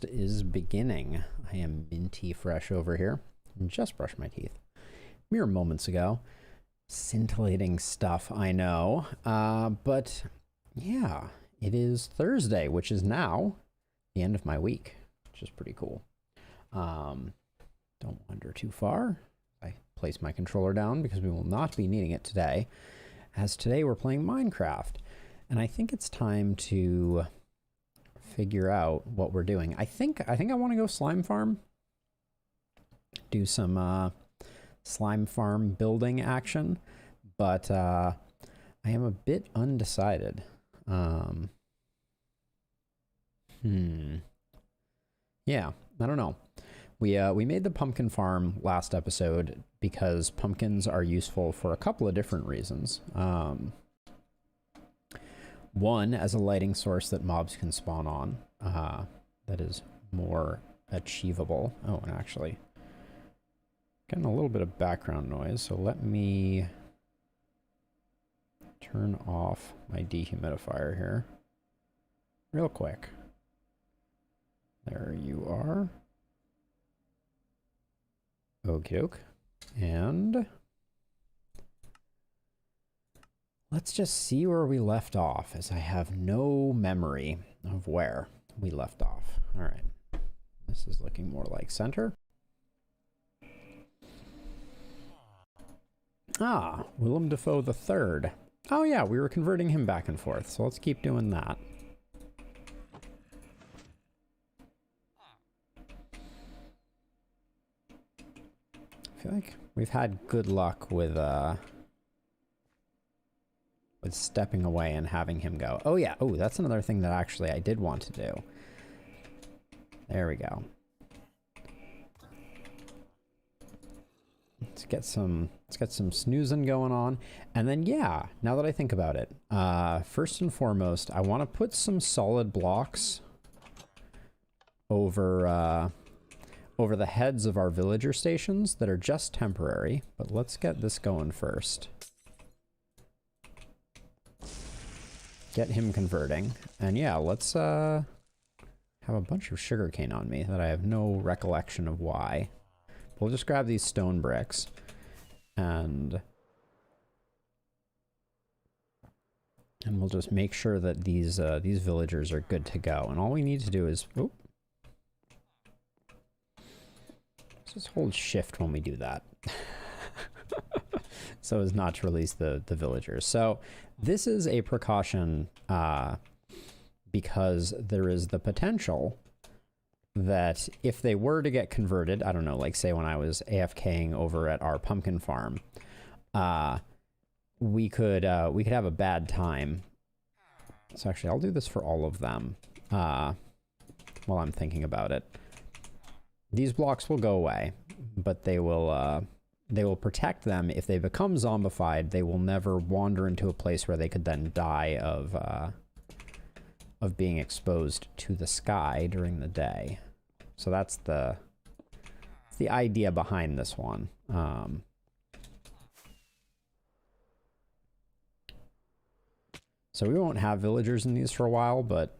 Is beginning. I am minty fresh over here. Just brushed my teeth mere moments ago. Scintillating stuff, I know. But yeah, it is Thursday, which is now the end of my week, which is pretty cool. Don't wander too far. I place my controller down because we will not be needing it today, as today we're playing Minecraft. And I think it's time to figure out what we're doing. I think I want to go slime farm. Do some slime farm building action, but I am a bit undecided. Yeah, I don't know. We made the pumpkin farm last episode because pumpkins are useful for a couple of different reasons. One, as a lighting source that mobs can spawn on, that is more achievable. Oh, and actually, getting a little bit of background noise, so let me turn off my dehumidifier here real quick. There you are. Okie doke. And let's just see where we left off, as I have no memory of where we left off. All right. This is looking more like center. Ah, Willem Dafoe III. Oh yeah, we were converting him back and forth, so let's keep doing that. I feel like we've had good luck with stepping away and having him go. Oh yeah, oh, that's another thing that actually I did want to do. There we go. Let's get some snoozing going on. And then yeah, now that I think about it, first and foremost, I want to put some solid blocks over over the heads of our villager stations that are just temporary, but let's get this going first. Get him converting. And yeah, let's have a bunch of sugarcane on me that I have no recollection of why. We'll just grab these stone bricks and we'll just make sure that these villagers are good to go. And all we need to do is just hold shift when we do that. So as not to release the villagers. So this is a precaution because there is the potential that if they were to get converted, I don't know, like say when I was AFKing over at our pumpkin farm, we could have a bad time. So actually I'll do this for all of them while I'm thinking about it. These blocks will go away, but they will protect them. If they become zombified, they will never wander into a place where they could then die of being exposed to the sky during the day. So that's the idea behind this one. So we won't have villagers in these for a while, but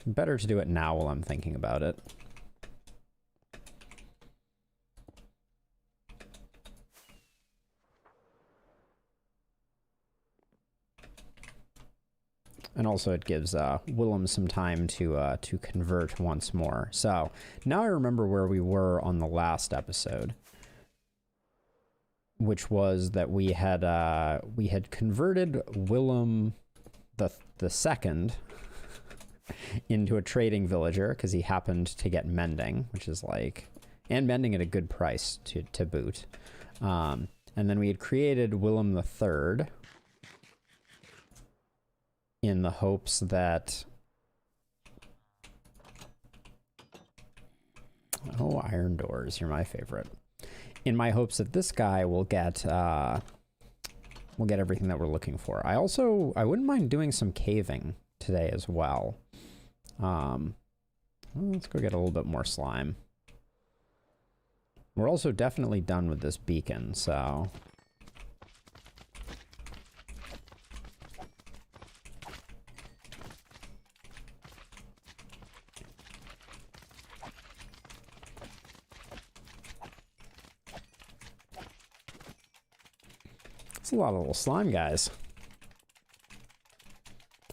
better to do it now while I'm thinking about it. And also it gives Willem some time to convert once more. So now I remember where we were on the last episode, which was that we had converted Willem the second into a trading villager because he happened to get mending, which is like, and mending at a good price to boot. And then we had created Willem the Third, in the hopes that, oh, iron doors, you're my favorite. In my hopes that this guy will get everything that we're looking for. I wouldn't mind doing some caving today as well. Let's go get a little bit more slime. We're also definitely done with this beacon, so a lot of little slime guys.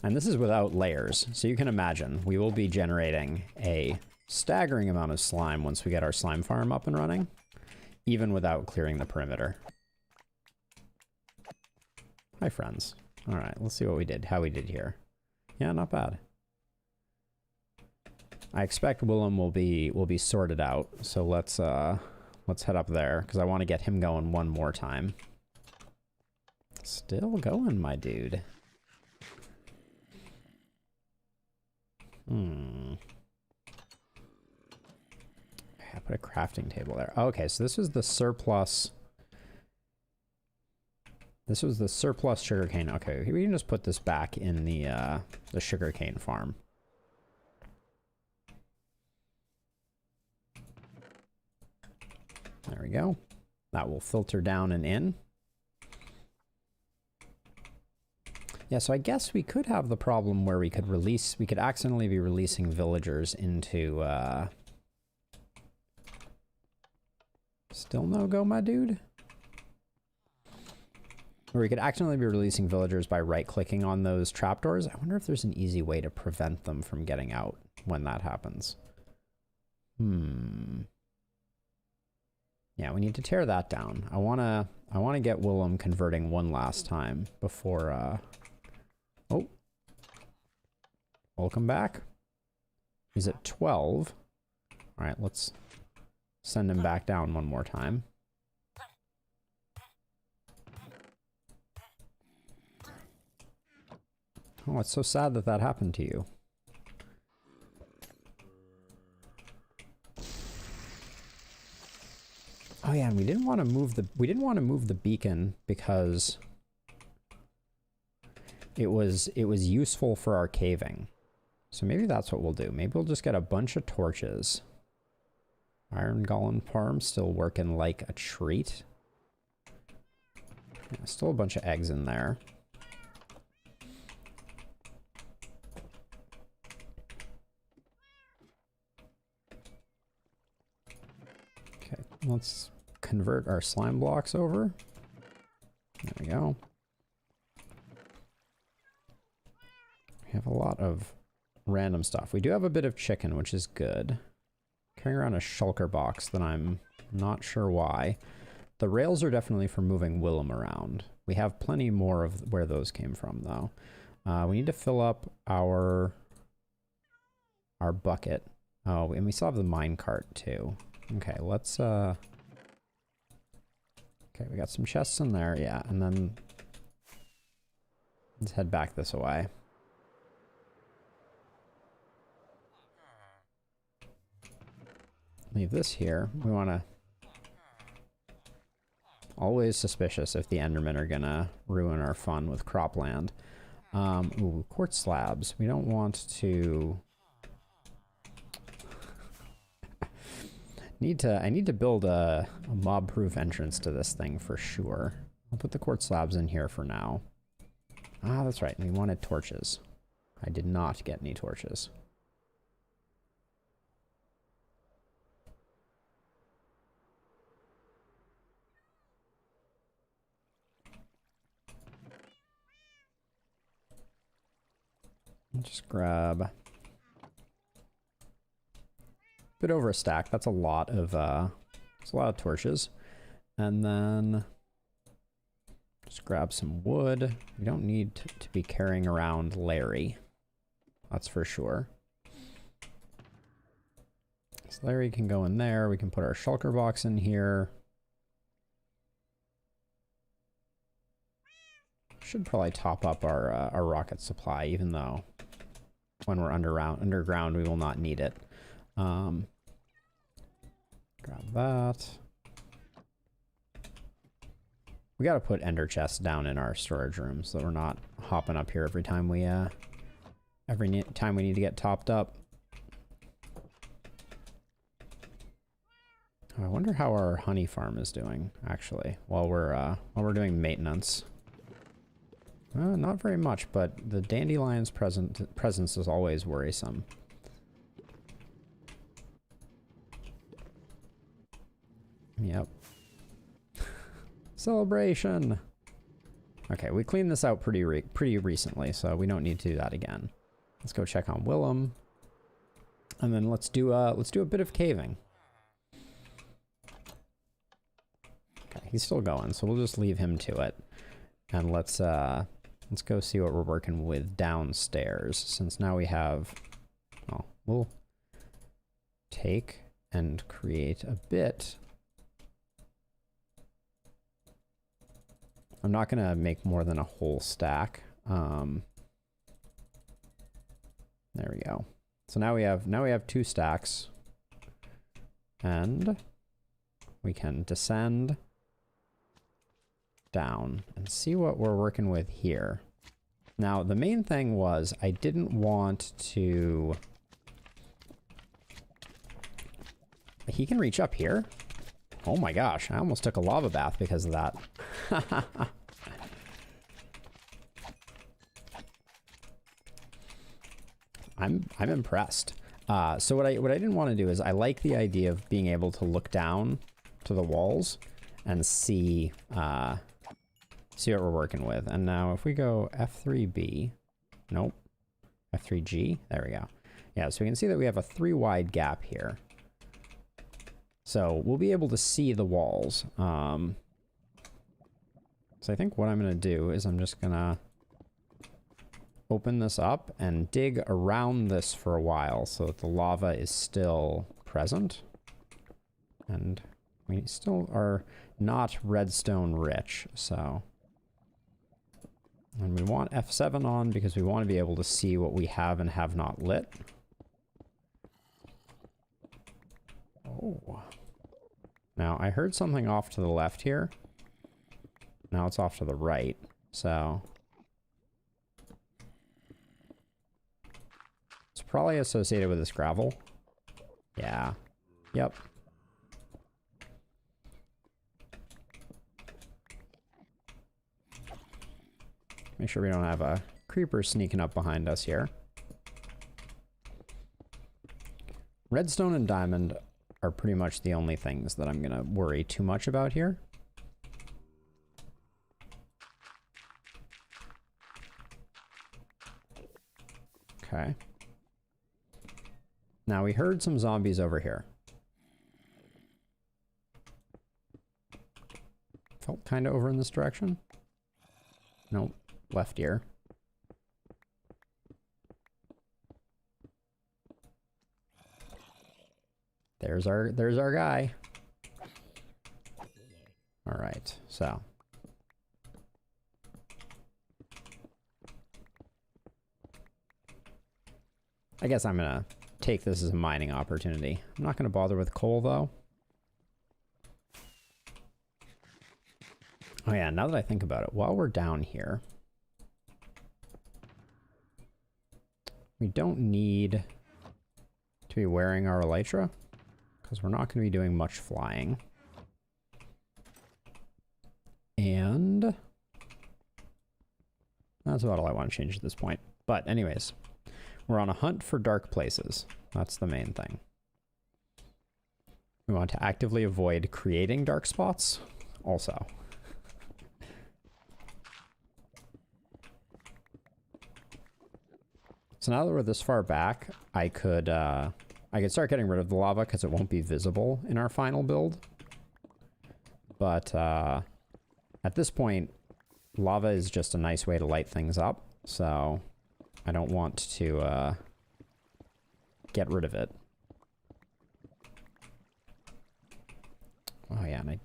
And this is without layers, so you can imagine we will be generating a staggering amount of slime once we get our slime farm up and running, even without clearing the perimeter. Hi, friends. All right, let's see what we did, how we did here. Yeah, not bad. I expect Willem will be sorted out, so let's head up there because I want to get him going one more time. Still going, my dude. I put a crafting table there. Okay, so this was the surplus. This was the surplus sugarcane. Okay, we can just put this back in the sugarcane farm. There we go. That will filter down and in. Yeah, so I guess we could have the problem where we could accidentally be releasing villagers into, still no go, my dude? Or we could accidentally be releasing villagers by right-clicking on those trapdoors. I wonder if there's an easy way to prevent them from getting out when that happens. Yeah, we need to tear that down. I wanna get Willem converting one last time before, oh. Welcome back. He's at 12. All right, let's send him back down one more time. Oh, it's so sad that that happened to you. Oh yeah, and we didn't want to move the beacon because it was useful for our caving. So maybe that's what we'll do. Maybe we'll just get a bunch of torches. Iron Golem farm still working like a treat. Yeah, still a bunch of eggs in there. Okay, let's convert our slime blocks over. There we go. We have a lot of random stuff. We do have a bit of chicken, which is good. Carrying around a shulker box that I'm not sure why. The rails are definitely for moving Willem around. We have plenty more of where those came from, though. We need to fill up our bucket. Oh, and we still have the mine cart, too. Okay, let's, okay, we got some chests in there, yeah, and then let's head back this way. Leave this here. We want to... Always suspicious if the Endermen are gonna ruin our fun with cropland. Ooh, quartz slabs. We don't want to... I need to build a mob-proof entrance to this thing for sure. I'll put the quartz slabs in here for now. Ah, that's right. We wanted torches. I did not get any torches. Just grab a bit over a stack. That's a lot of torches. And then just grab some wood. We don't need to be carrying around Larry. That's for sure. So Larry can go in there. We can put our shulker box in here. Should probably top up our rocket supply, even though when we're underground we will not need it. Grab that. We gotta put ender chests down in our storage room so that we're not hopping up here every time we need to get topped up. I wonder how our honey farm is doing, actually, while we're doing maintenance. Not very much, but the dandelion's presence is always worrisome. Yep. Celebration! Okay, we cleaned this out pretty recently, so we don't need to do that again. Let's go check on Willem. And then let's do a bit of caving. Okay, he's still going, so we'll just leave him to it. And let's go see what we're working with downstairs, since now we have, well, we'll take and create a bit. I'm not gonna make more than a whole stack. There we go. So now we have 2 stacks, and we can descend down and see what we're working with here. Now, the main thing was I didn't want to... He can reach up here? Oh my gosh, I almost took a lava bath because of that. I'm impressed. So what I didn't want to do is I like the idea of being able to look down to the walls and see what we're working with. And now if we go F3B, nope, F3G, there we go. Yeah, so we can see that we have a 3 wide gap here. So we'll be able to see the walls. So I think what I'm going to do is I'm just going to open this up and dig around this for a while so that the lava is still present. And we still are not redstone rich, so... And we want F7 on because we want to be able to see what we have and have not lit. Oh. Now, I heard something off to the left here. Now it's off to the right, so... It's probably associated with this gravel. Yeah. Yep. Make sure we don't have a creeper sneaking up behind us here. Redstone and diamond are pretty much the only things that I'm gonna worry too much about here. Okay. Now we heard some zombies over here. Felt kind of over in this direction. Nope. Left ear. There's our guy. All right, so. I guess I'm gonna take this as a mining opportunity. I'm not gonna bother with coal though. Oh yeah, now that I think about it, while we're down here, we don't need to be wearing our elytra because we're not going to be doing much flying. And that's about all I want to change at this point. But anyways, we're on a hunt for dark places. That's the main thing. We want to actively avoid creating dark spots also. So now that we're this far back, I could start getting rid of the lava because it won't be visible in our final build. But at this point, lava is just a nice way to light things up, so I don't want to get rid of it. Oh yeah, and I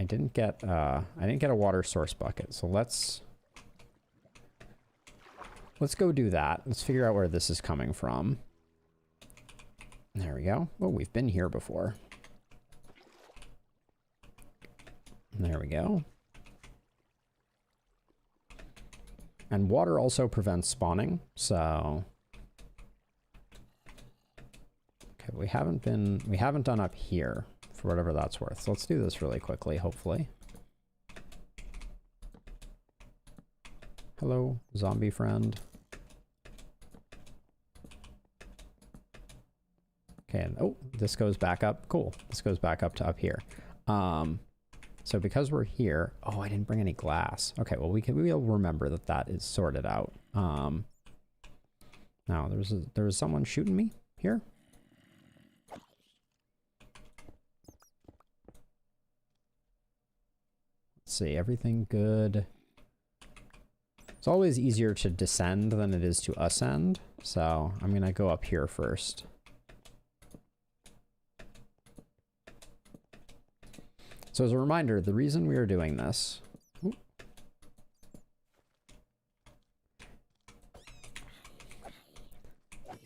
didn't get a water source bucket, so let's go do that. Let's figure out where this is coming from. There we go. Oh, we've been here before. There we go. And water also prevents spawning, so... Okay, we haven't done up here, for whatever that's worth. So let's do this really quickly, hopefully. Hello, zombie friend. Okay, and oh, this goes back up. Cool. This goes back up to up here. So because we're here, oh, I didn't bring any glass. Okay, well we'll remember that that is sorted out. Now there was someone shooting me here. Let's see, everything good. It's always easier to descend than it is to ascend, so I'm gonna go up here first. So as a reminder, the reason we are doing this... I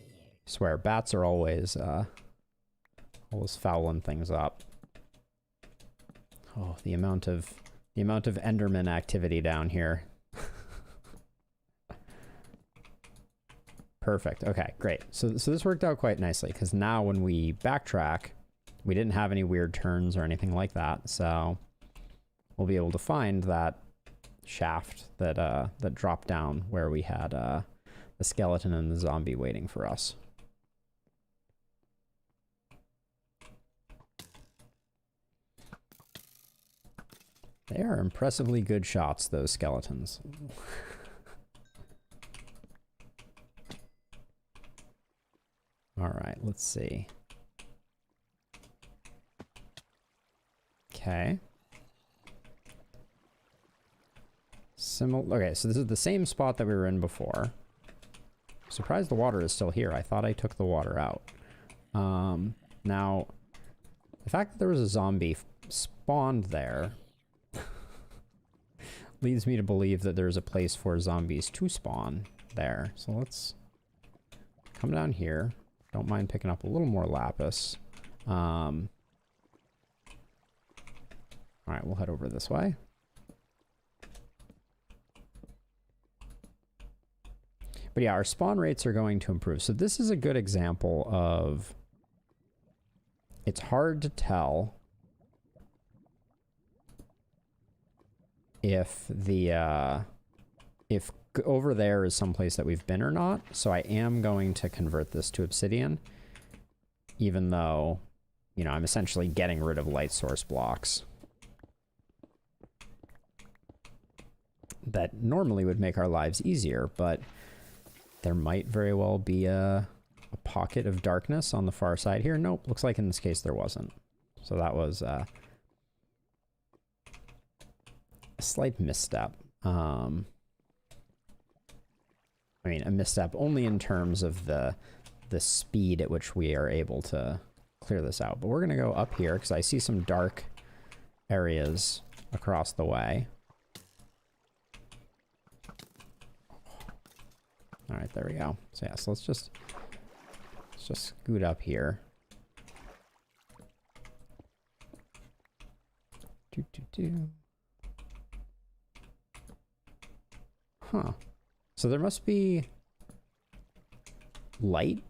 swear, bats are always fouling things up. Oh, the amount of Enderman activity down here. Perfect. Okay, great. So this worked out quite nicely, because now when we backtrack, we didn't have any weird turns or anything like that, so we'll be able to find that shaft that that dropped down where we had the skeleton and the zombie waiting for us. They are impressively good shots, those skeletons. All right, let's see. Okay. Okay, so this is the same spot that we were in before. Surprised the water is still here. I thought I took the water out. Now, the fact that there was a zombie spawned there leads me to believe that there's a place for zombies to spawn there. So let's come down here. Don't mind picking up a little more lapis. All right, we'll head over this way. But yeah, our spawn rates are going to improve. So this is a good example of, it's hard to tell if the, if over there is someplace that we've been or not. So I am going to convert this to obsidian, even though, you know, I'm essentially getting rid of light source blocks that normally would make our lives easier, but there might very well be a pocket of darkness on the far side here. Nope, looks like in this case there wasn't. So that was a slight misstep. I mean, a misstep only in terms of the speed at which we are able to clear this out. But we're going to go up here because I see some dark areas across the way. All right, there we go. So yeah, so let's just scoot up here. Huh. So there must be light.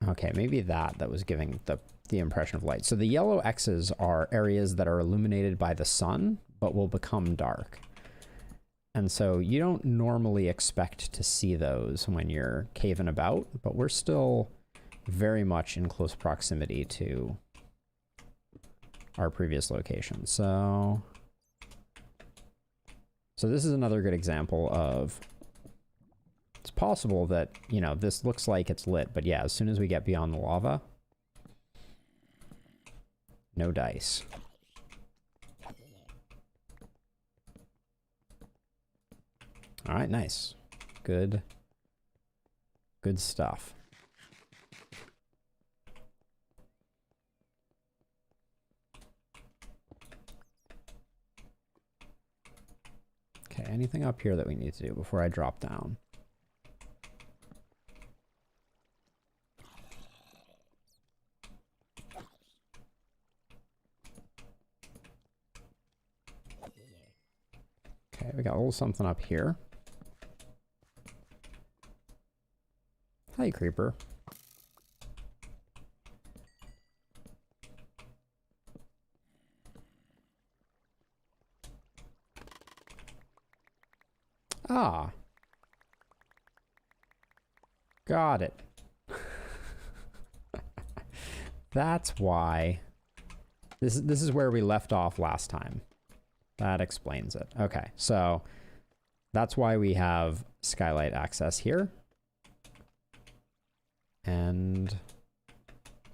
Okay, maybe that was giving the impression of light. So the yellow X's are areas that are illuminated by the sun, but will become dark. And so you don't normally expect to see those when you're caving about, but we're still very much in close proximity to our previous location. So this is another good example of, it's possible that, you know, this looks like it's lit, but yeah, as soon as we get beyond the lava, no dice. All right, nice. Good stuff. Okay, anything up here that we need to do before I drop down? Okay, we got a little something up here. Hi, creeper. Ah. Got it. That's why This is where we left off last time. That explains it. Okay, so that's why we have skylight access here. And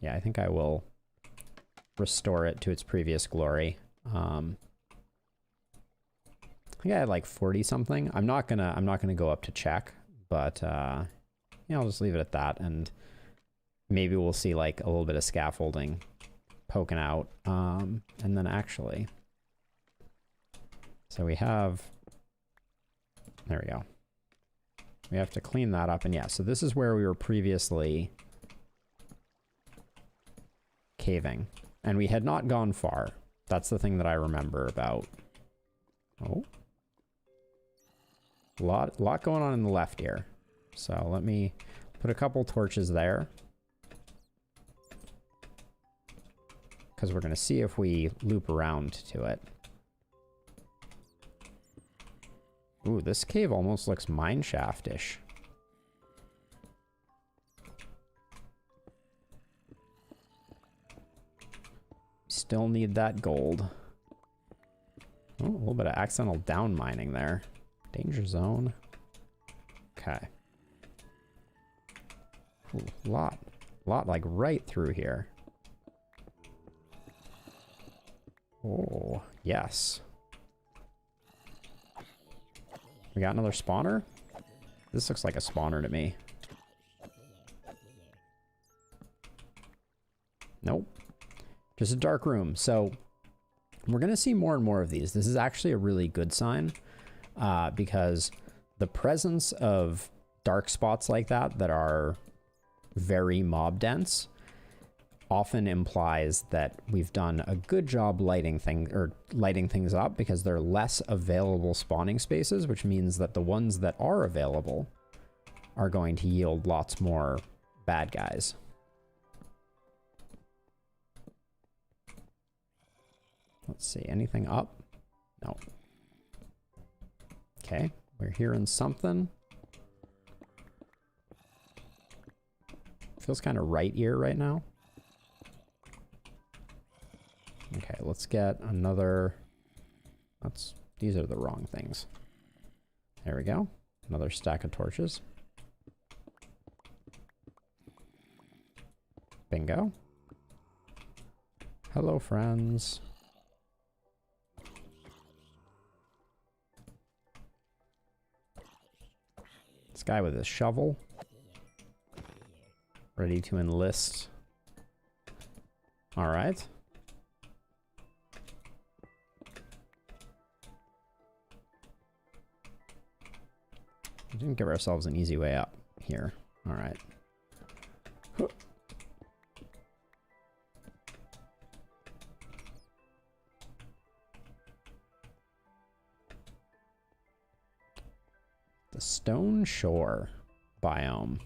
yeah, I think I will restore it to its previous glory. I think I had like 40 something. I'm not gonna go up to check, but yeah, I'll just leave it at that, and maybe we'll see like a little bit of scaffolding poking out. And then actually, so we have, there we go. We have to clean that up, and yeah, so this is where we were previously caving, and we had not gone far. That's the thing that I remember about. Oh. Lot going on in the left here. So let me put a couple torches there, because we're going to see if we loop around to it. Ooh, this cave almost looks mineshaft-ish. Still need that gold. Oh, a little bit of accidental down mining there. Danger zone. Okay. Ooh, lot like right through here. Oh, yes. We got another spawner? This looks like a spawner to me. Nope. Just a dark room. So we're going to see more and more of these. This is actually a really good sign, because the presence of dark spots like that are very mob dense often implies that we've done a good job lighting things up, because they're less available spawning spaces, which means that the ones that are available are going to yield lots more bad guys. Let's see, anything up? No. Okay, we're hearing something. Feels kind of right ear right now. Okay, let's get another... These are the wrong things. There we go. Another stack of torches. Bingo. Hello, friends. This guy with his shovel. Ready to enlist. All right. We didn't give ourselves an easy way up here. All right. The Stone Shore biome.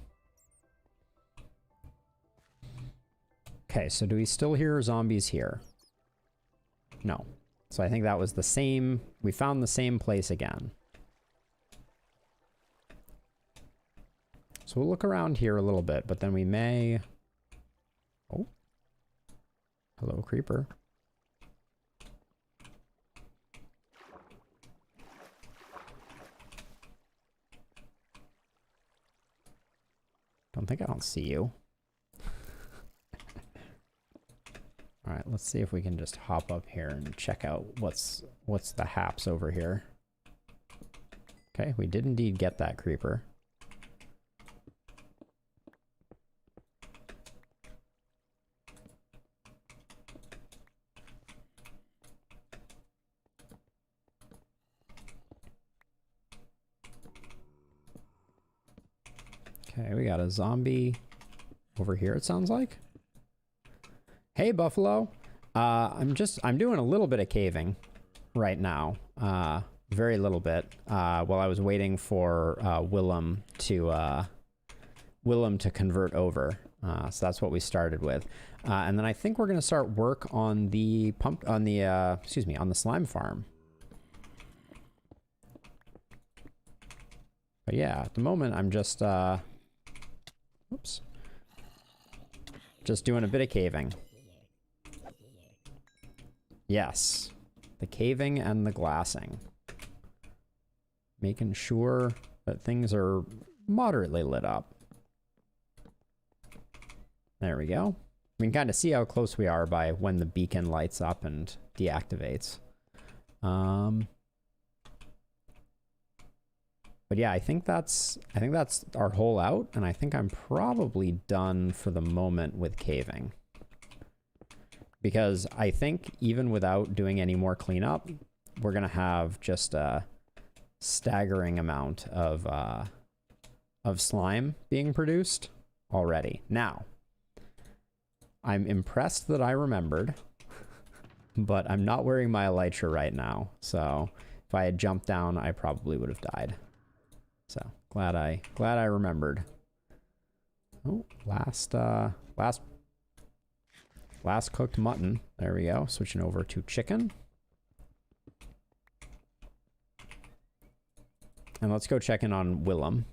Okay, so do we still hear zombies here? No. So I think that was the same. We found the same place again. So we'll look around here a little bit, but then we may... Oh. Hello, creeper. I don't see you. All right, let's see if we can just hop up here and check out what's the haps over here. Okay, we did indeed get that creeper. Okay, we got a zombie over here, it sounds like. Hey, Buffalo. I'm doing a little bit of caving right now. Very little bit. While I was waiting for Willem to convert over. So that's what we started with. And then I think we're going to start work on the on the slime farm. But yeah, at the moment I'm just just doing a bit of caving. Yes. The caving and the glassing. Making sure that things are moderately lit up. There we go. We can kind of see how close we are by when the beacon lights up and deactivates. But yeah, I think that's our hole out, and I think I'm probably done for the moment with caving. Because I think even without doing any more cleanup, we're gonna have just a staggering amount of slime being produced already. Now, I'm impressed that I remembered, but I'm not wearing my elytra right now, so if I had jumped down, I probably would have died. So glad I remembered. Oh, last cooked mutton. There we go. Switching over to chicken. And let's go check in on Willem.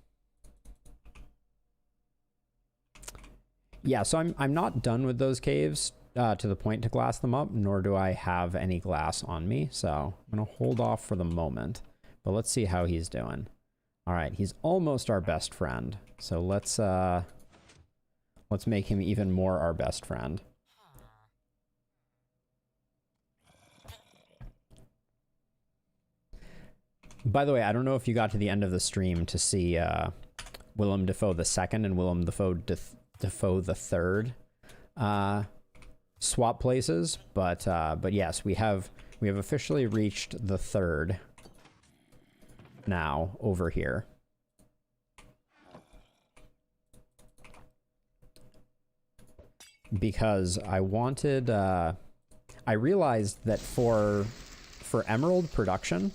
Yeah, so I'm not done with those caves to the point to glass them up, nor do I have any glass on me. So I'm gonna hold off for the moment, but let's see how he's doing. All right, he's almost our best friend. So let's make him even more our best friend. By the way, I don't know if you got to the end of the stream to see Willem Dafoe II and Willem Dafoe III swap places, but yes, we have officially reached the third now over here. Because I wanted, I realized that for emerald production,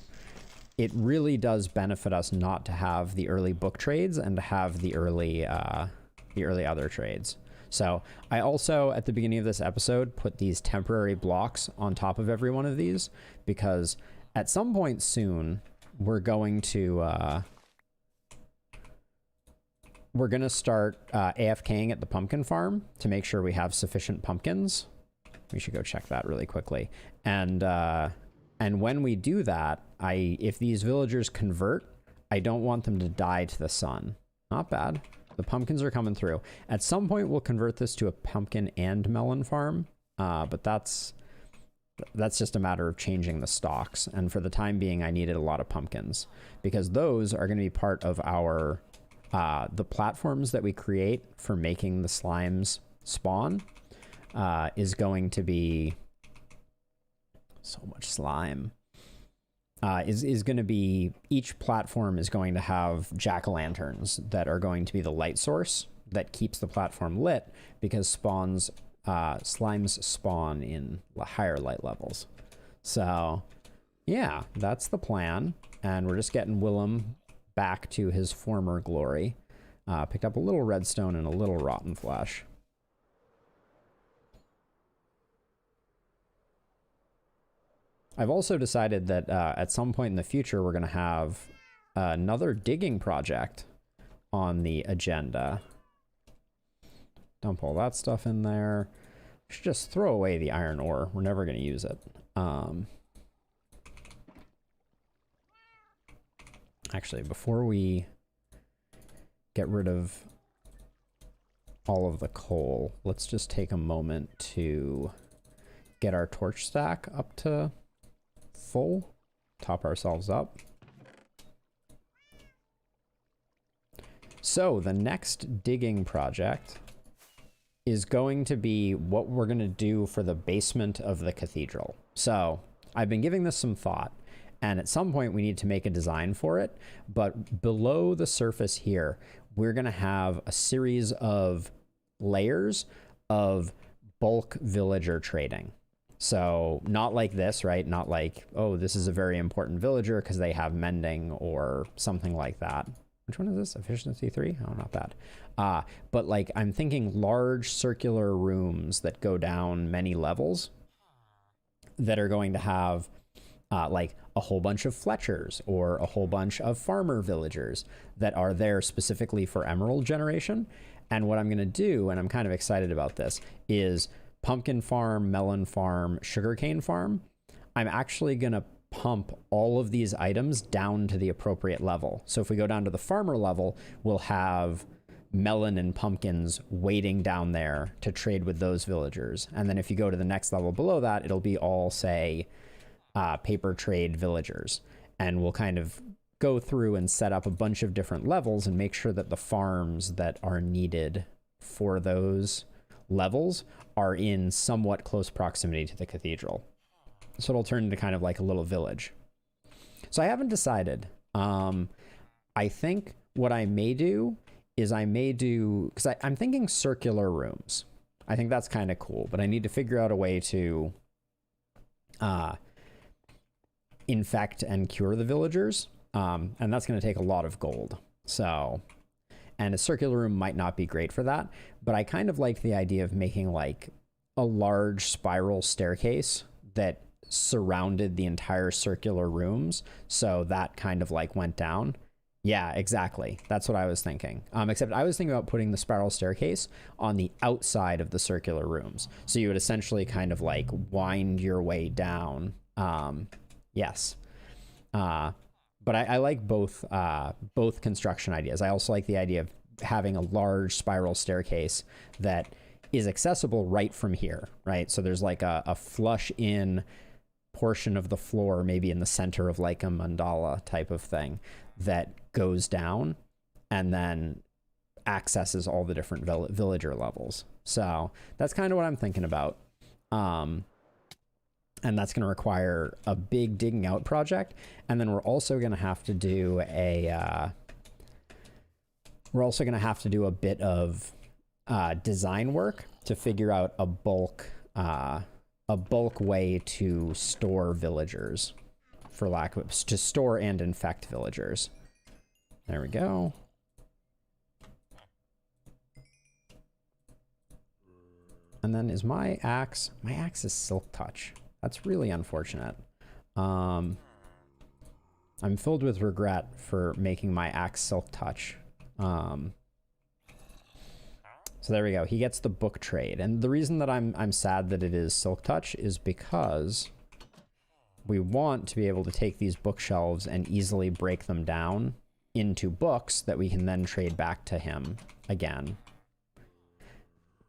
it really does benefit us not to have the early book trades and to have the early other trades. So I also, at the beginning of this episode, put these temporary blocks on top of every one of these, because at some point soon, we're going to start AFKing at the pumpkin farm to make sure we have sufficient pumpkins. We should go check that really quickly. And when we do that, if these villagers convert, I don't want them to die to the sun. Not bad. The pumpkins are coming through. At some point, we'll convert this to a pumpkin and melon farm, but that's just a matter of changing the stocks. And for the time being, I needed a lot of pumpkins, because those are going to be part of our the platforms that we create for making the slimes spawn. Is going to be so much slime. Is going to be, each platform is going to have jack-o'-lanterns that are going to be the light source that keeps the platform lit, because slimes spawn in higher light levels. So yeah, that's the plan. And we're just getting Willem back to his former glory. Picked up a little redstone and a little rotten flesh. I've also decided that at some point in the future, we're going to have another digging project on the agenda. Dump all that stuff in there. Should just throw away the iron ore. We're never going to use it. Actually, before we get rid of all of the coal, let's just take a moment to get our torch stack up to full, top ourselves up. So the next digging project is going to be what we're going to do for the basement of the cathedral. So I've been giving this some thought, and at some point we need to make a design for it, but below the surface here, we're going to have a series of layers of bulk villager trading. So not like this, right? Not like, oh, this is a very important villager because they have mending or something like that. Which one is this? Efficiency 3? Oh, not bad. But like, I'm thinking large circular rooms that go down many levels that are going to have like a whole bunch of Fletchers or a whole bunch of farmer villagers that are there specifically for emerald generation. And what I'm going to do, and I'm kind of excited about this, is pumpkin farm, melon farm, sugarcane farm, I'm actually going to pump all of these items down to the appropriate level. So if we go down to the farmer level, we'll have melon and pumpkins waiting down there to trade with those villagers. And then if you go to the next level below that, it'll be all, say, paper trade villagers. And we'll kind of go through and set up a bunch of different levels and make sure that the farms that are needed for those levels are in somewhat close proximity to the cathedral. So it'll turn into kind of like a little village. So I haven't decided. I think what I may do is because I'm thinking circular rooms. I think that's kind of cool, but I need to figure out a way to infect and cure the villagers. And that's going to take a lot of gold. So, and a circular room might not be great for that, but I kind of like the idea of making like a large spiral staircase that surrounded the entire circular rooms. So that kind of like went down. Yeah, exactly. That's what I was thinking. Except I was thinking about putting the spiral staircase on the outside of the circular rooms. So you would essentially kind of like wind your way down. Yes. But I like both construction ideas. I also like the idea of having a large spiral staircase that is accessible right from here, right? So there's like a flush in portion of the floor, maybe in the center of like a mandala type of thing that goes down and then accesses all the different villager levels. So that's kind of what I'm thinking about. And that's going to require a big digging out project. And then we're also going to have to do a bit of design work to figure out a bulk way to store villagers, for lack of, to store and infect villagers. There we go. And then is my axe is Silk Touch. That's really unfortunate. I'm filled with regret for making my axe Silk Touch. So there we go. He gets the book trade. And the reason that I'm sad that it is Silk Touch is because we want to be able to take these bookshelves and easily break them down into books that we can then trade back to him again.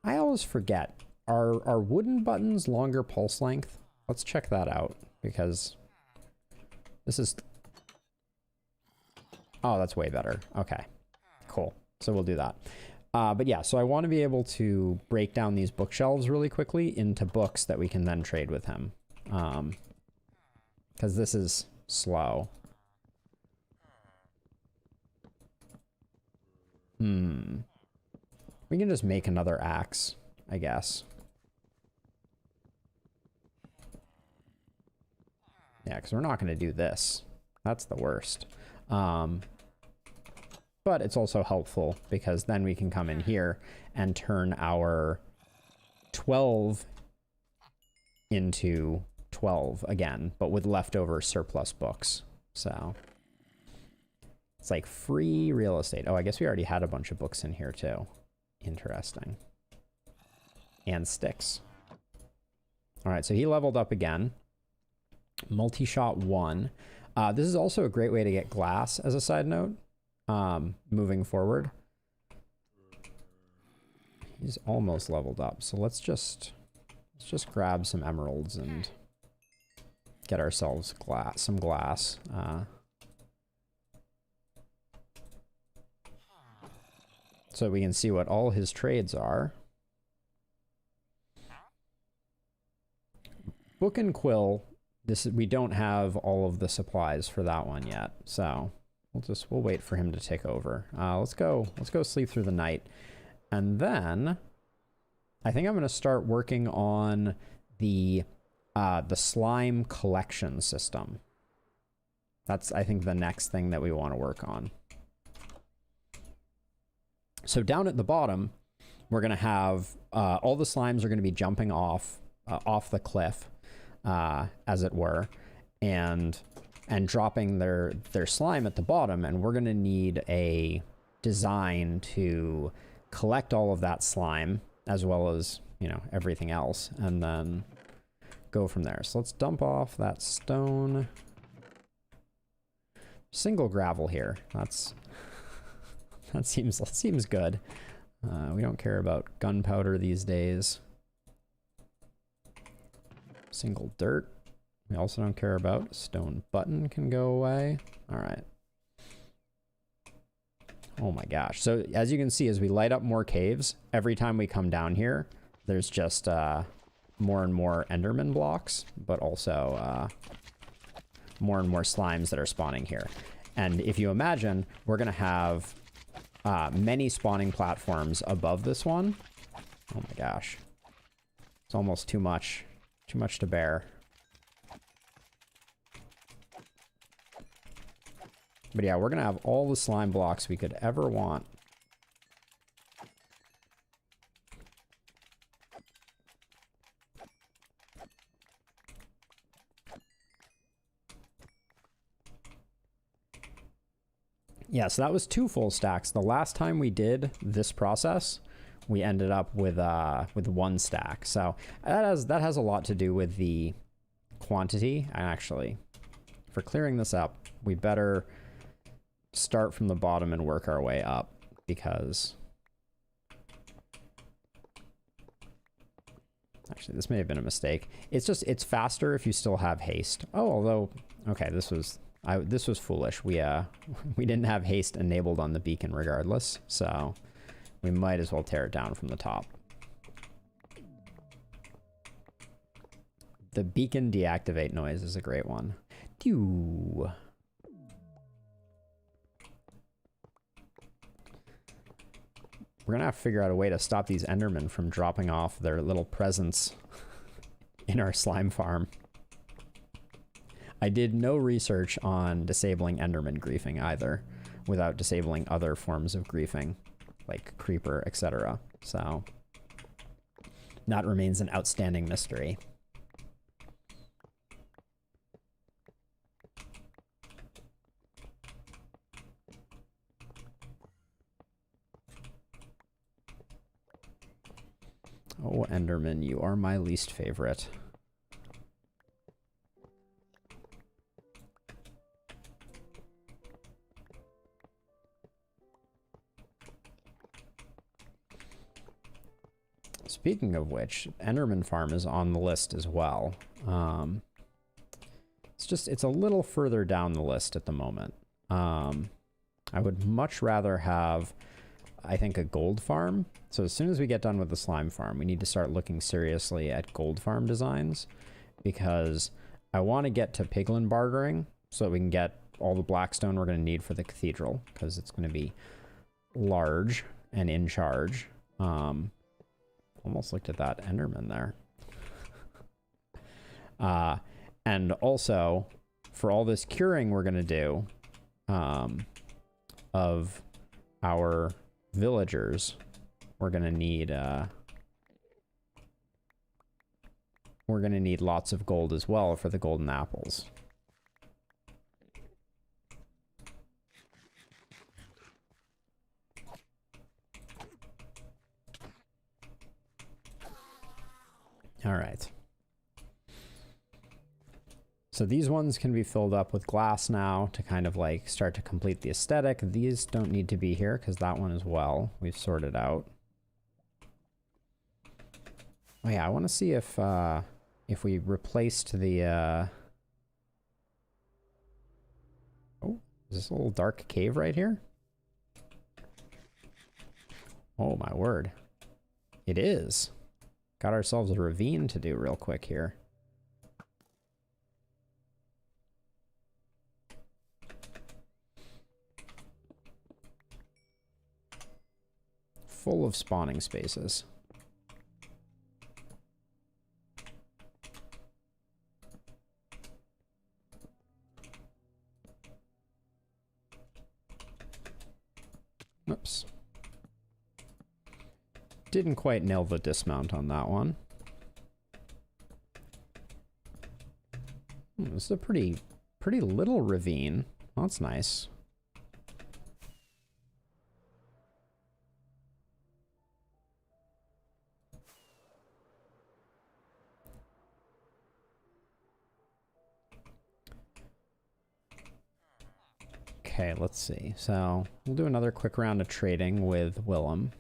I always forget. Are wooden buttons longer pulse length? Let's check that out, because this is... Oh, that's way better. Okay, cool. So we'll do that. But yeah, so I want to be able to break down these bookshelves really quickly into books that we can then trade with him. Because this is slow. We can just make another axe, I guess. Yeah, because we're not going to do this. That's the worst. But it's also helpful because then we can come in here and turn our 12 into 12 again, but with leftover surplus books. So it's like free real estate. Oh, I guess we already had a bunch of books in here too. Interesting. And sticks. All right, so he leveled up again. Multi-shot 1. This is also a great way to get glass as a side note, moving forward. He's almost leveled up, so let's just grab some emeralds and get ourselves some glass. So we can see what all his trades are. Book and Quill. We don't have all of the supplies for that one yet, so we'll wait for him to take over. Let's go sleep through the night, and then I think I'm going to start working on the slime collection system. That's, I think, the next thing that we want to work on. So down at the bottom, we're going to have all the slimes are going to be jumping off the cliff. As it were, and dropping their slime at the bottom, and we're going to need a design to collect all of that slime as well as, you know, everything else, and then go from there. So let's dump off that stone. Single gravel here. That seems good. We don't care about gunpowder these days. Single dirt. We also don't care about. Stone button can go away. All right. Oh my gosh. So as you can see, as we light up more caves, every time we come down here, there's just more and more Enderman blocks, but also more and more slimes that are spawning here. And if you imagine, we're going to have many spawning platforms above this one. Oh my gosh. It's almost too much. Too much to bear. But yeah, we're going to have all the slime blocks we could ever want. Yeah, so that was 2 full stacks. The last time we did this process, we ended up with 1 stack. So that has a lot to do with the quantity. And actually, for clearing this up, we better start from the bottom and work our way up, because actually this may have been a mistake. It's faster if you still have haste. Oh, although, okay, this was foolish. We didn't have haste enabled on the beacon regardless, so we might as well tear it down from the top. The beacon deactivate noise is a great one. Pew. We're gonna have to figure out a way to stop these Endermen from dropping off their little presents in our slime farm. I did no research on disabling Enderman griefing either, without disabling other forms of griefing, like creeper, etc. So that remains an outstanding mystery. Oh, Enderman, you are my least favorite. Speaking of which, Enderman Farm is on the list as well. It's a little further down the list at the moment. I would much rather have, I think, a gold farm. So as soon as we get done with the slime farm, we need to start looking seriously at gold farm designs, because I want to get to piglin bartering so that we can get all the blackstone we're going to need for the cathedral, because it's going to be large and in charge. Almost looked at that Enderman there. And also, for all this curing we're going to do of our villagers, we're going to need lots of gold as well for the golden apples. All right. So these ones can be filled up with glass now to kind of like start to complete the aesthetic. These don't need to be here because that one as well we've sorted out. Oh yeah, I want to see if we replaced the oh, is this a little dark cave right here? Oh my word. It is. Got ourselves a ravine to do real quick here. Full of spawning spaces. Oops. Didn't quite nail the dismount on that one. This is a pretty little ravine. That's nice. Okay, let's see. So we'll do another quick round of trading with Willem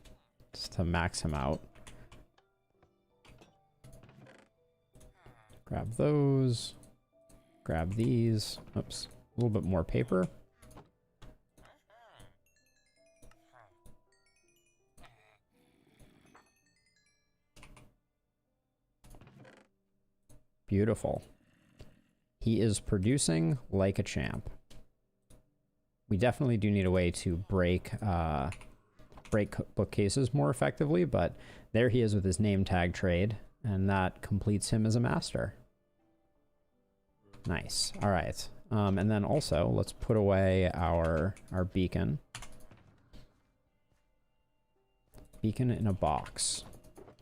just to max him out. Grab those. Grab these. Oops. A little bit more paper. Beautiful. He is producing like a champ. We definitely do need a way to break bookcases more effectively, but there he is with his name tag trade, and that completes him as a master. Nice. All right. And then also, let's put away our beacon. Beacon in a box.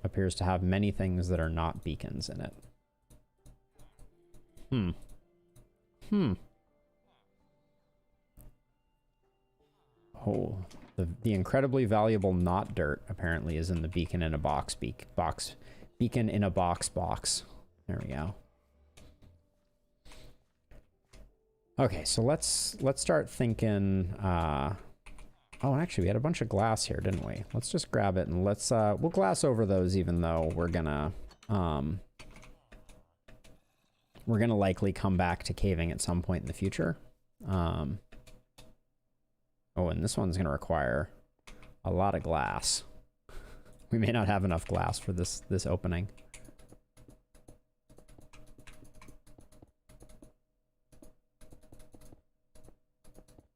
Appears to have many things that are not beacons in it. Oh, the incredibly valuable not dirt apparently is in the beacon in a box beacon in a box. There we go. Okay, so let's start thinking. Oh, actually, we had a bunch of glass here, didn't we? Let's just grab it and let's we'll glass over those, even though we're gonna likely come back to caving at some point in the future. Oh, and this one's going to require a lot of glass. We may not have enough glass for this opening.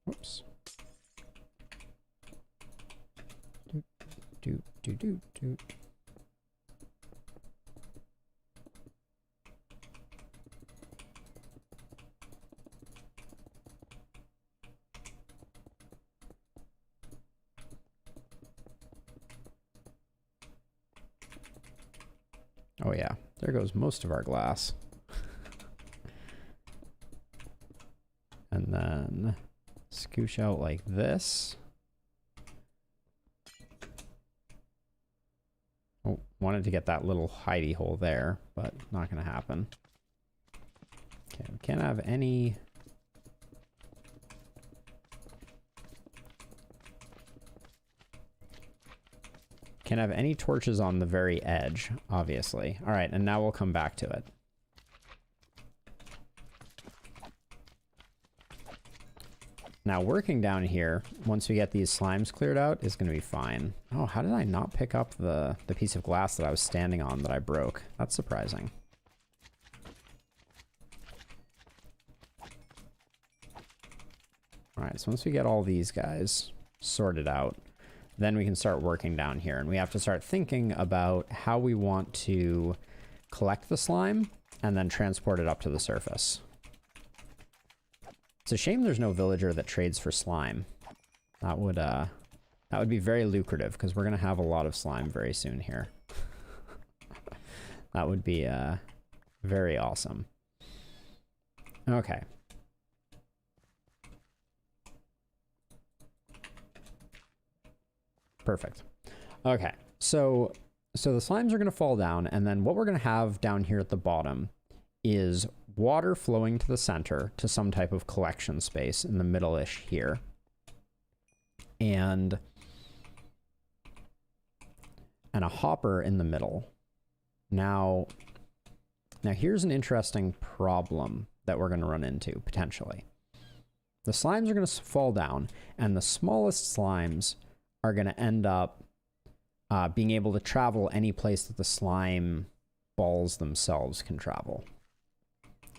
Whoops. Do. Oh yeah, there goes most of our glass. And then scoosh out like this. Oh, wanted to get that little hidey hole there, but not gonna happen. Okay, we can't have any... Can't have any torches on the very edge, obviously. All right, and now we'll come back to it. Now, working down here, once we get these slimes cleared out, is going to be fine. Oh, how did I not pick up the piece of glass that I was standing on that I broke? That's surprising. All right, so once we get all these guys sorted out, then we can start working down here. And we have to start thinking about how we want to collect the slime and then transport it up to the surface. It's a shame there's no villager that trades for slime. That would be very lucrative because we're going to have a lot of slime very soon here. That would be very awesome. Okay. Perfect. Okay, so the slimes are going to fall down, and then what we're going to have down here at the bottom is water flowing to the center to some type of collection space in the middle-ish here. And a hopper in the middle. Now here's an interesting problem that we're going to run into, potentially. The slimes are going to fall down, and the smallest slimes are going to end up being able to travel any place that the slime balls themselves can travel.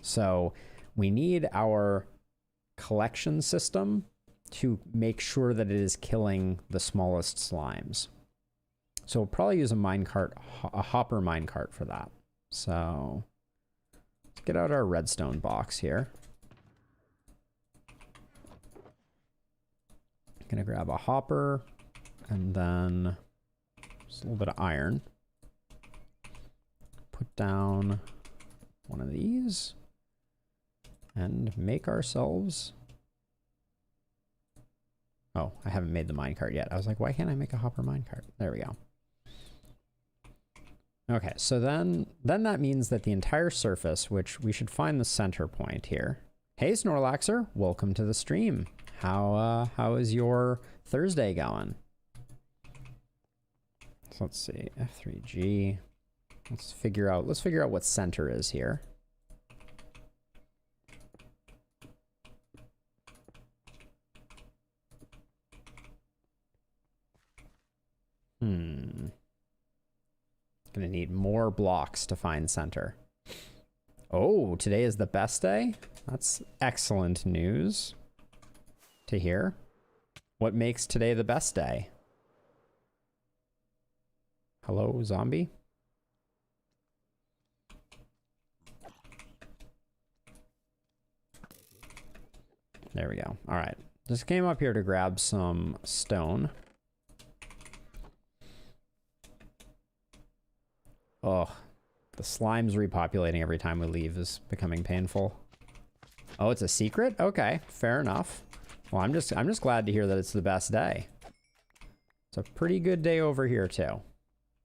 So we need our collection system to make sure that it is killing the smallest slimes. So we'll probably use a minecart, a hopper minecart for that. So let's get out our redstone box here. Gonna grab a hopper. And then just a little bit of iron. Put down one of these. And make ourselves... Oh, I haven't made the minecart yet. I was like, why can't I make a hopper minecart? There we go. Okay, so then that means that the entire surface, which we should find the center point here. Hey, Snorlaxer, welcome to the stream. How is your Thursday going? So let's see, F3G. Let's figure out what center is here. Gonna need more blocks to find center. Oh, today is the best day? That's excellent news to hear. What makes today the best day? Hello, zombie? There we go. All right. Just came up here to grab some stone. Oh, the slimes repopulating every time we leave is becoming painful. Oh, it's a secret? Okay, fair enough. Well, I'm just glad to hear that it's the best day. It's a pretty good day over here too.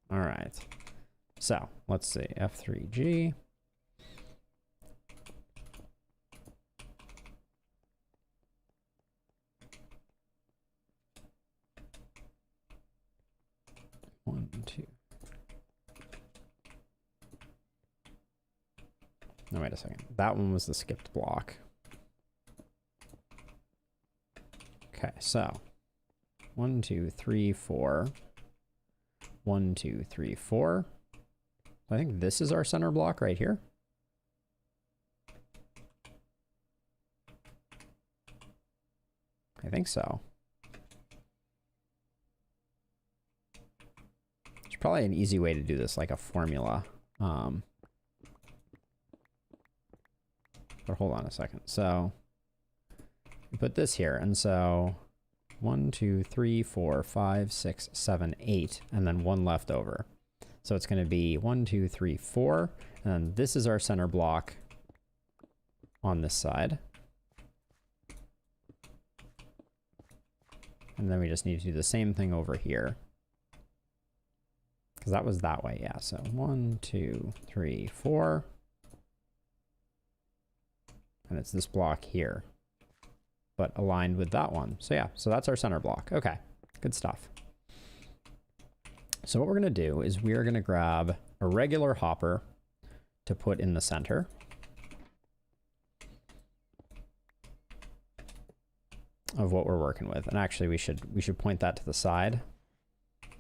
All right. So, let's see. F3G. One, two. No, wait a second. That one was the skipped block. Okay, so 1, 2, 3, 4. 1, 2, 3, 4. I think this is our center block right here. I think so. There's probably an easy way to do this, like a formula. But hold on a second. So we put this here, and so 1, 2, 3, 4, 5, 6, 7, 8, and then 1 left over. So it's going to be 1, 2, 3, 4, and then this is our center block on this side. And then we just need to do the same thing over here. Because that was that way, yeah. So 1, 2, 3, 4. And it's this block here, but aligned with that one. So yeah, so that's our center block. Okay, good stuff. So what we're gonna do is we are gonna grab a regular hopper to put in the center. Of what we're working with. And actually we should point that to the side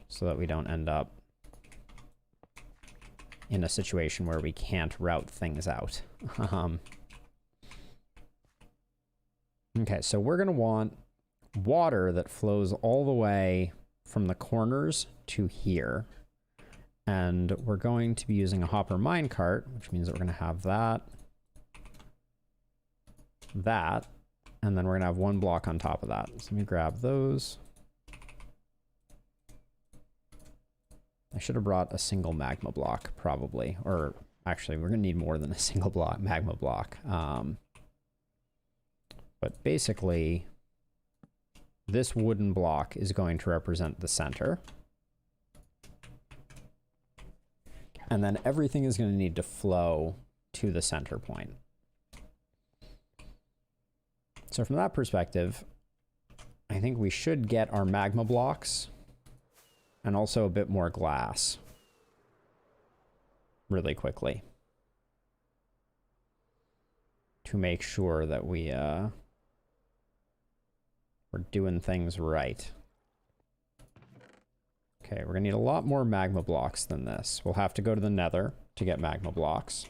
so that we don't end up in a situation where we can't route things out. Okay, so we're going to want water that flows all the way from the corners to here. And we're going to be using a hopper minecart, which means that we're going to have that, and then we're going to have 1 block on top of that. So let me grab those. I should have brought a single magma block, probably. Or actually, we're going to need more than a single block, magma block. But basically, this wooden block is going to represent the center. And then everything is going to need to flow to the center point. So from that perspective, I think we should get our magma blocks and also a bit more glass really quickly to make sure that we're doing things right. Okay, we're gonna need a lot more magma blocks than this. We'll have to go to the Nether to get magma blocks.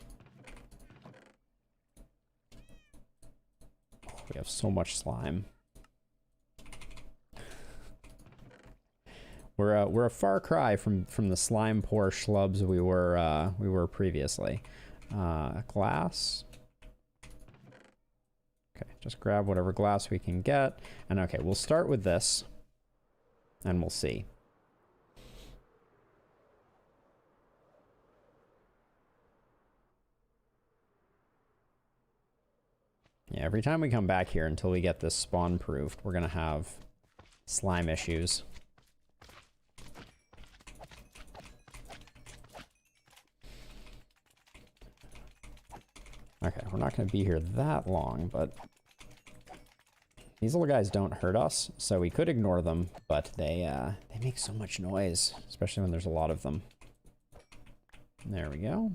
We have so much slime. We're a far cry from the slime poor schlubs we were previously. Glass. Okay, just grab whatever glass we can get. And okay, we'll start with this and we'll see. Yeah, every time we come back here until we get this spawn proofed, we're gonna have slime issues. Okay, we're not gonna be here that long, but These little guys don't hurt us, so we could ignore them, but they make so much noise, especially when there's a lot of them. There we go.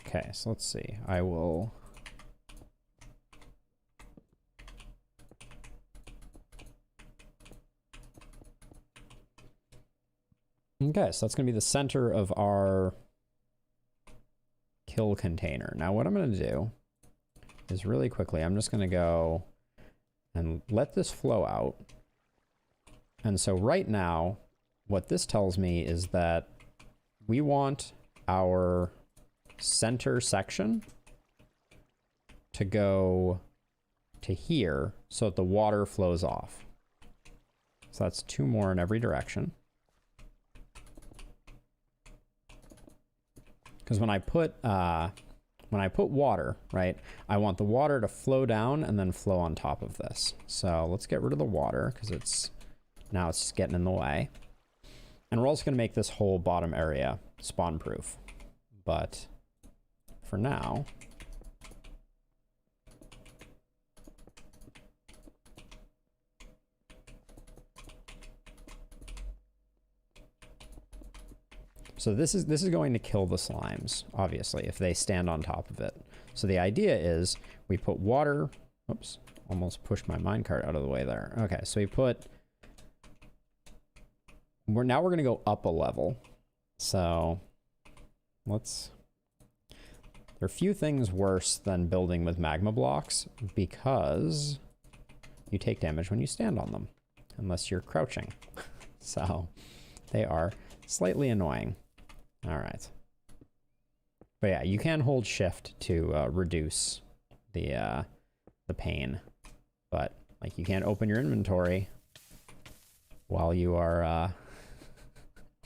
Okay, so let's see. I will... Okay, so that's going to be the center of our kill container. Now what I'm going to do is really quickly, I'm just going to go and let this flow out. And so right now, what this tells me is that we want our center section to go to here so that the water flows off. So that's 2 more in every direction. Because when I put water, right, I want the water to flow down and then flow on top of this. So let's get rid of the water because now it's just getting in the way. And we're also going to make this whole bottom area spawn proof. But for now, so this is going to kill the slimes, obviously, if they stand on top of it. So the idea is we put water, oops, almost pushed my minecart out of the way there. Okay, so now we're gonna go up a level. So there are few things worse than building with magma blocks because you take damage when you stand on them, unless you're crouching. So they are slightly annoying. All right. But yeah, you can hold shift to reduce the pain, but like you can't open your inventory while you are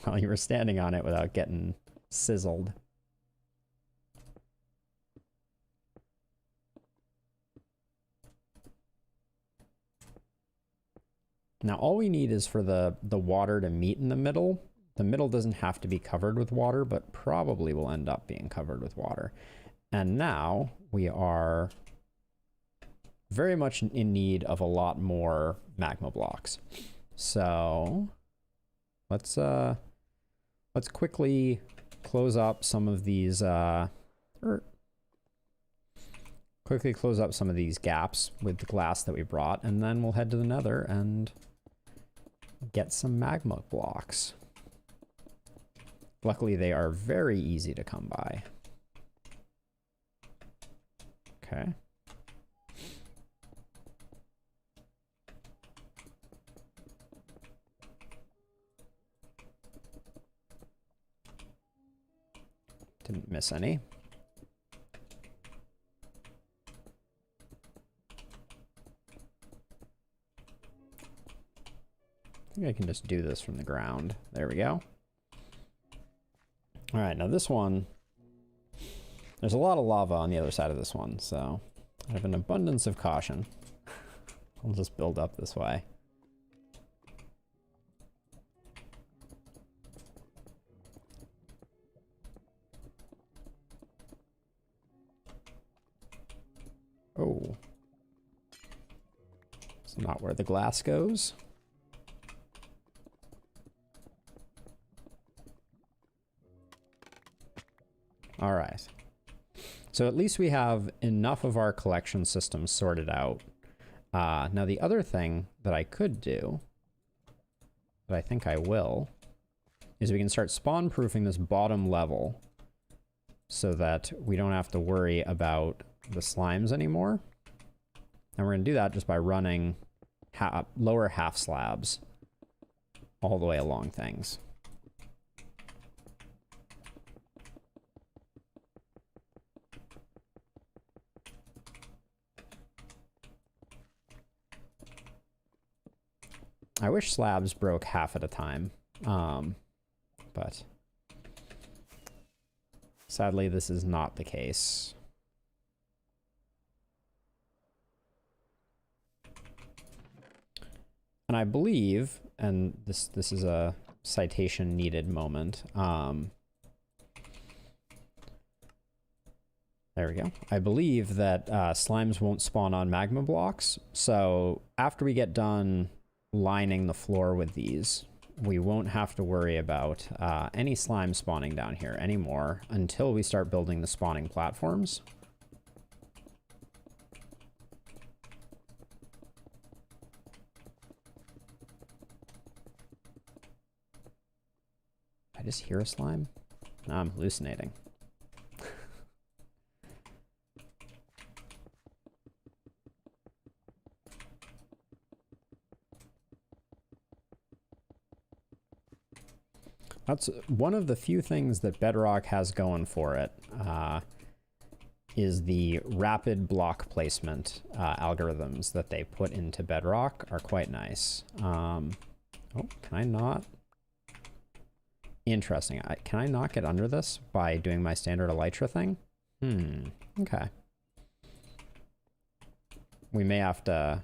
while you were standing on it without getting sizzled. Now all we need is for the water to meet in the middle. The middle doesn't have to be covered with water, but probably will end up being covered with water. And now we are very much in need of a lot more magma blocks. So let's quickly close up some of these quickly close up some of these gaps with the glass that we brought, and then we'll head to the Nether and get some magma blocks. Luckily, they are very easy to come by. Okay. Didn't miss any. I think I can just do this from the ground. There we go. All right, now this one, there's a lot of lava on the other side of this one, so I have an abundance of caution. I'll just build up this way. Oh. It's not where the glass goes. All right. So at least we have enough of our collection system sorted out. Now the other thing that I could do, that I think I will, is we can start spawn proofing this bottom level so that we don't have to worry about the slimes anymore. And we're going to do that just by running lower half slabs all the way along things. I wish slabs broke half at a time, but sadly this is not the case. And I believe, and this is a citation needed moment, I There we go. I believe that slimes won't spawn on magma blocks, so after we get done lining the floor with these, we won't have to worry about any slime spawning down here anymore until we start building the spawning platforms. I just hear a slime? No, I'm hallucinating. That's one of the few things that Bedrock has going for it, is the rapid block placement algorithms that they put into Bedrock are quite nice. Oh, can I not? Interesting. Can I not get under this by doing my standard Elytra thing? Okay. We may have to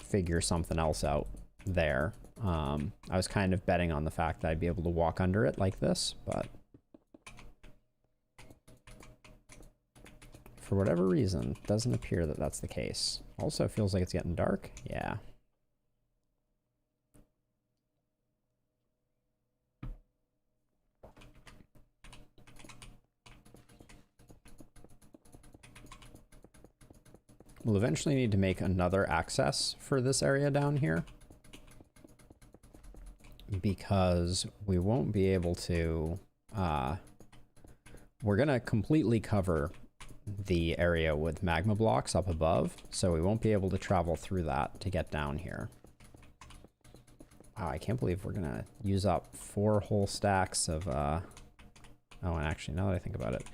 figure something else out there. I was kind of betting on the fact that I'd be able to walk under it like this, but for whatever reason, it doesn't appear that that's the case. Also, feels like it's getting dark. Yeah. We'll eventually need to make another access for this area down here, because we won't be able to, we're gonna completely cover the area with magma blocks up above, so we won't be able to travel through that to get down here. Wow, I can't believe we're gonna use up 4 whole stacks of, oh, and actually, now that I think about it,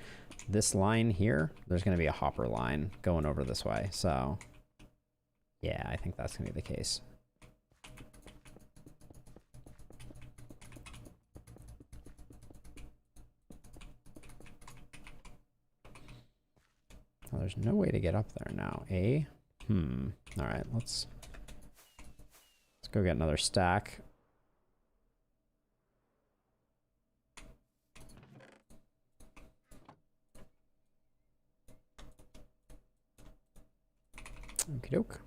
this line here, there's gonna be a hopper line going over this way, so yeah, I think that's gonna be the case. Well, there's no way to get up there now. All right, let's go get another stack. Okie doke.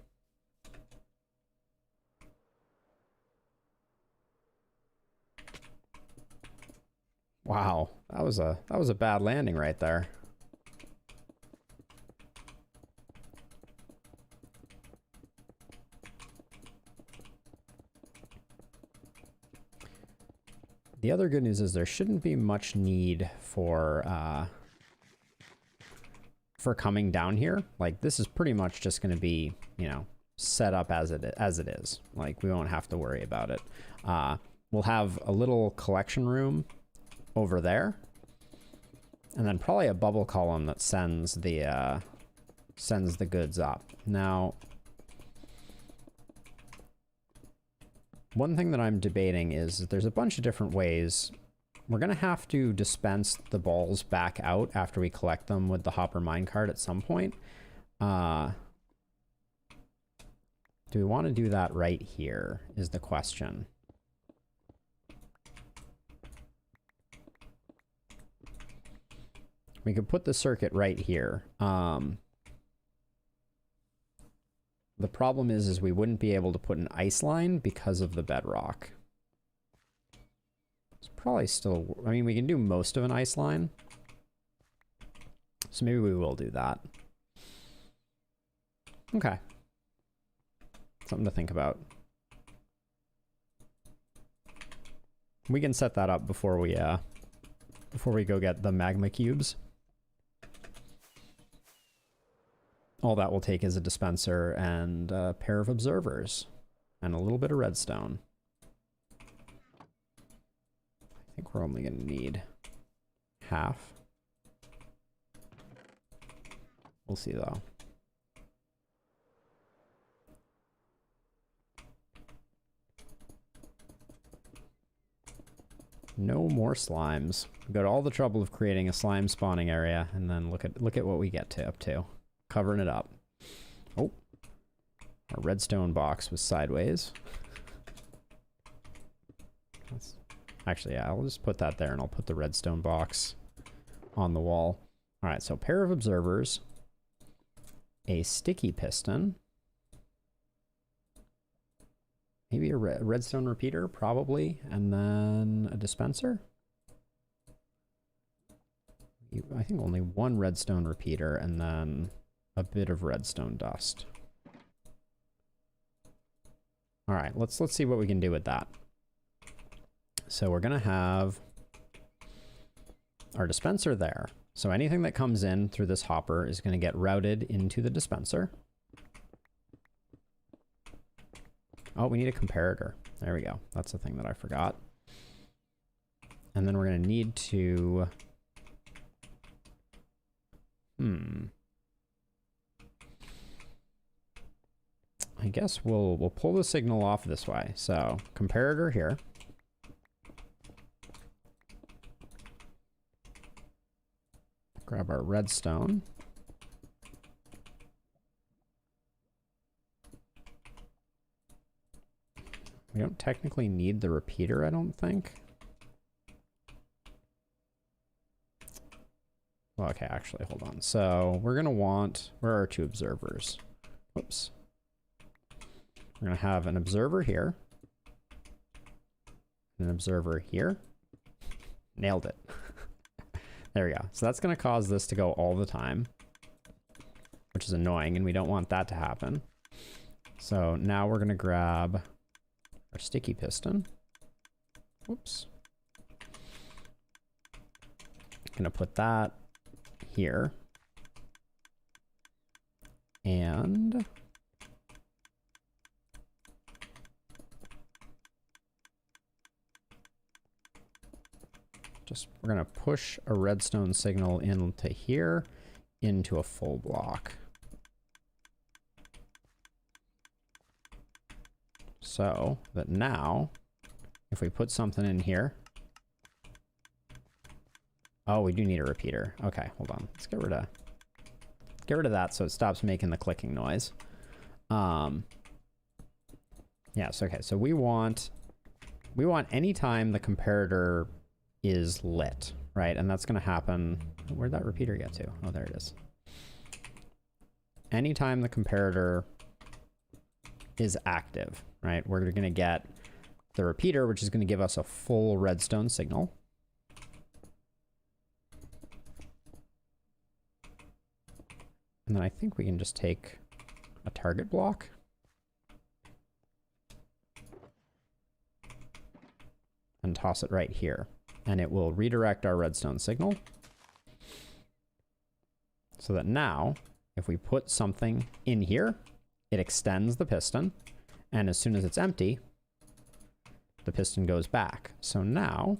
Wow, that was a bad landing right there. The other good news is there shouldn't be much need for coming down here. Like, this is pretty much just going to be, you know, set up as it is. Like, we won't have to worry about it. We'll have a little collection room over there, and then probably a bubble column that sends the goods up. Now, one thing that I'm debating is that there's a bunch of different ways. We're going to have to dispense the balls back out after we collect them with the hopper minecart at some point. Do we want to do that right here is the question. We could put the circuit right here. The problem is we wouldn't be able to put an ice line because of the bedrock. It's probably still, I mean, we can do most of an ice line. So maybe we will do that. Okay. Something to think about. We can set that up before we go get the magma cubes. All that will take is a dispenser and a pair of observers and a little bit of redstone. I think we're only going to need half. We'll see though. No more slimes. We got all the trouble of creating a slime spawning area, and then look at what we get up to. Covering it up. Oh, our redstone box was sideways. Actually, yeah, I'll just put that there, and I'll put the redstone box on the wall. All right, so pair of observers, a sticky piston, maybe a redstone repeater, probably, and then a dispenser. I think only one redstone repeater and then a bit of redstone dust. All right, let's see what we can do with that. So we're gonna have our dispenser there. So anything that comes in through this hopper is gonna get routed into the dispenser. Oh, we need a comparator. There we go. That's the thing that I forgot. And then we're gonna need to I guess we'll pull the signal off this way. So comparator here. Grab our redstone. We don't technically need the repeater, I don't think. Well, okay, actually, hold on. So we're gonna want, where are our two observers? Whoops. We're gonna have an observer here. An observer here. Nailed it. There we go. So that's gonna cause this to go all the time, which is annoying, and we don't want that to happen. So now we're gonna grab our sticky piston. Whoops. Gonna put that here. And we're gonna push a redstone signal into here, into a full block. So that now, if we put something in here, oh, we do need a repeater. Okay, hold on. Let's get rid of that so it stops making the clicking noise. Yes, okay, so we want any time the comparator is lit, right? And that's gonna happen, where'd that repeater get to? Oh, there it is. Anytime the comparator is active, right? We're gonna get the repeater, which is gonna give us a full redstone signal. And then I think we can just take a target block. And toss it right here. And it will redirect our redstone signal. So that now, if we put something in here, it extends the piston. And as soon as it's empty, the piston goes back. So now,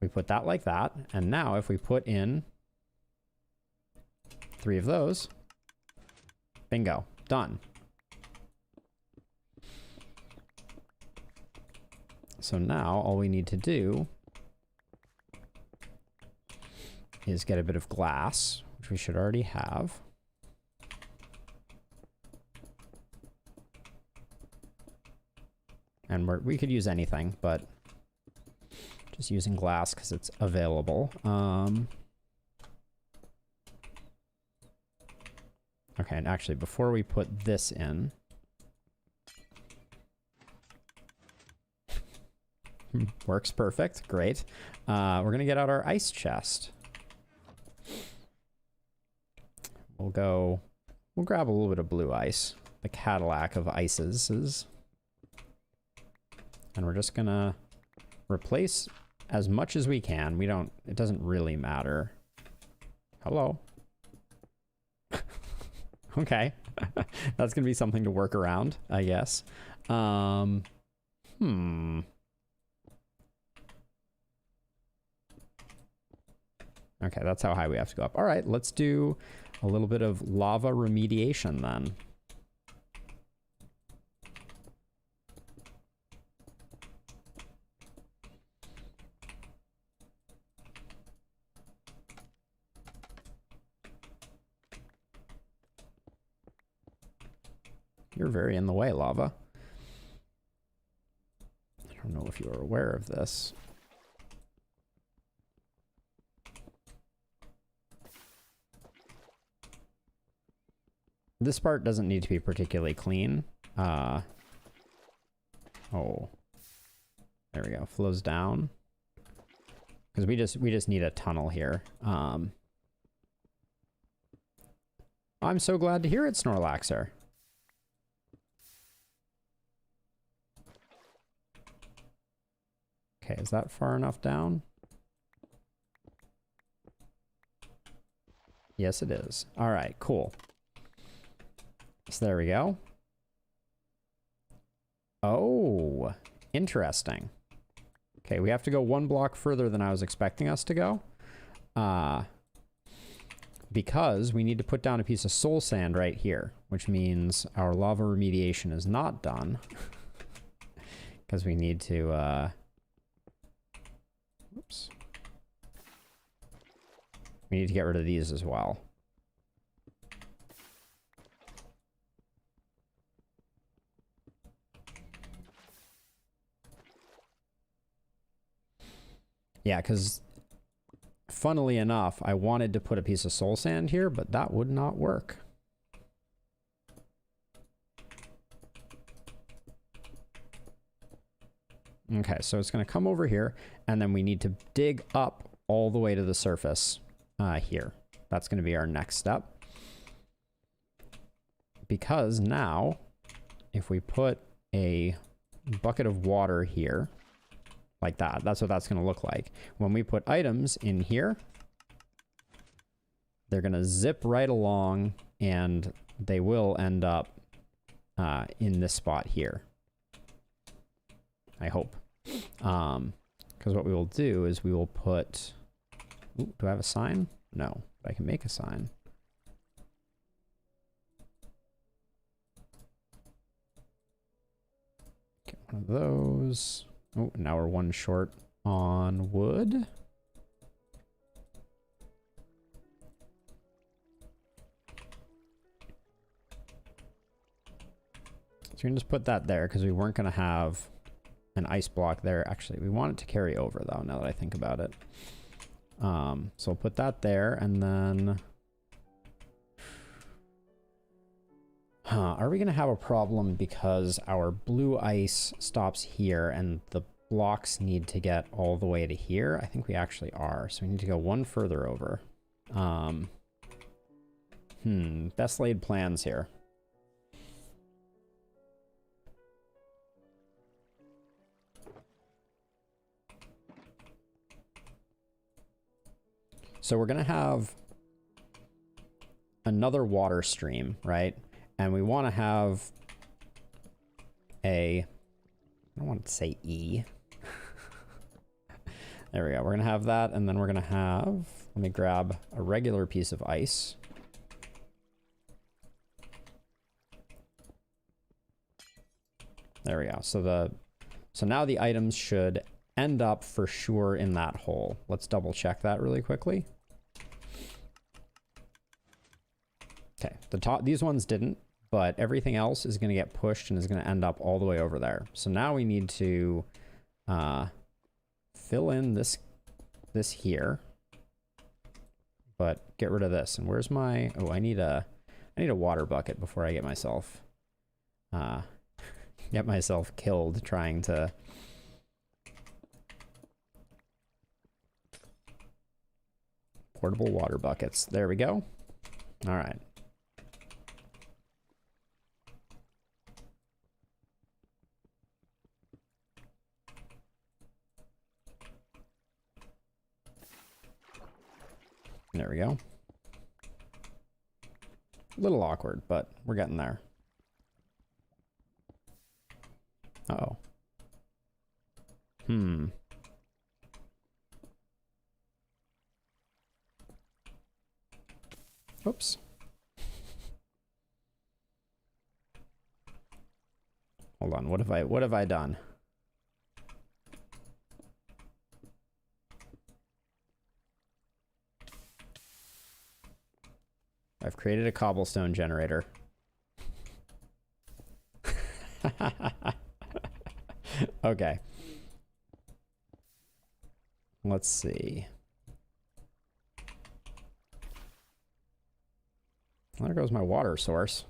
we put that like that. And now if we put in 3 of those, bingo, done. So now all we need to do is get a bit of glass, which we should already have. And we could use anything, but just using glass because it's available. Okay, and actually before we put this in, works perfect, great. We're gonna get out our ice chest. We'll grab a little bit of blue ice, the Cadillac of ices. And we're just gonna replace as much as we can. It doesn't really matter. Hello. Okay. That's gonna be something to work around, I guess. Okay, that's how high we have to go up. All right, let's do a little bit of lava remediation then. You're very in the way, lava. I don't know if you are aware of this. This part doesn't need to be particularly clean. Oh. There we go. Flows down. Because we just need a tunnel here. I'm so glad to hear it, Snorlaxer. Okay, is that far enough down? Yes, it is. All right, cool. So there we go. Oh, interesting. Okay, we have to go one block further than I was expecting us to go. Because we need to put down a piece of soul sand right here, which means our lava remediation is not done. Because we need to, oops. We need to get rid of these as well. Yeah, because funnily enough, I wanted to put a piece of soul sand here, but that would not work. Okay, so it's going to come over here, and then we need to dig up all the way to the surface here. That's going to be our next step. Because now, if we put a bucket of water here, like that, that's what that's going to look like. When we put items in here, they're going to zip right along, and they will end up in this spot here. I hope. Because what we will do is we will put... Ooh, do I have a sign? No, but I can make a sign. Get one of those. Oh, now we're one short on wood. So we can just put that there because we weren't going to have an ice block there. Actually, we want it to carry over though, now that I think about it. So we'll put that there, and then... Are we going to have a problem because our blue ice stops here and the blocks need to get all the way to here? I think we actually are. So we need to go one further over. Best laid plans here. So we're going to have another water stream, right? And we want to have a... I don't want to say E. There we go. We're going to have that, and then we're going to have... Let me grab a regular piece of ice. There we go. So now the items should end up for sure in that hole. Let's double check that really quickly. Okay, these ones didn't, but everything else is going to get pushed and is going to end up all the way over there. So now we need to fill in this here, but get rid of this. And where's my... Oh, I need a water bucket before I get myself killed trying to... Portable water buckets. There we go. All right. There we go. A little awkward, but we're getting there. Uh-oh. Oops. Hold on, what have I done? I've created a cobblestone generator. Okay. Let's see. There goes my water source.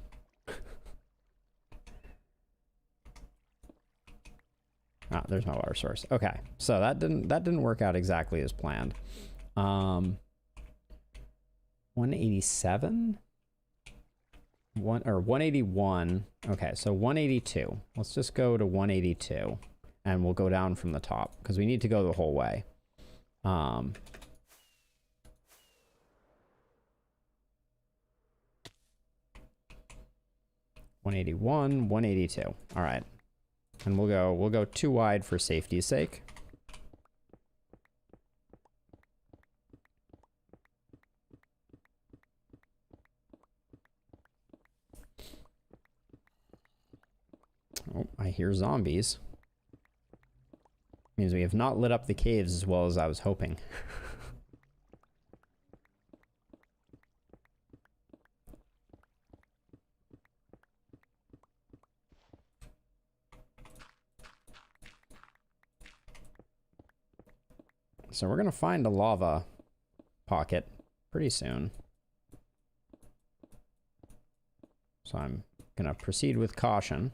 there's my water source. Okay, so that didn't work out exactly as planned. 187? 181. Okay, so 182. Let's just go to 182 and we'll go down from the top because we need to go the whole way. 181, 182. All right. And we'll go too wide for safety's sake. Oh, I hear zombies. Means we have not lit up the caves as well as I was hoping. So we're gonna find a lava pocket pretty soon. So I'm gonna proceed with caution.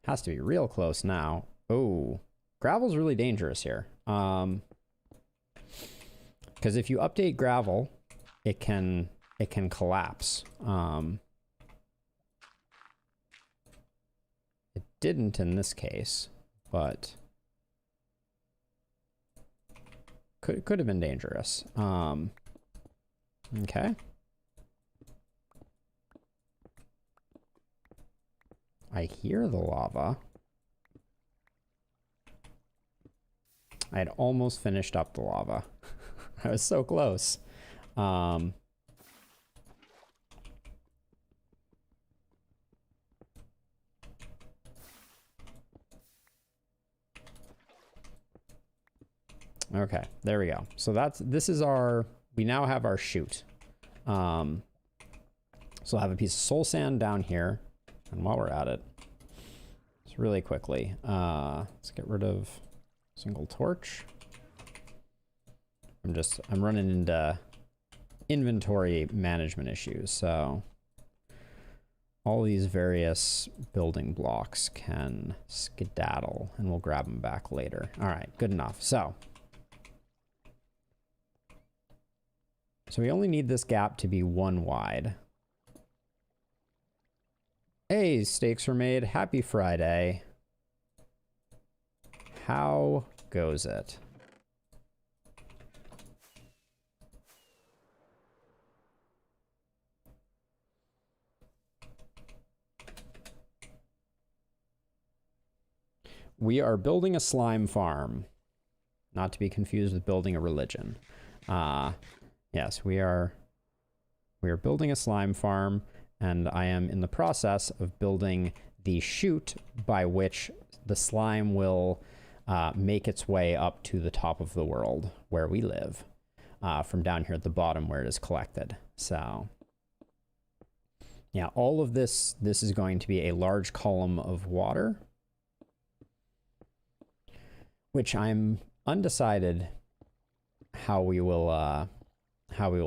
Has to be real close now. Oh, gravel's really dangerous here. Because if you update gravel, it can collapse. It didn't in this case, but could have been dangerous. Okay. I hear the lava. I had almost finished up the lava. I was so close. Okay, there we go. So this is we now have our chute. So I'll have a piece of soul sand down here. And while we're at it, just really quickly, let's get rid of single torch. I'm running into inventory management issues. So all these various building blocks can skedaddle and we'll grab them back later. All right, good enough. So we only need this gap to be 1 wide. Hey, steaks were made. Happy Friday. How goes it? We are building a slime farm. Not to be confused with building a religion. Yes, we are building a slime farm. And I am in the process of building the chute by which the slime will make its way up to the top of the world where we live, from down here at the bottom where it is collected. So yeah, all of this is going to be a large column of water, which I'm undecided how we will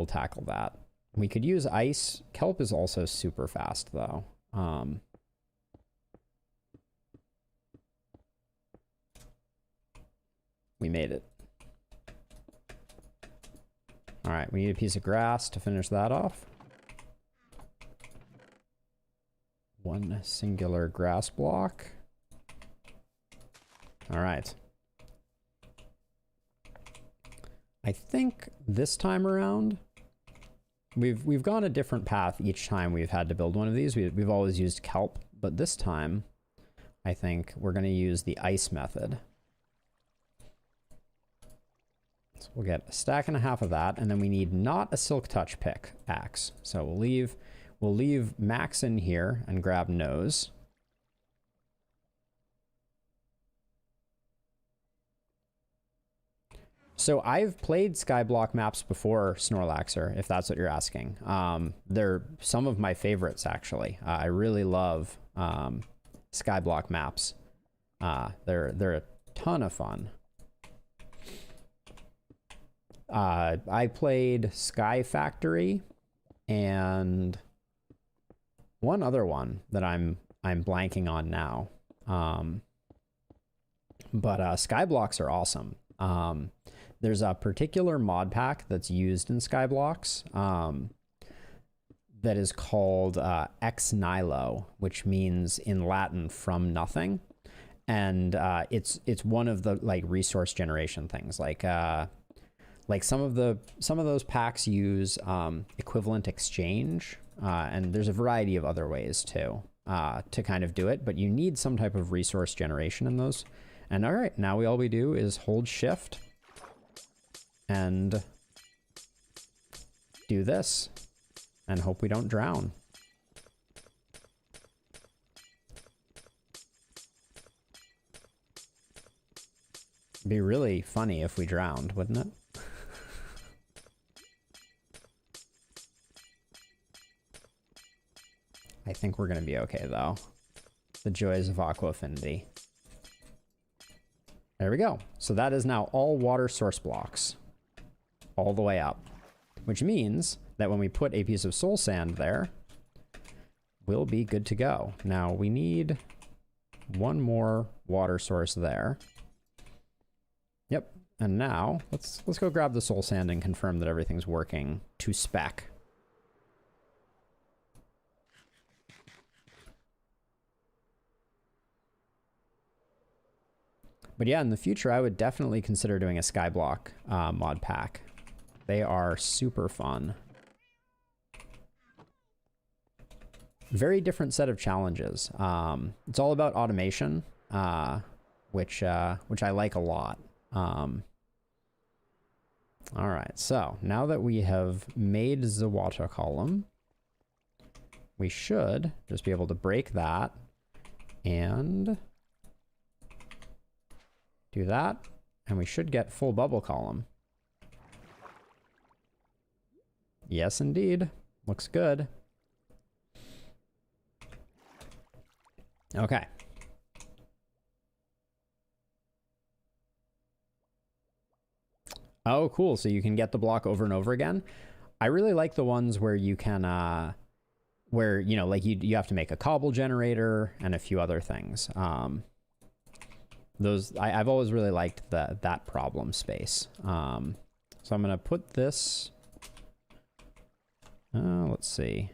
tackle that. We could use ice. Kelp is also super fast, though. We made it. All right, we need a piece of grass to finish that off. One singular grass block. All right. I think this time around, we've gone a different path each time we've had to build one of these. We've always used kelp, but this time I think we're going to use the ice method. So we'll get a stack and a half of that, and then we need not a silk touch pickaxe. So we'll leave Max in here and grab Nose. So I've played Skyblock maps before, Snorlaxer, if that's what you're asking. They're some of my favorites, actually. I really love Skyblock maps. They're a ton of fun. I played Sky Factory and one other one that I'm blanking on now. But Skyblocks are awesome. There's a particular mod pack that's used in Skyblocks that is called Ex Nihilo, which means in Latin from nothing. And it's one of the like resource generation things. Like some of those packs use equivalent exchange, and there's a variety of other ways too to kind of do it. But you need some type of resource generation in those. And all right, now all we do is hold shift and do this and hope we don't drown. It'd be really funny if we drowned, wouldn't it? I think we're going to be okay, though. The joys of Aqua Affinity. There we go. So that is now all water source blocks. All the way up. Which means that when we put a piece of soul sand there, we'll be good to go. Now, we need one more water source there. Yep. And now, let's go grab the soul sand and confirm that everything's working to spec. But yeah, in the future, I would definitely consider doing a Skyblock mod pack. They are super fun. Very different set of challenges. It's all about automation, which I like a lot. All right, so now that we have made the water column, we should just be able to break that and do that, and we should get full bubble column. Yes, indeed. Looks good. Okay. Oh, cool. So you can get the block over and over again. I really like the ones where you can, where, you know, like you have to make a cobble generator and a few other things. Those I've always really liked that problem space. So I'm gonna put this. Let's see.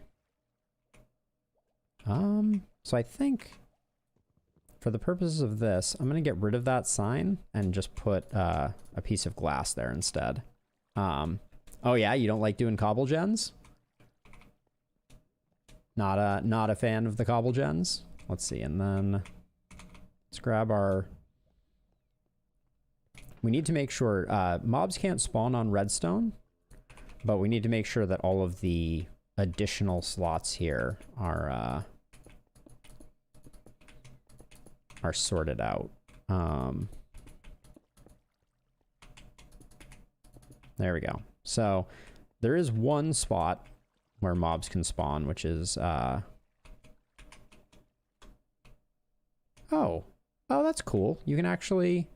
So I think for the purposes of this, I'm gonna get rid of that sign and just put a piece of glass there instead. Oh yeah, you don't like doing cobble gens? Not a fan of the cobble gens. Let's see, and then let's grab our. We need to make sure mobs can't spawn on redstone, but we need to make sure that all of the additional slots here are sorted out. There we go. So there is one spot where mobs can spawn, which is oh, that's cool. You can actually.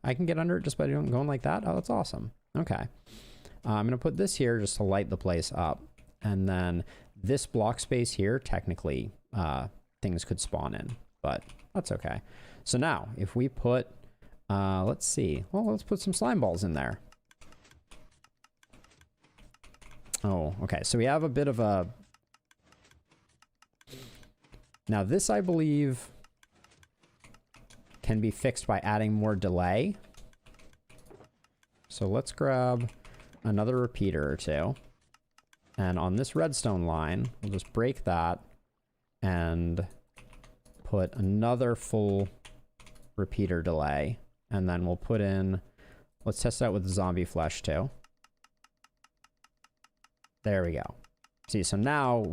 I can get under it just by going like that. Oh, that's awesome. Okay. I'm going to put this here just to light the place up. And then this block space here, technically, things could spawn in, but that's okay. So now, if we put, let's see. Well, let's put some slime balls in there. Oh, okay. So we have a bit of a... Now, this, I believe, can be fixed by adding more delay. So let's grab another repeater or two. And on this redstone line, we'll just break that and put another full repeater delay. And then we'll put in, let's test it out with zombie flesh too. There we go. See, so now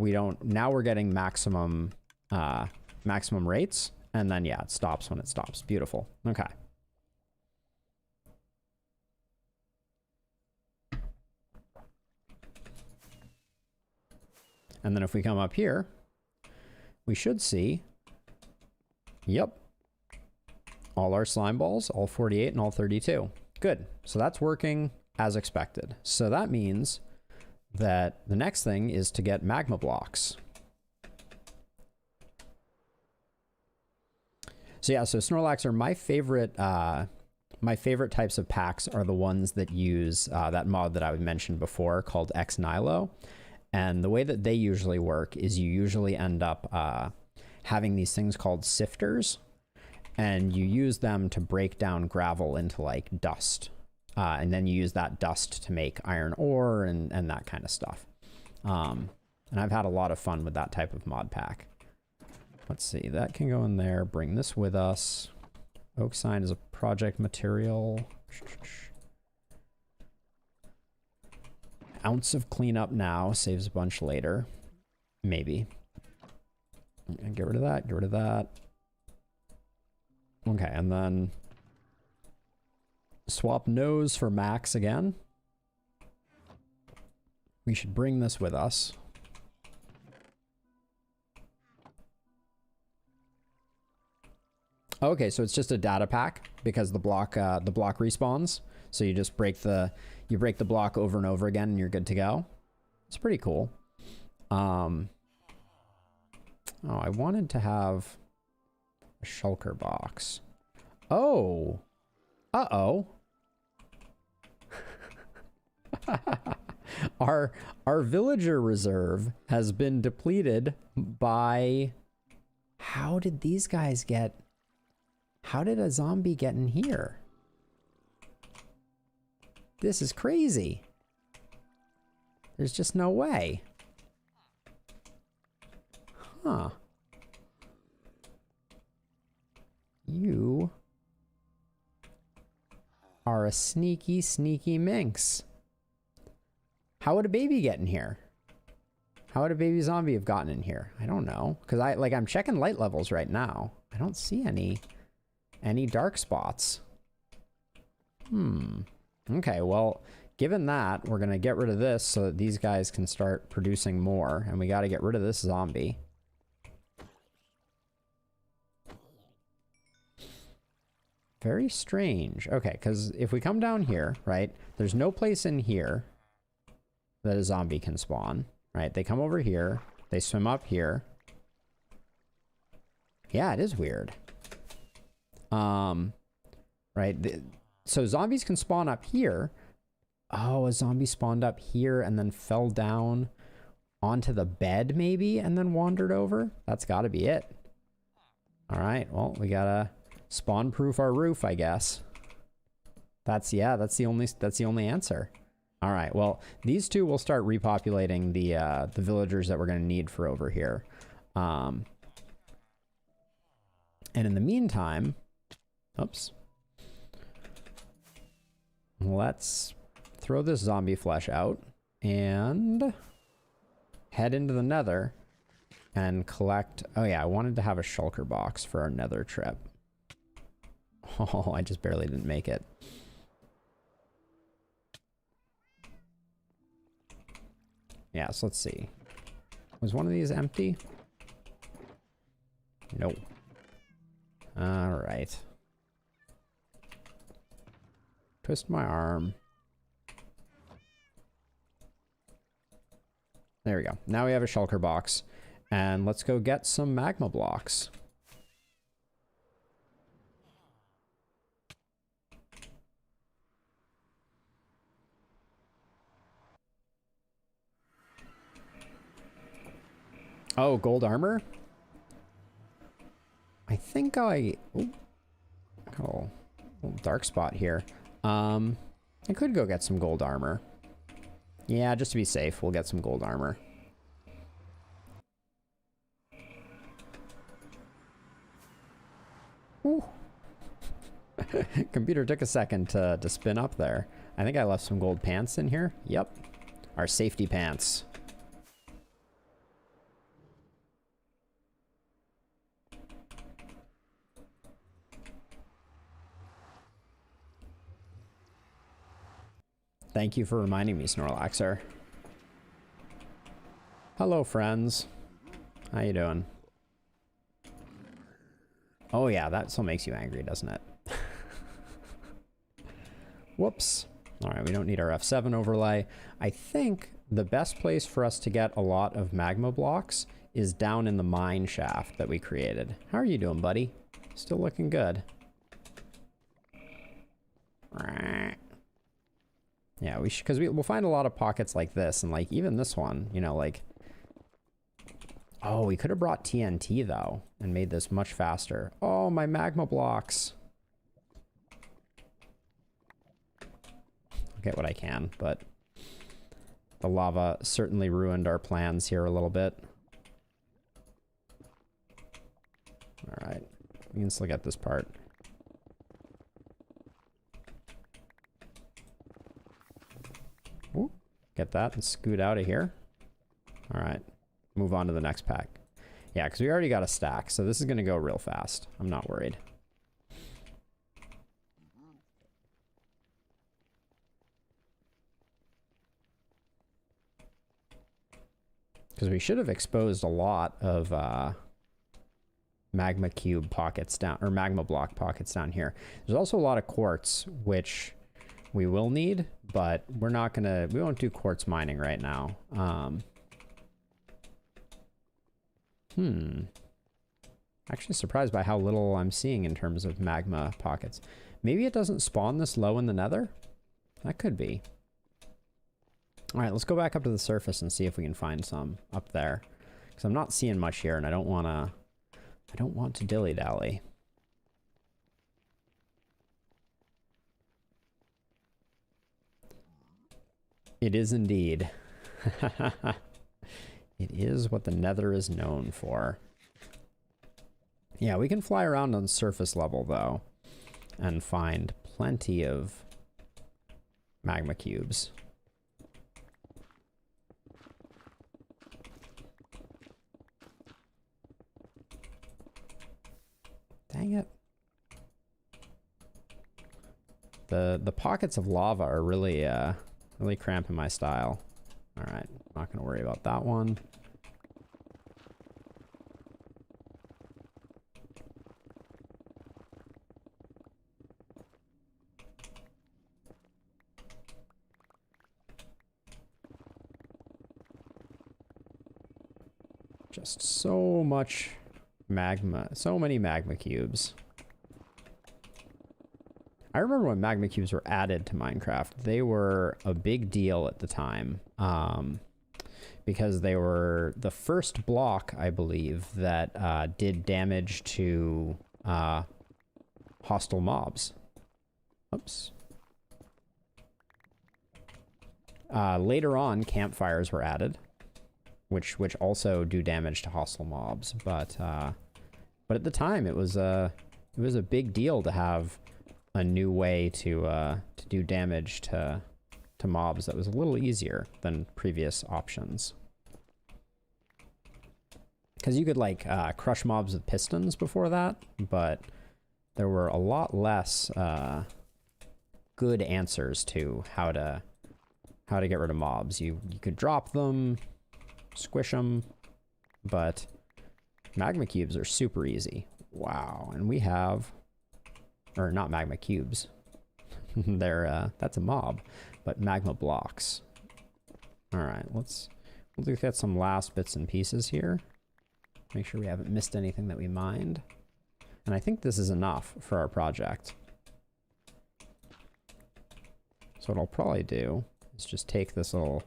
now we're getting maximum rates. And then, yeah, it stops when it stops. Beautiful. Okay. And then if we come up here, we should see, yep, all our slime balls, all 48 and all 32. Good. So that's working as expected. So that means that the next thing is to get magma blocks. So yeah, so Snorlax are my favorite. My favorite types of packs are the ones that use that mod that I mentioned before called X Nilo. And the way that they usually work is you usually end up having these things called sifters, and you use them to break down gravel into like dust. And then you use that dust to make iron ore and that kind of stuff. And I've had a lot of fun with that type of mod pack. Let's see, that can go in there. Bring this with us. Oak sign is a project material. Ounce of cleanup now saves a bunch later. Maybe. And get rid of that, get rid of that. Okay, and then swap nose for max again. We should bring this with us. Okay, so it's just a data pack because the block respawns. So you just break the block over and over again and you're good to go. It's pretty cool. Oh, I wanted to have a shulker box. Oh. Uh-oh. Our villager reserve has been depleted by... How did these guys get... How did a zombie get in here? This is crazy. There's just no way. Huh. You are a sneaky, sneaky minx. How would a baby get in here? How would a baby zombie have gotten in here? I don't know. Because I'm checking light levels right now. I don't see any dark spots. Okay, well, given that, we're going to get rid of this so that these guys can start producing more. And we got to get rid of this zombie. Very strange. Okay, because if we come down here, right, there's no place in here that a zombie can spawn, right? They come over here. They swim up here. Yeah, it is weird. Right, so zombies can spawn up here. Oh, a zombie spawned up here and then fell down onto the bed maybe and then wandered over. That's got to be it. All right, well, we gotta spawn proof our roof, I guess. That's the only answer. All right, well, these two will start repopulating the villagers that we're gonna need for over here. And in the meantime, oops. Let's throw this zombie flesh out and head into the nether and collect... Oh yeah, I wanted to have a shulker box for our nether trip. Oh, I just barely didn't make it. Yeah, so let's see. Was one of these empty? Nope. All right. Twist my arm. There we go. Now we have a shulker box. And let's go get some magma blocks. Oh, gold armor? I think I... Ooh. Oh, little dark spot here. I could go get some gold armor. Yeah, just to be safe, we'll get some gold armor. Ooh. Computer took a second to spin up there. I think I left some gold pants in here. Yep. Our safety pants. Thank you for reminding me, Snorlaxer. Hello, friends. How you doing? Oh yeah, that still makes you angry, doesn't it? Whoops. All right, we don't need our F7 overlay. I think the best place for us to get a lot of magma blocks is down in the mine shaft that we created. How are you doing, buddy? Still looking good. Yeah, we should, because we'll find a lot of pockets like this, and like even this one, you know, like. Oh, we could have brought TNT though, and made this much faster. Oh, my magma blocks. I'll get what I can, but the lava certainly ruined our plans here a little bit. All right, we can still get this part. Ooh, get that and scoot out of here. All right, move on to the next pack. Yeah, because we already got a stack, so this is going to go real fast. I'm not worried. Because we should have exposed a lot of magma cube pockets down, or magma block pockets down here. There's also a lot of quartz, which we will need, but we're not gonna, we won't do quartz mining right now. Actually surprised by how little I'm seeing in terms of magma pockets. Maybe it doesn't spawn this low in the nether? That could be. All right, let's go back up to the surface and see if we can find some up there. Because I'm not seeing much here, and I don't want to dilly-dally. It is indeed. It is what the nether is known for. Yeah, we can fly around on surface level, though, and find plenty of magma cubes. Dang it. The pockets of lava are really really cramping my style. All right, not gonna worry about that one. Just so much magma, so many magma cubes. I remember when magma cubes were added to Minecraft, they were a big deal at the time, because they were the first block, I believe, that did damage to hostile mobs. Oops. Later on, campfires were added, which also do damage to hostile mobs, but at the time it was a big deal to have a new way to do damage to mobs that was a little easier than previous options. Because you could like crush mobs with pistons before that, but there were a lot less good answers to how to get rid of mobs. You could drop them, squish them, but magma cubes are super easy. Wow, and we have, or not magma cubes. They're that's a mob, but magma blocks. All right, we'll look at some last bits and pieces here. Make sure we haven't missed anything that we mined. And I think this is enough for our project. So what I'll probably do is just take this little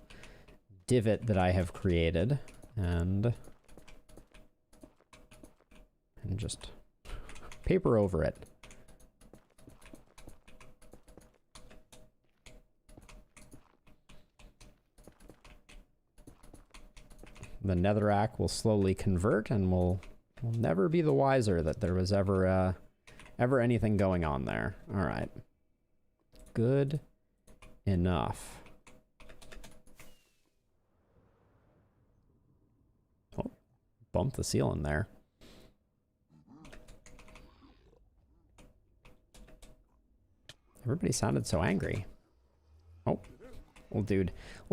divot that I have created and just paper over it. The netherrack will slowly convert, and we'll never be the wiser that there was ever anything going on there. All right. Good enough. Oh, bump the ceiling there. Everybody sounded so angry. Oh, little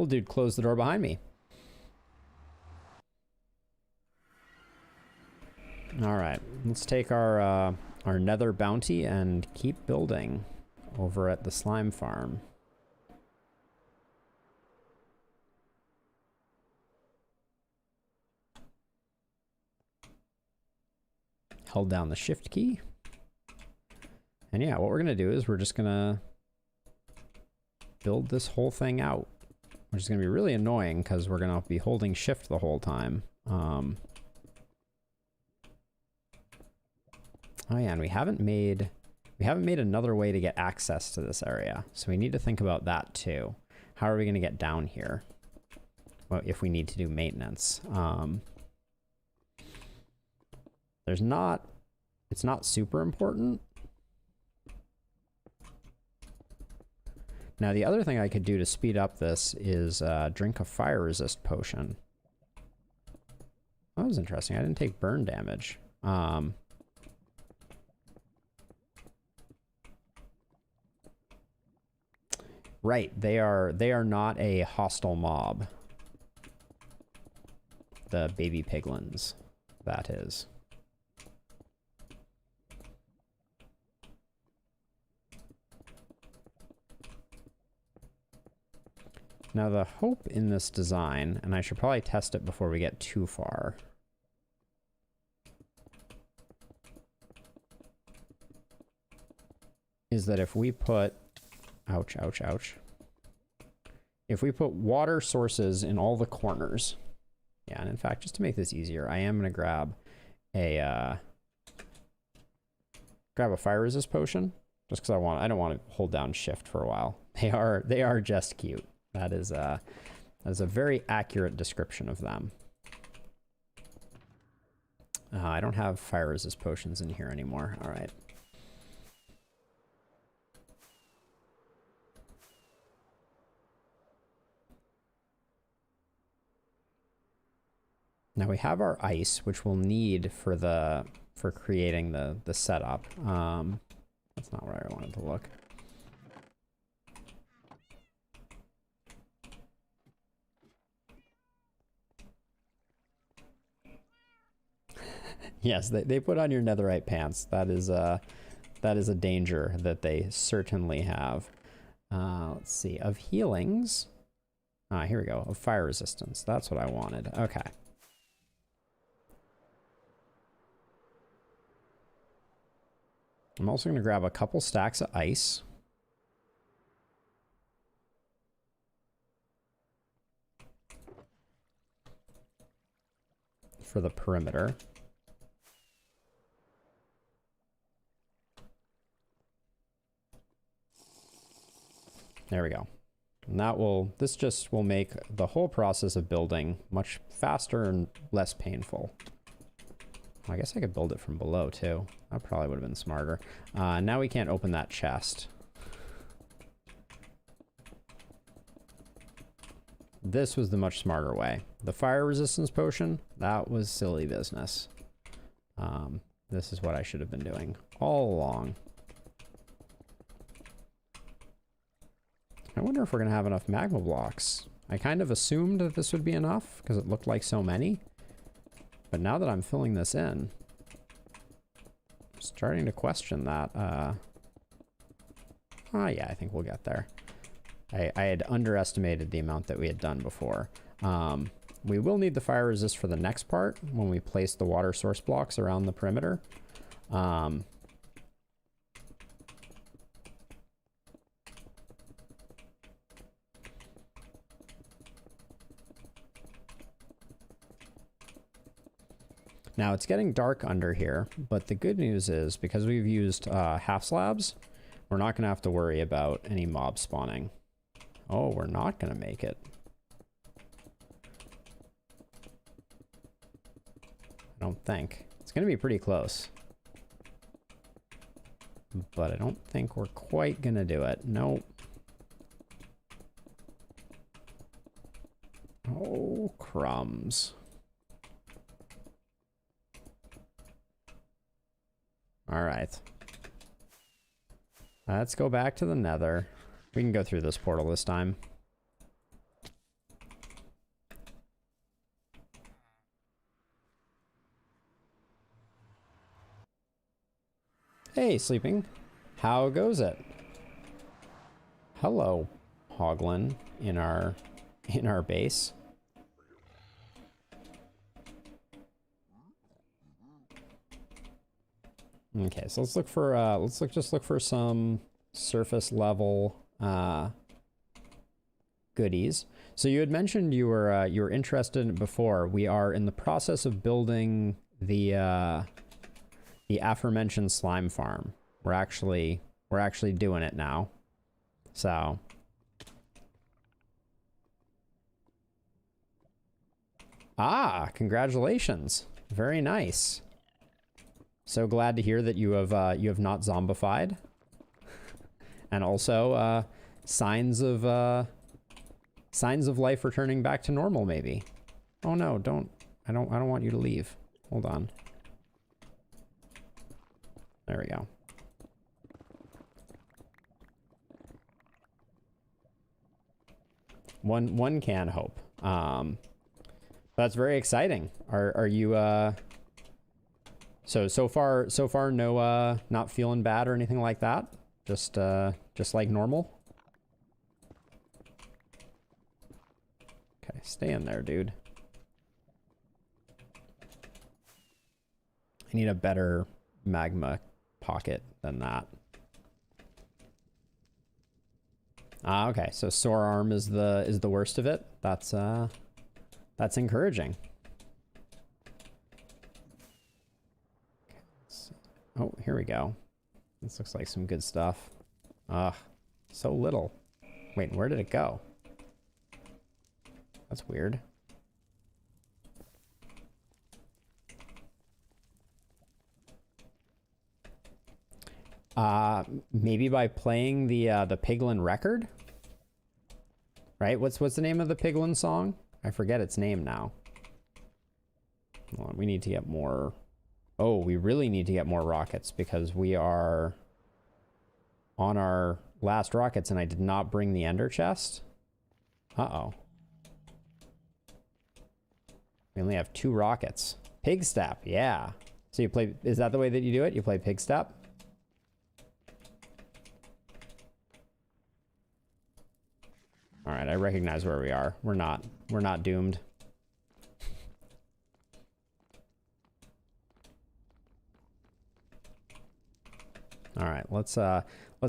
dude closed the door behind me. All right, let's take our nether bounty and keep building over at the slime farm. Held down the shift key And yeah, what we're going to do is we're just going to build this whole thing out, which is going to be really annoying because we're going to be holding shift the whole time. Oh yeah, and we haven't made another way to get access to this area. So we need to think about that too. How are we going to get down here? Well, if we need to do maintenance. It's not super important. Now, the other thing I could do to speed up this is drink a fire resist potion. That was interesting. I didn't take burn damage. Right, they are not a hostile mob. The baby piglins, that is. Now the hope in this design, and I should probably test it before we get too far. Is that if we put, ouch, ouch, ouch. If we put water sources in all the corners, yeah, and in fact, just to make this easier, I am going to grab a fire resist potion, just because I don't want to hold down shift for a while. They are just cute. That is a very accurate description of them. I don't have fire resist potions in here anymore. All right. Now we have our ice, which we'll need for creating the setup. That's not where I wanted to look. Yes, they put on your netherite pants. That is a danger that they certainly have. Let's see, of healings. Here we go. Of fire resistance. That's what I wanted. Okay. I'm also going to grab a couple stacks of ice. For the perimeter. There we go. And this just will make the whole process of building much faster and less painful. I guess I could build it from below too. That probably would have been smarter. Now we can't open that chest. This was the much smarter way. The fire resistance potion, that was silly business. This is what I should have been doing all along. I wonder if we're going to have enough magma blocks. I kind of assumed that this would be enough because it looked like so many. But now that I'm filling this in, I'm starting to question that. Yeah, I think we'll get there. I had underestimated the amount that we had done before. We will need the fire resist for the next part when we place the water source blocks around the perimeter. Now it's getting dark under here, but the good news is because we've used half slabs, we're not going to have to worry about any mob spawning. Oh, we're not going to make it. I don't think. It's going to be pretty close. But I don't think we're quite going to do it. Nope. Oh, crumbs. All right. Let's go back to the nether. We can go through this portal this time. Hey, sleeping. How goes it? Hello, Hoglin in our base. Okay, so let's look for just look for some surface level goodies. So you had mentioned you were interested before. We are in the process of building the aforementioned slime farm. We're actually doing it now. So congratulations. Very nice. So glad to hear that you have not zombified. And also signs of life returning back to normal maybe. Oh no, I don't want you to leave. Hold on. There we go. One can hope. That's very exciting. Are you so far no not feeling bad or anything like that? Just like normal? Okay, stay in there, dude. I need a better magma pocket than that. Okay, so sore arm is the worst of it. That's encouraging. Oh, here we go. This looks like some good stuff. Ugh, so little. Wait, where did it go? That's weird. Maybe by playing the Piglin record? Right? What's the name of the Piglin song? I forget its name now. Hold on, we need to get more... Oh, we really need to get more rockets because we are on our last rockets and I did not bring the ender chest. Uh-oh. We only have 2 rockets. Pig step, yeah. So you play... Is that the way that you do it? You play pig step? All right, I recognize where we are. We're not doomed. All right, let's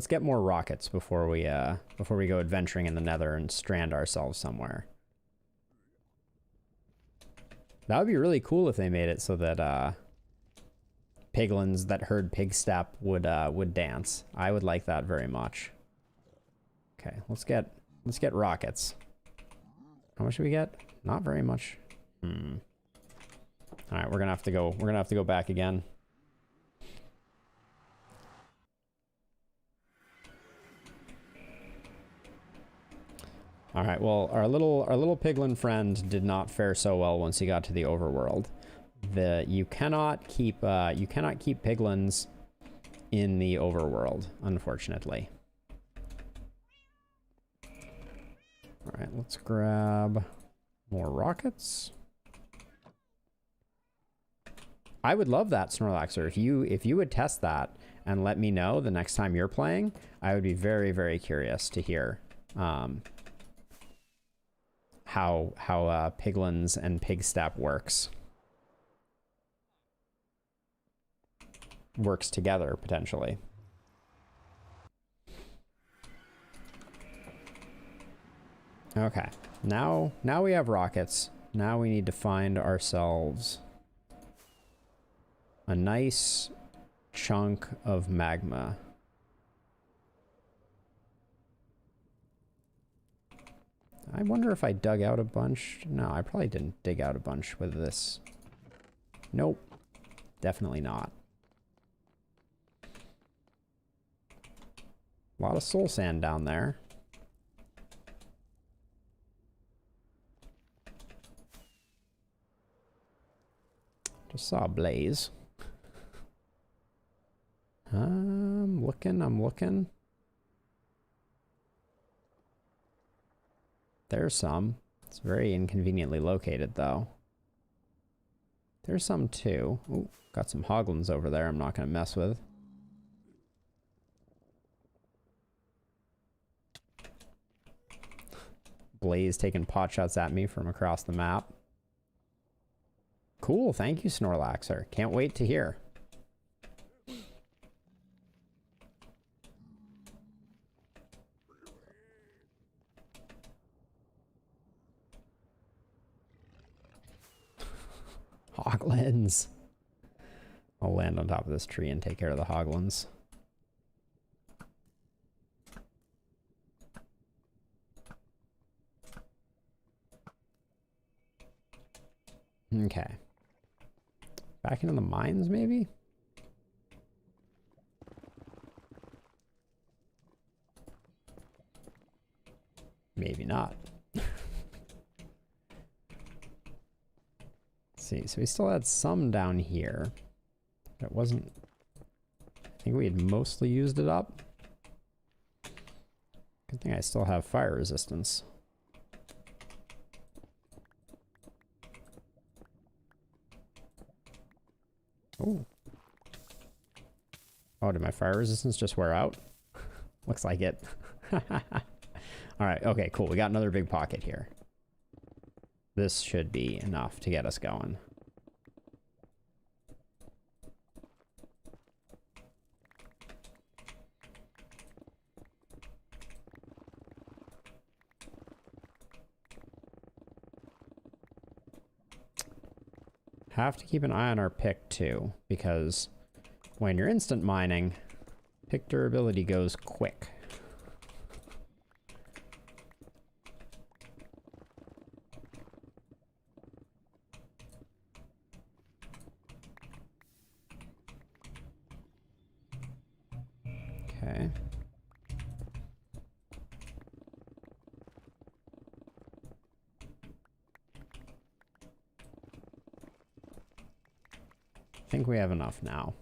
get more rockets before we go adventuring in the Nether and strand ourselves somewhere. That would be really cool if they made it so that piglins that heard pig step would dance. I would like that very much. Okay, let's get rockets. How much do we get? Not very much. All right, we're gonna have to go back again. All right, well, our little piglin friend did not fare so well once he got to the overworld. You cannot keep piglins in the overworld, unfortunately. All right, let's grab more rockets. I would love that, Snorlaxer. If you would test that and let me know the next time you're playing, I would be very, very curious to hear how piglins and pig step works together potentially. Okay, now we have rockets. Now we need to find ourselves a nice chunk of magma. I wonder if I dug out a bunch. No, I probably didn't dig out a bunch with this. Nope, definitely not. A lot of soul sand down there. Just saw a blaze. I'm looking. There's some. It's very inconveniently located, though. There's some, too. Ooh, got some hoglins over there I'm not going to mess with. Blaze taking pot shots at me from across the map. Cool, thank you, Snorlaxer. Can't wait to hear. Hoglins. I'll land on top of this tree and take care of the hoglins. Okay. Back into the mines, maybe? Maybe not. Let's see, so we still had some down here. It wasn't... I think we had mostly used it up. Good thing I still have fire resistance. Oh. Oh, did my fire resistance just wear out? Looks like it. Alright, okay, cool. We got another big pocket here. This should be enough to get us going. Have to keep an eye on our pick too, because when you're instant mining, pick durability goes quick. Okay. I think we have enough now.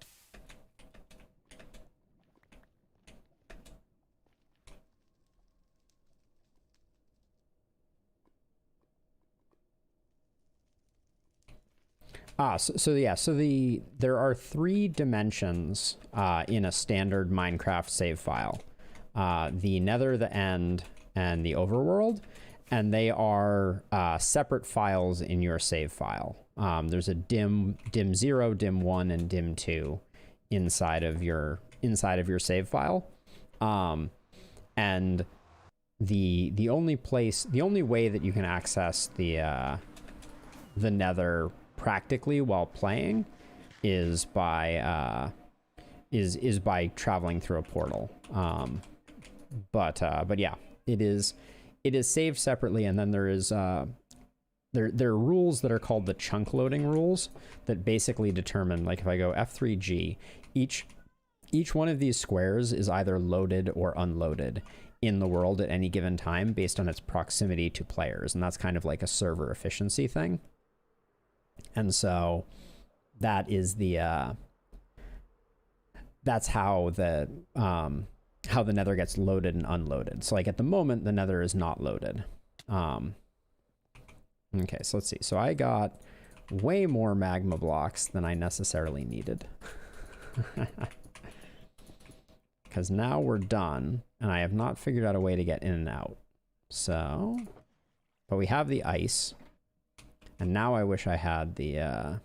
There are 3 dimensions in a standard Minecraft save file. The Nether, the End, and the Overworld, and they are separate files in your save file. There's a dim 0, dim 1, and dim 2 inside of your save file. And the only way that you can access the Nether practically while playing is by traveling through a portal. But yeah, it is saved separately, and then there is there are rules that are called the chunk loading rules that basically determine, like if I go F3G, each one of these squares is either loaded or unloaded in the world at any given time based on its proximity to players, and that's kind of like a server efficiency thing. And so that is the that's how the Nether gets loaded and unloaded. So like at the moment the Nether is not loaded. Okay, so let's see. So I got way more magma blocks than I necessarily needed. Because now we're done, and I have not figured out a way to get in and out. So, but we have the ice. And now I wish I had the, okay,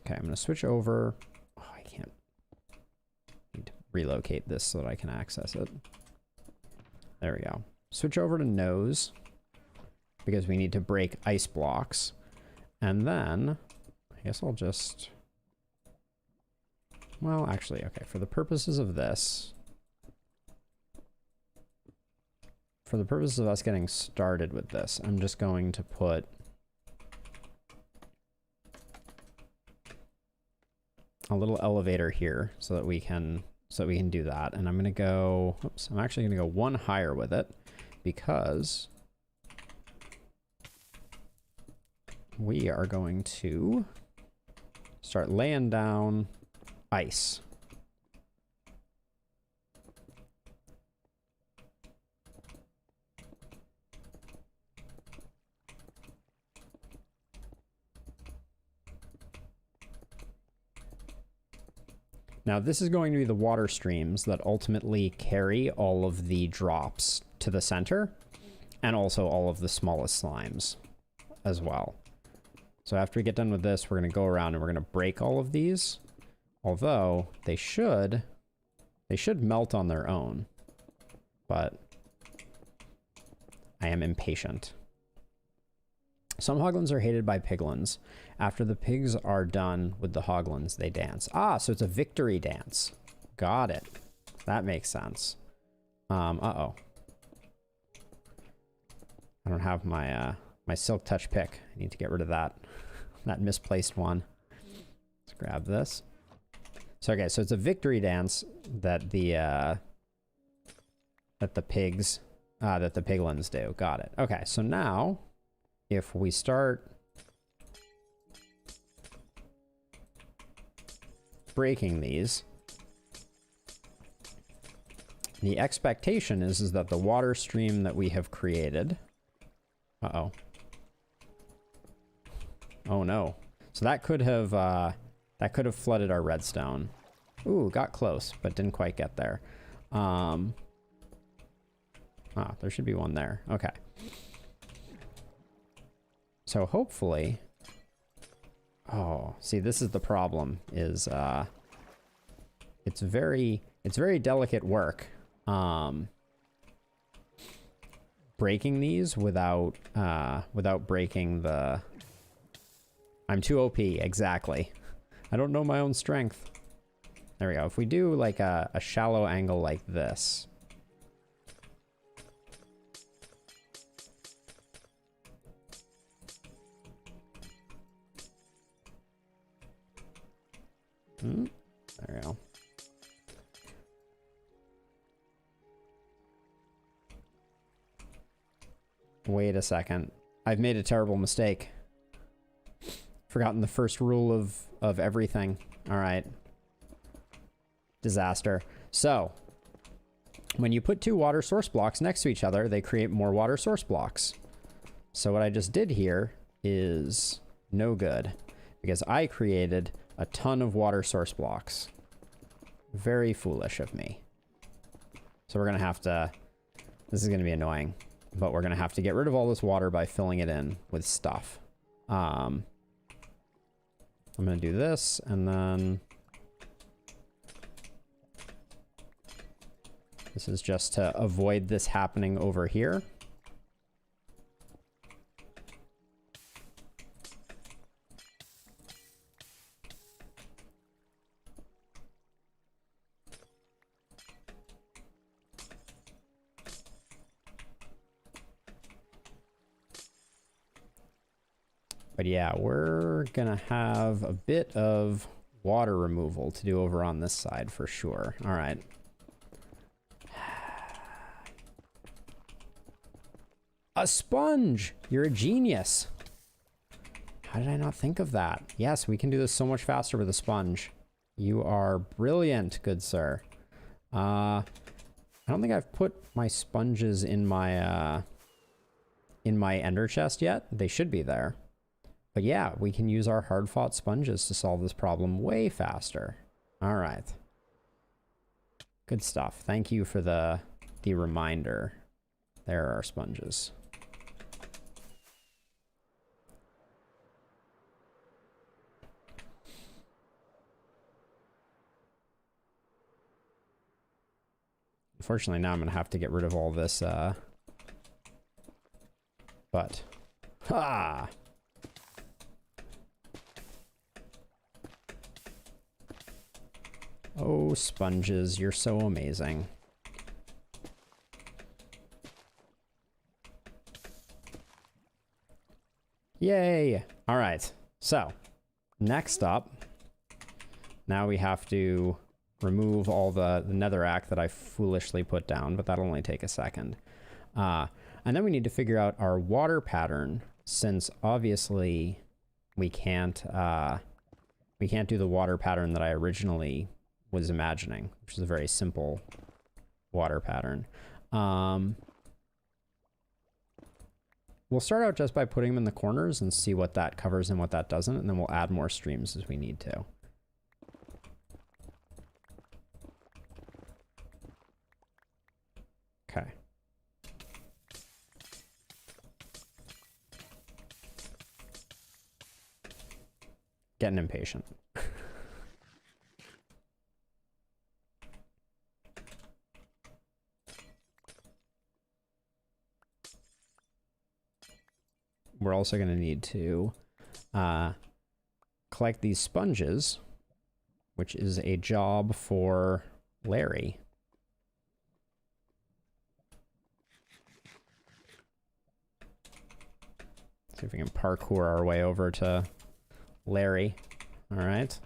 I'm going to switch over. Oh, I can't. I need to relocate this so that I can access it. There we go. Switch over to nose, because we need to break ice blocks. And then, I guess I'll just, well, actually, okay, for the purposes of this, for the purposes of us getting started with this, I'm just going to put a little elevator here so that we can do that. And I'm going to go, oops, I'm actually going to go 1 higher with it, because we are going to start laying down ice. Now this is going to be the water streams that ultimately carry all of the drops to the center, and also all of the smallest slimes as well. So after we get done with this, we're going to go around and we're going to break all of these. Although they should melt on their own, but I am impatient. Some hoglins are hated by piglins. After the pigs are done with the hoglins, they dance. Ah, so it's a victory dance. Got it. That makes sense. Uh-oh. I don't have my my silk touch pick. I need to get rid of that. That misplaced one. Let's grab this. So okay, so it's a victory dance that the pigs that the piglins do. Got it. Okay, so now if we start breaking these, the expectation is that the water stream that we have created. Uh-oh. Oh no. So that could have flooded our redstone. Ooh, got close, but didn't quite get there. There should be one there. Okay. So hopefully... Oh, see, this is the problem, is it's very delicate work. Breaking these without breaking the... I'm too OP, exactly. I don't know my own strength. There we go. If we do like a shallow angle like this. There we go. Wait a second. I've made a terrible mistake. Forgotten the first rule of everything. All right. Disaster. So, when you put two water source blocks next to each other, they create more water source blocks. So what I just did here is no good, because I created a ton of water source blocks. Very foolish of me. So we're going to have to... This is going to be annoying, but we're going to have to get rid of all this water by filling it in with stuff. I'm going to do this, and then... This is just to avoid this happening over here. But yeah, we're gonna have a bit of water removal to do over on this side for sure. All right. A sponge! You're a genius. How did I not think of that? Yes, we can do this so much faster with a sponge. You are brilliant, good sir. I don't think I've put my sponges in my ender chest yet. They should be there. But yeah, we can use our hard-fought sponges to solve this problem way faster. All right. Good stuff. Thank you for the reminder. There are our sponges. Unfortunately, now I'm going to have to get rid of all this, but... Ha! Oh, sponges, you're so amazing. Yay! All right, so next up, now we have to remove all the netherrack that I foolishly put down, but that'll only take a second. And then we need to figure out our water pattern, since obviously we can't do the water pattern that I originally was imagining, which is a very simple water pattern. We'll start out just by putting them in the corners and see what that covers and what that doesn't, and then we'll add more streams as we need to. Okay. Getting impatient. we're also going to need to collect these sponges, which is a job for Larry. See if we can parkour our way over to Larry. All right.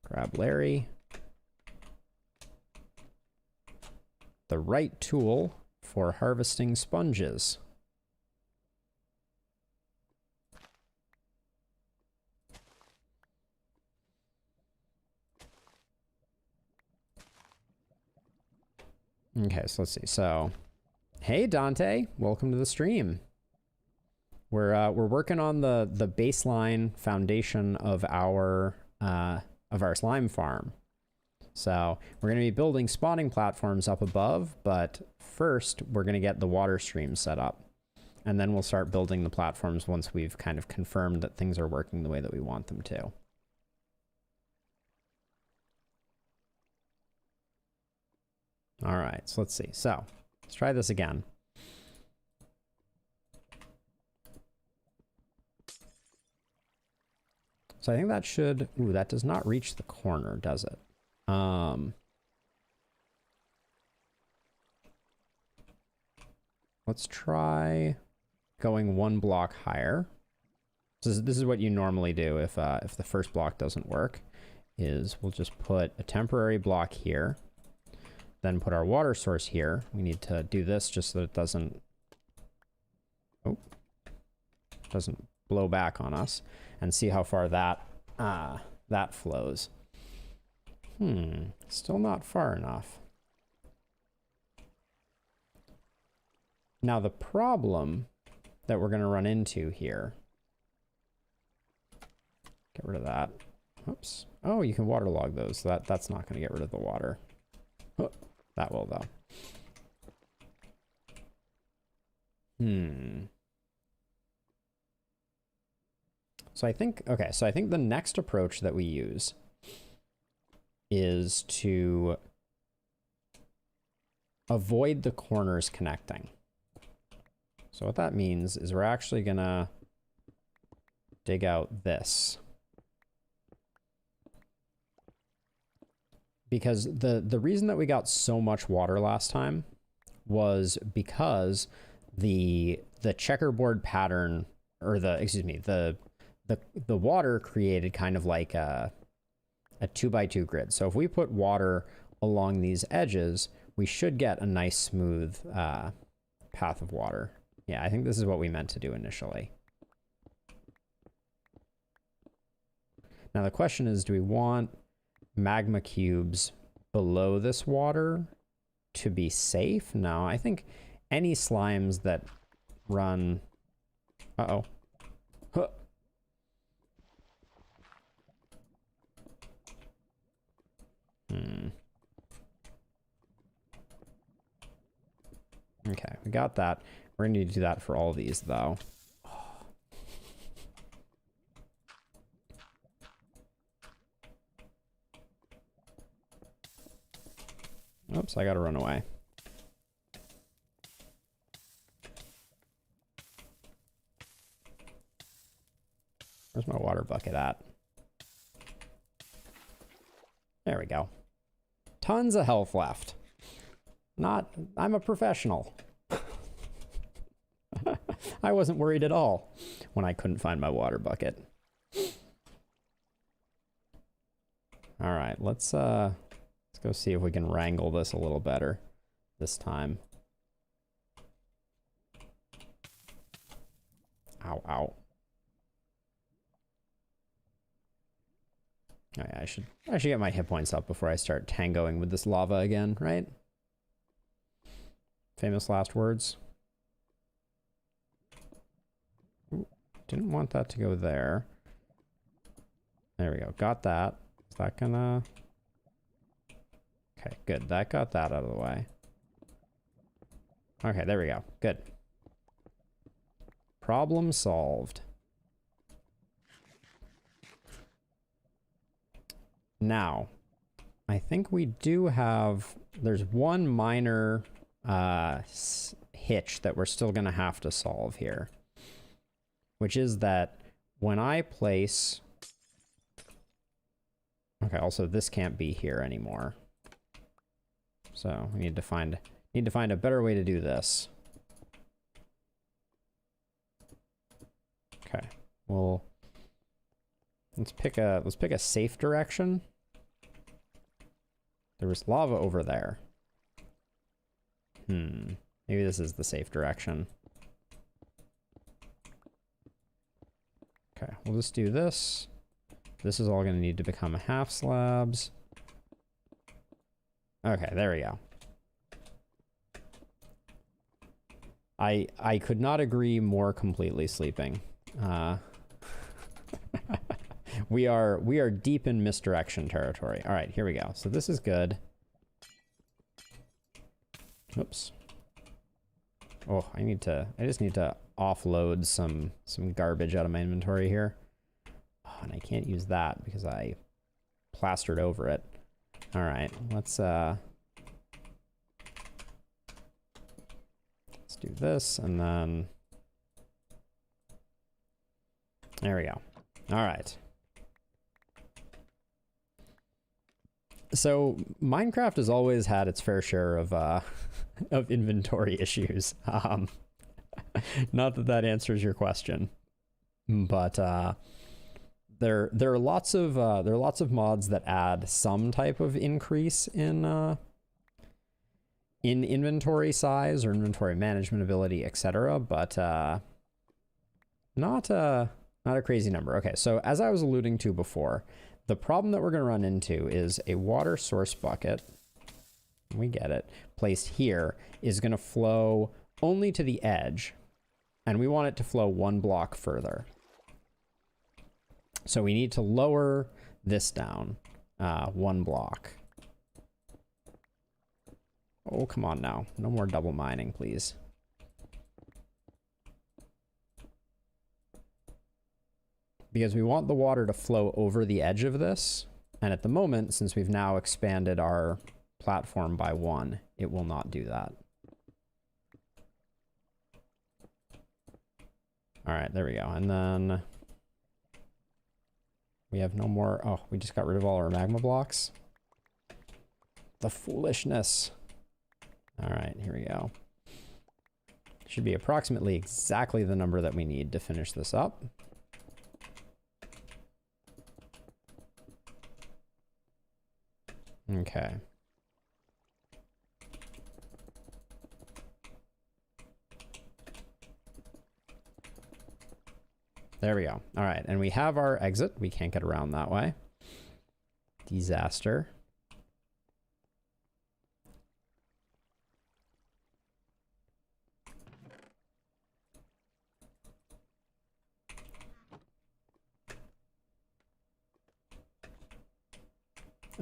Grab Larry. The right tool for harvesting sponges. Okay, so let's see. So, hey Dante, welcome to the stream. We're working on the baseline foundation of our slime farm. So we're going to be building spawning platforms up above, but first we're going to get the water stream set up. And then we'll start building the platforms once we've kind of confirmed that things are working the way that we want them to. All right, so let's see. So let's try this again. So I think that should, ooh, that does not reach the corner, does it? Let's try going one block higher. This is what you normally do if the first block doesn't work, is we'll just put a temporary block here, then put our water source here. We need to do this just so that it doesn't blow back on us, and see how far that flows. Still not far enough. Now the problem that we're going to run into here, get rid of that. Oops. Oh, you can waterlog those. So that's not going to get rid of the water. Oh, that will though. So I think, okay, so I think the next approach that we use is to avoid the corners connecting. So what that means is we're actually gonna dig out this. Because the reason that we got so much water last time was because the checkerboard pattern, or the water created kind of like a 2x2 grid. So if we put water along these edges, we should get a nice smooth path of water. Yeah, I think this is what we meant to do initially. Now the question is, do we want magma cubes below this water to be safe? No, I think any slimes that run... Uh-oh. Huh. Okay, we got that. We're gonna need to do that for all of these, though. Oops, I gotta run away. Where's my water bucket at? There we go. Tons of health left. I'm a professional. I wasn't worried at all when I couldn't find my water bucket. All right, let's go see if we can wrangle this a little better this time. Ow, ow. Oh, yeah, I should get my hit points up before I start tangoing with this lava again, right? Famous last words. Ooh, didn't want that to go there. There we go. Got that. Is that gonna... Okay, good. That got that out of the way. Okay, there we go. Good. Problem solved. Now, I think we do have... There's one minor hitch that we're still going to have to solve here. which is that when I place... Okay, also this can't be here anymore. So we need to find a better way to do this. Okay. Well, let's pick a safe direction. There was lava over there. Maybe this is the safe direction. Okay, we'll just do this. This is all going to need to become half slabs. Okay, there we go. I could not agree more completely, Sleeping. We are deep in misdirection territory. All right, here we go. So this is good. Oops. Oh, I just need to offload some garbage out of my inventory here. Oh, and I can't use that because I plastered over it. All right, let's do this, and then there we go. All right. So Minecraft has always had its fair share of of inventory issues. Not that answers your question, but there are lots of mods that add some type of increase in inventory size or inventory management ability, etc. But not a crazy number. Okay, so as I was alluding to before, the problem that we're going to run into is a water source bucket. We get it. Placed here is going to flow only to the edge, and we want it to flow one block further. So we need to lower this down one block. Oh, come on now. No more double mining, please. Because we want the water to flow over the edge of this. And at the moment, since we've now expanded our platform by 1, it will not do that. All right, there we go. And then we have no more. Oh, we just got rid of all our magma blocks. The foolishness. All right, here we go. Should be approximately exactly the number that we need to finish this up. Okay. There we go. All right, and we have our exit. We can't get around that way. Disaster.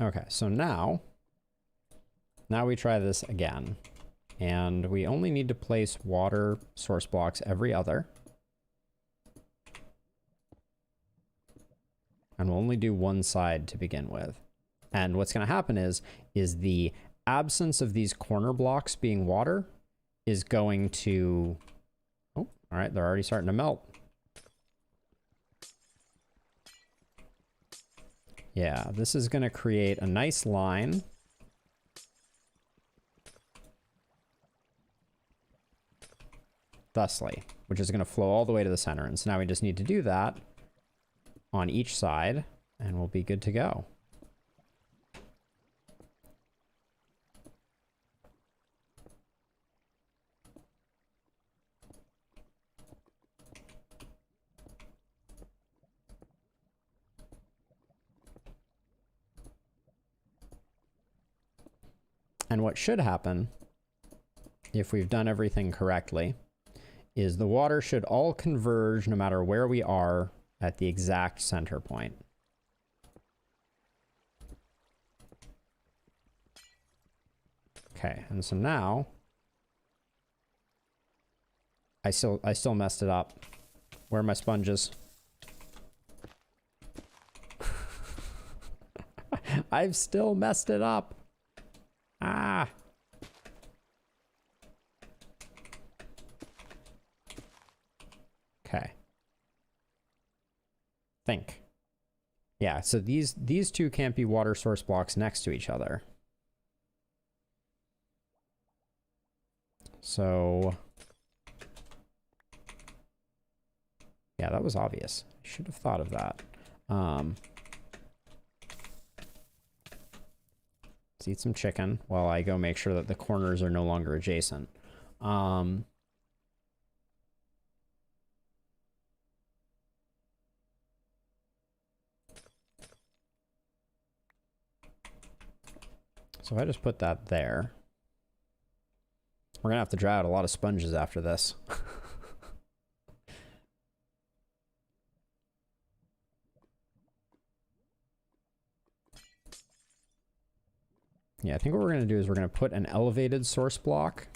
Okay, so now we try this again. And we only need to place water source blocks every other. And we'll only do one side to begin with. And what's going to happen is the absence of these corner blocks being water is going to... Oh, all right, they're already starting to melt. Yeah, this is going to create a nice line. Thusly, which is going to flow all the way to the center. And so now we just need to do that on each side, and we'll be good to go. And what should happen, if we've done everything correctly, is the water should all converge no matter where we are at the exact center point. Okay, and so now I still messed it up. Where are my sponges? I've still messed it up. Ah. Okay. Think. Yeah, so these two can't be water source blocks next to each other. So yeah, that was obvious. I should have thought of that. Let's eat some chicken while I go make sure that the corners are no longer adjacent. So I just put that there. We're gonna have to dry out a lot of sponges after this. Yeah, I think what we're gonna do is we're gonna put an elevated source block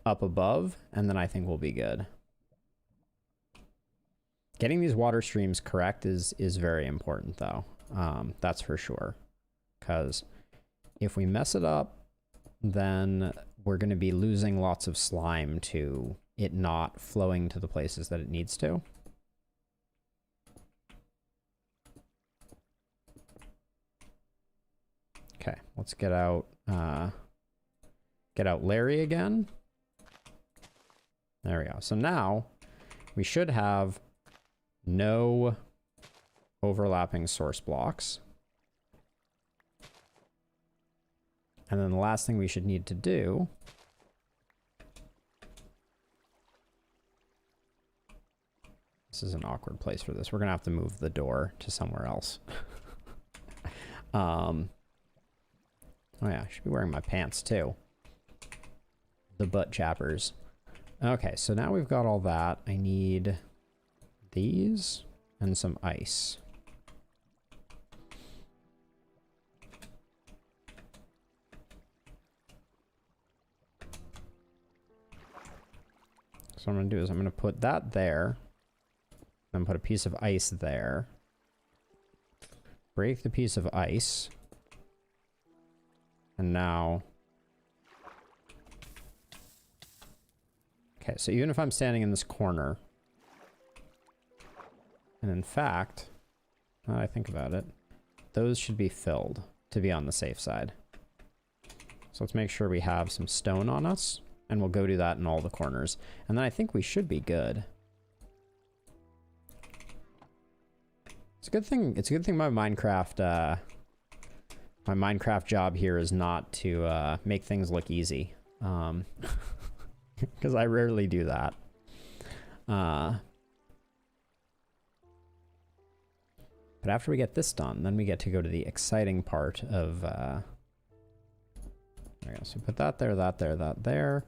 up above, and then I think we'll be good. Getting these water streams correct is very important, though. That's for sure. Because if we mess it up, then we're going to be losing lots of slime to it not flowing to the places that it needs to. Okay, let's get out Larry again. There we go. So now we should have no overlapping source blocks. And then the last thing we should need to do this is an awkward place for this. We're gonna have to move the door to somewhere else. Oh yeah, I should be wearing my pants too. The butt chappers. Okay, so now we've got all that. I need these and some ice. So what I'm going to do is I'm going to put that there, then put a piece of ice there, break the piece of ice, and now... Okay, so even if I'm standing in this corner, and in fact, now that I think about it, those should be filled to be on the safe side. So let's make sure we have some stone on us. And we'll go do that in all the corners. And then I think we should be good. It's a good thing my Minecraft job here is not to make things look easy. Because I rarely do that. But after we get this done, then we get to go to the exciting part of there we go. So put that there, that there, that there.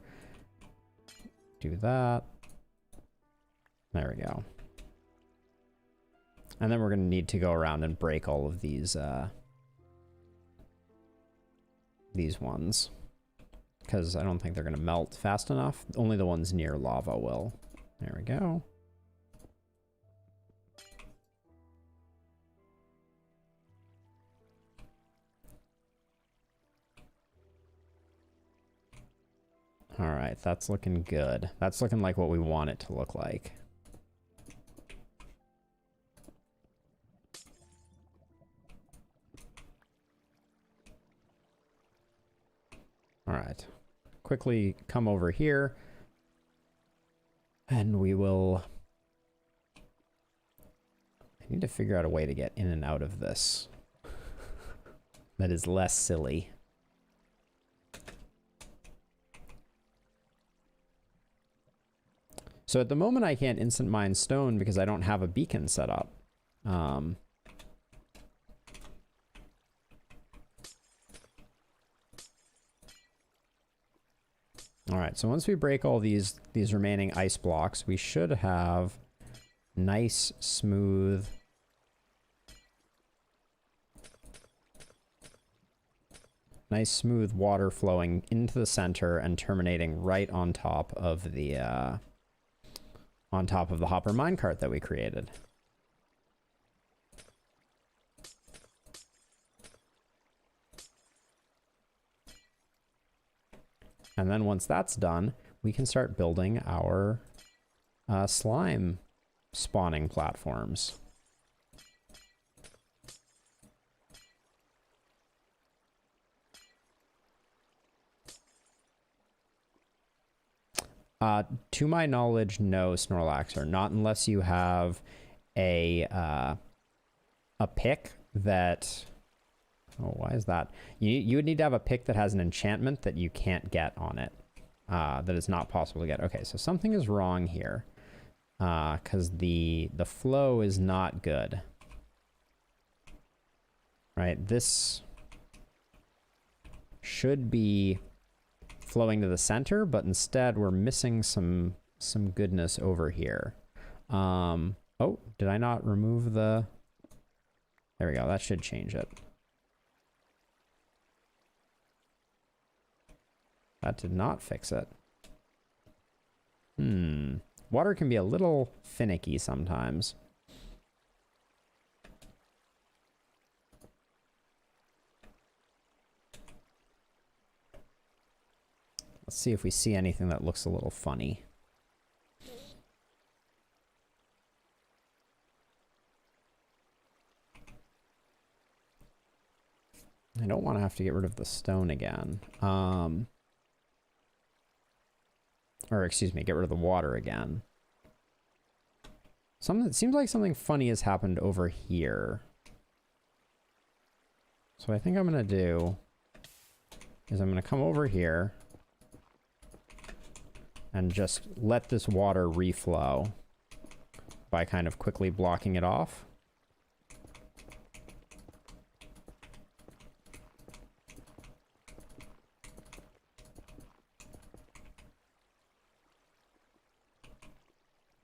Do that. There we go. And then we're going to need to go around and break all of these ones. Because I don't think they're going to melt fast enough. Only the ones near lava will. There we go. All right, that's looking good. That's looking like what we want it to look like. All right, quickly come over here and we will... I need to figure out a way to get in and out of this that is less silly. So at the moment I can't instant mine stone because I don't have a beacon set up. All right, so once we break all these remaining ice blocks, we should have nice, smooth... nice, smooth water flowing into the center and terminating right on top of the hopper minecart that we created. And then once that's done, we can start building our slime spawning platforms. To my knowledge, no, Snorlaxer. Not unless you have a pick that... Oh, why is that? You would need to have a pick that has an enchantment that you can't get on it. That is not possible to get. Okay, so something is wrong here. Because the flow is not good. Right, this should be flowing to the center, but instead we're missing some goodness over here. Oh, did I not remove the... There we go, that should change it. That did not fix it. Water can be a little finicky sometimes. Let's see if we see anything that looks a little funny. I don't want to have to get rid of the stone again. Or excuse me, get rid of the water again. It seems like something funny has happened over here. So what I think I'm going to do is I'm going to come over here and just let this water reflow by kind of quickly blocking it off.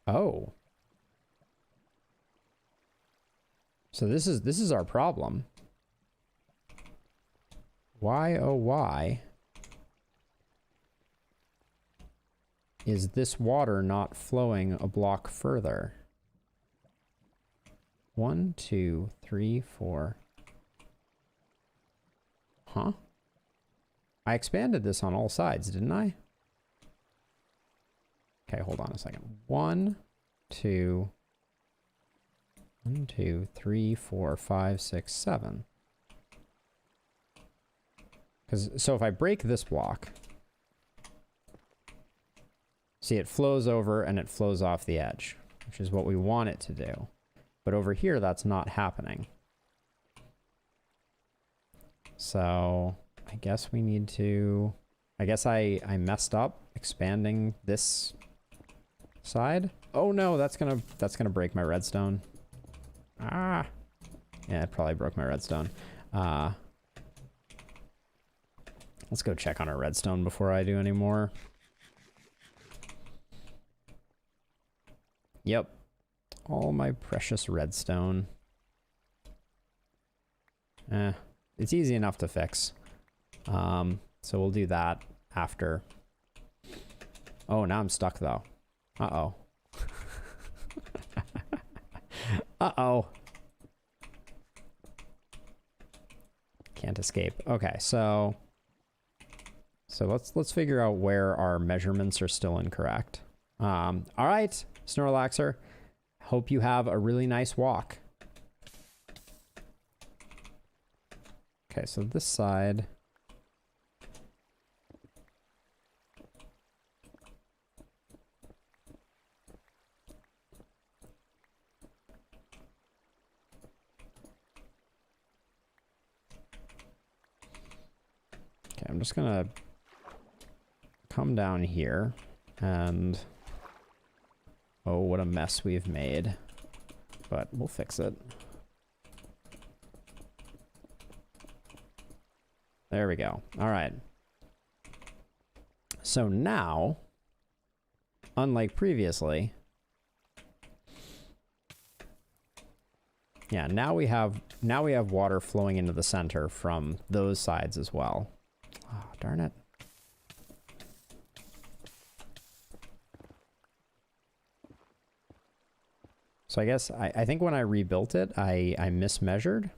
Oh. So this is our problem. Why, oh why, is this water not flowing a block further? 1, 2, 3, 4. Huh? I expanded this on all sides, didn't I? Okay, hold on a second. 1, 2, 1, 2, 3, 4, 5, 6, 7. So if I break this block, see, it flows over and it flows off the edge, which is what we want it to do. But over here, that's not happening. So I guess we need to... I guess I messed up expanding this side. Oh no, that's gonna break my redstone. Ah. Yeah, it probably broke my redstone. Let's go check on our redstone before I do any more. Yep. All my precious redstone. It's easy enough to fix. So we'll do that after. Oh, now I'm stuck though. Uh-oh. Uh-oh. Can't escape. Okay, so let's figure out where our measurements are still incorrect. All right, Snorlaxer. Hope you have a really nice walk. Okay, so this side. Okay, I'm just gonna come down here and... Oh, what a mess we've made. But we'll fix it. There we go. All right. So now, unlike previously, yeah, now we have water flowing into the center from those sides as well. Oh, darn it. So I guess, I think when I rebuilt it, I mismeasured.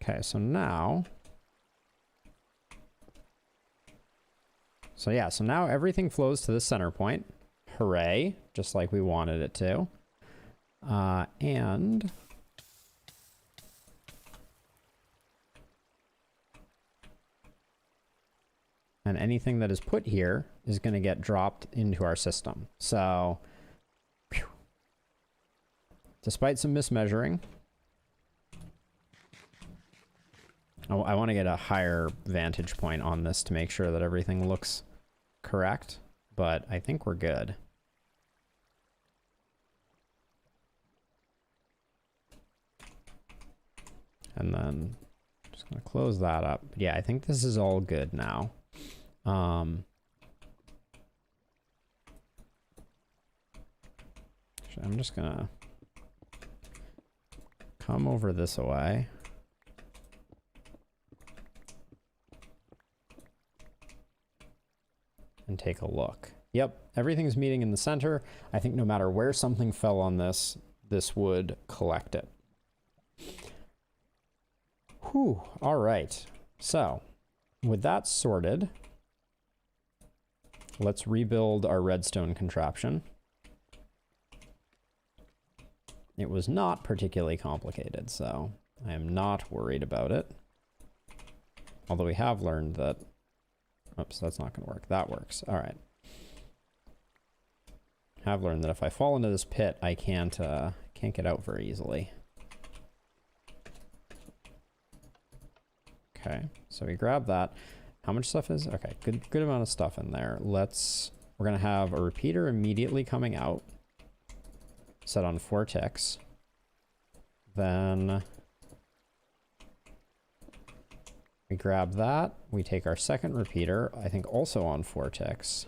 Okay, so now... So yeah, so now everything flows to the center point. Hooray, just like we wanted it to. And anything that is put here is going to get dropped into our system. So, phew. Despite some mismeasuring, I want to get a higher vantage point on this to make sure that everything looks correct, but I think we're good. And then just going to close that up. But yeah, I think this is all good now. I'm just going to come over this way. And take a look. Yep, everything's meeting in the center. I think no matter where something fell on this, this would collect it. Whew, all right. So, with that sorted, let's rebuild our redstone contraption. It was not particularly complicated, so I am not worried about it. Although we have learned that... Oops, that's not going to work. That works. All right. Have learned that if I fall into this pit, I can't get out very easily. Okay, so we grab that. How much stuff is? Okay, good amount of stuff in there. We're gonna have a repeater immediately coming out. Set on 4 ticks. Then we grab that. We take our second repeater, I think also on 4 ticks.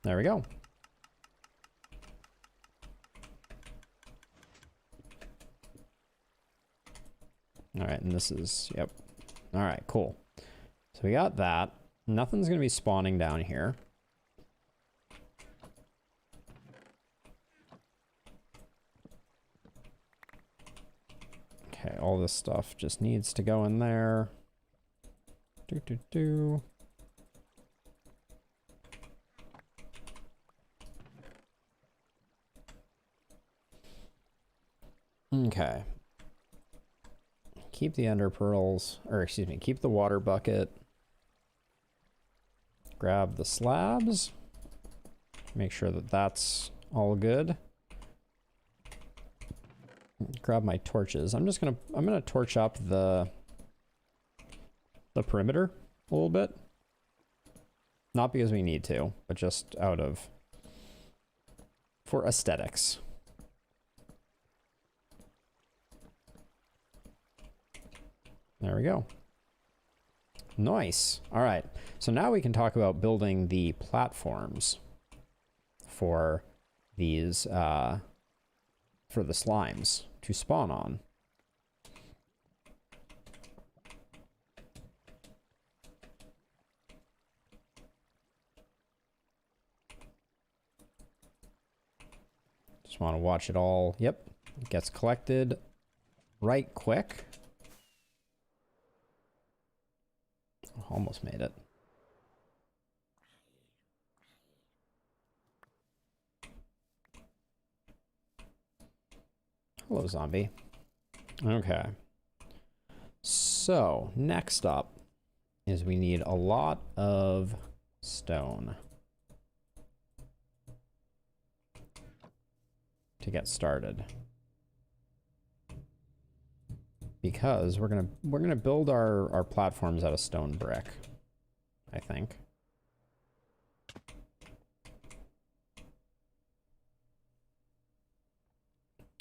There we go. All right, and this is, yep. All right, cool. So we got that. Nothing's going to be spawning down here. Okay, all this stuff just needs to go in there. Okay. Keep the ender pearls, or excuse me, keep the water bucket. Grab the slabs. Make sure that that's all good. Grab my torches. I'm gonna torch up the perimeter a little bit. Not because we need to, but just for aesthetics. There we go. Nice. All right. So now we can talk about building the platforms for these, for the slimes to spawn on. Just want to watch it all. Yep. It gets collected right quick. Almost made it. Hello, zombie. Okay. So, next up is we need a lot of stone to get started. Because we're gonna build our platforms out of stone brick, I think.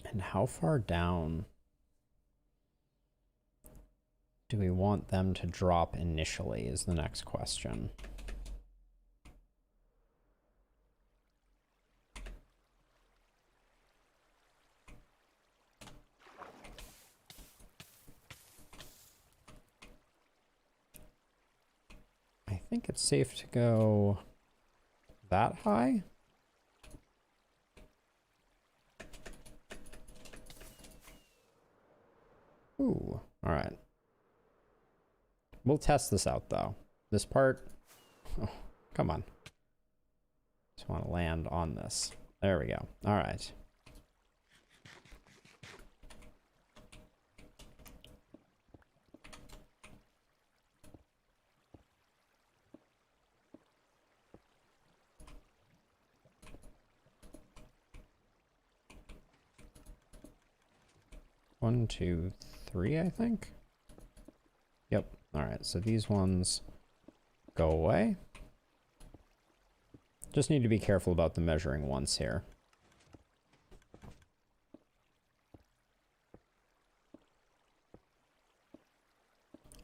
And how far down do we want them to drop initially is the next question. I think it's safe to go that high. Ooh, all right. We'll test this out, though. This part... Oh, come on. Just want to land on this. There we go. All right. One, two, three, I think. Yep. All right. So these ones go away. Just need to be careful about the measuring once here.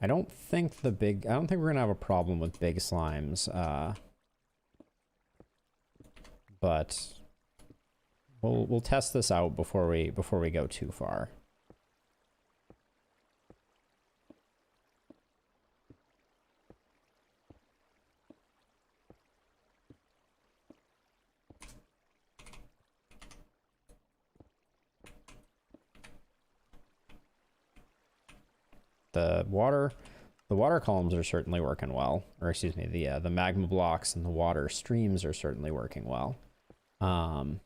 I don't think we're gonna have a problem with big slimes, but we'll test this out before we go too far. The water columns are certainly working well, or excuse me, the magma blocks and the water streams are certainly working well. Wow,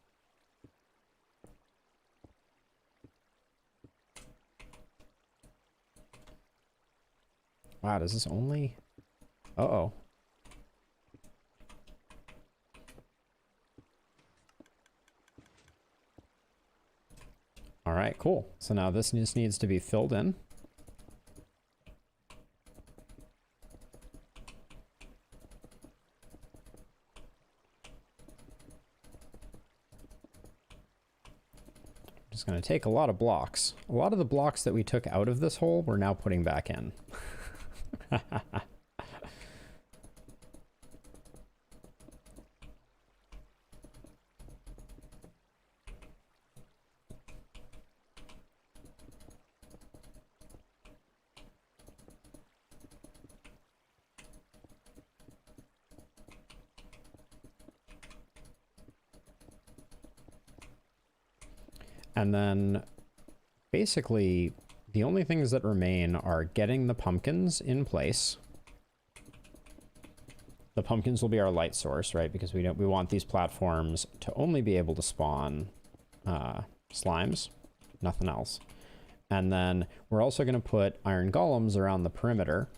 does this only... Uh-oh. All right, cool. So now this just needs to be filled in. It's going to take a lot of blocks. A lot of the blocks that we took out of this hole, we're now putting back in. And then basically the only things that remain are getting the pumpkins in place. The pumpkins will be our light source, right? Because we want these platforms to only be able to spawn slimes, nothing else. And then we're also going to put iron golems around the perimeter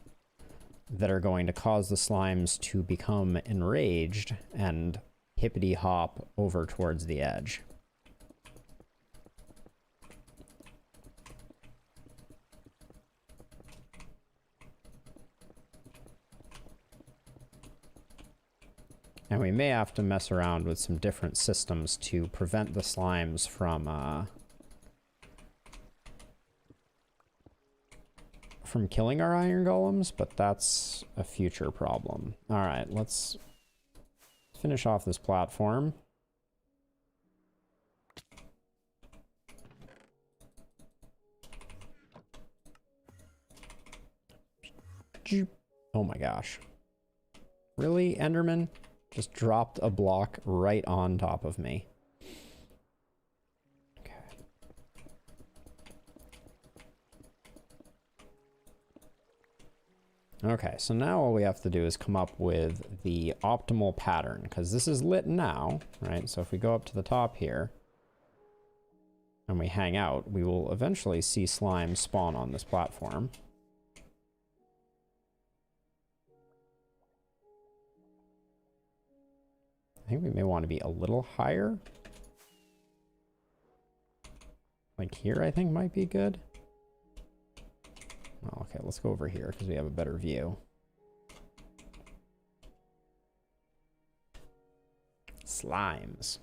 that are going to cause the slimes to become enraged and hippity hop over towards the edge. And we may have to mess around with some different systems to prevent the slimes from killing our iron golems, but that's a future problem. All right, let's finish off this platform. Oh my gosh. Really, Enderman? Just dropped a block right on top of me. Okay. Okay, so now all we have to do is come up with the optimal pattern, because this is lit now, right? So if we go up to the top here and we hang out, we will eventually see slime spawn on this platform. I think we may want to be a little higher. Like here, I think might be good. Oh, okay, let's go over here because we have a better view. Slimes.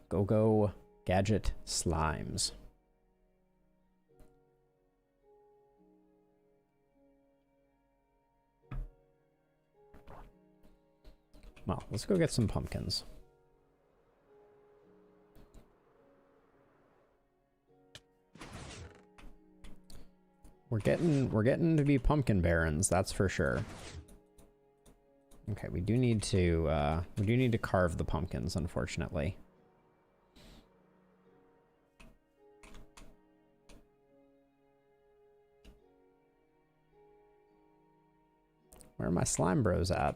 Go gadget slimes. Well, let's go get some pumpkins. We're getting to be pumpkin barons, that's for sure. Okay, we do need to carve the pumpkins, unfortunately. Where are my slime bros at?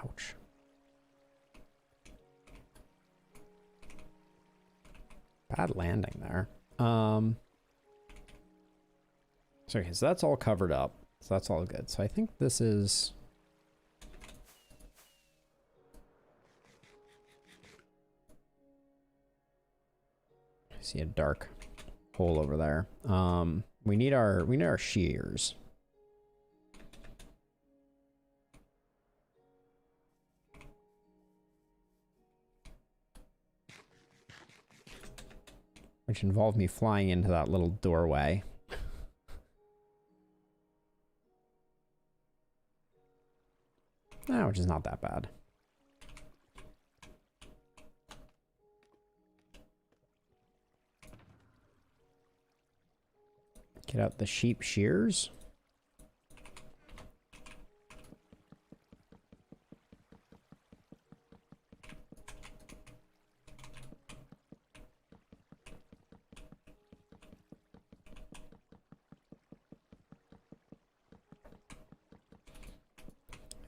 Ouch. Bad landing there. So okay, so that's all covered up. So that's all good. So I think this is... I see a dark hole over there. We need our shears. Which involved me flying into that little doorway. Which is not that bad. Get out the sheep shears.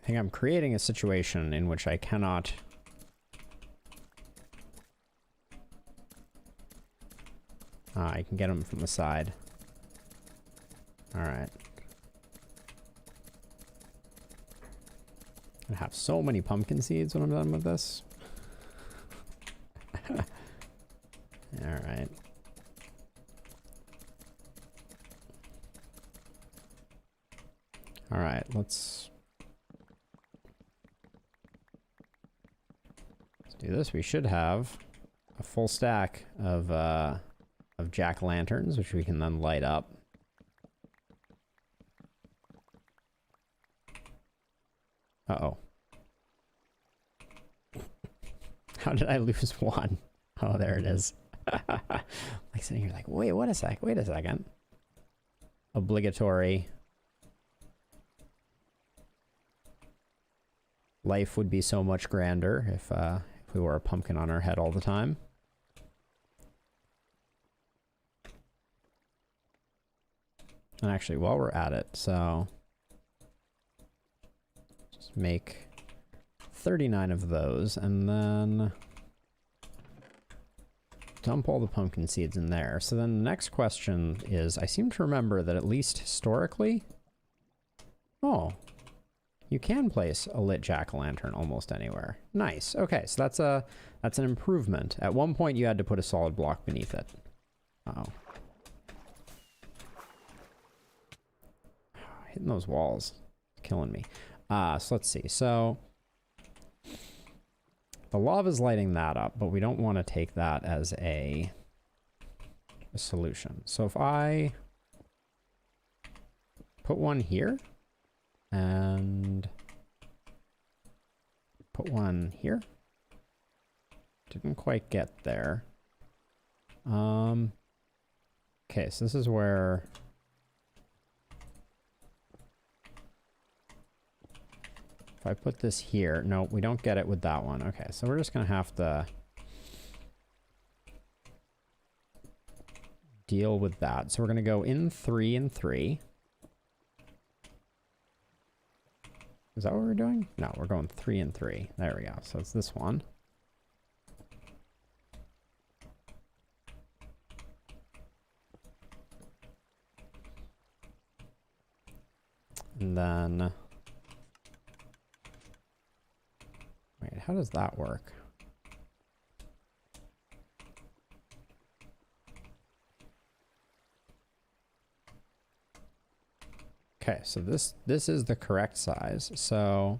I think I'm creating a situation in which I cannot... I can get them from the side. Alright. I have so many pumpkin seeds when I'm done with this. Alright. Alright, let's do this. We should have a full stack of jack-o'-lanterns, which we can then light up. Uh-oh. How did I lose one? Oh, there it is. Like sitting here like, wait, wait a second. Obligatory. Life would be so much grander if we wore a pumpkin on our head all the time. And actually, while we're at it, so... just make 39 of those, and then... dump all the pumpkin seeds in there. So then the next question is, I seem to remember that at least historically... oh, you can place a lit jack-o'-lantern almost anywhere. Nice. Okay, so that's an improvement. At one point, you had to put a solid block beneath it. Uh-oh. Hitting those walls. It's killing me. So let's see. So the lava's lighting that up, but we don't want to take that as a solution. So if I put one here and put one here. Didn't quite get there. Okay, so this is where... if I put this here... no, we don't get it with that one. Okay, so we're just going to have to deal with that. So we're going to go in 3 and 3. Is that what we're doing? No, we're going 3 and 3. There we go. So it's this one. And then... wait, how does that work? Okay, so this is the correct size. So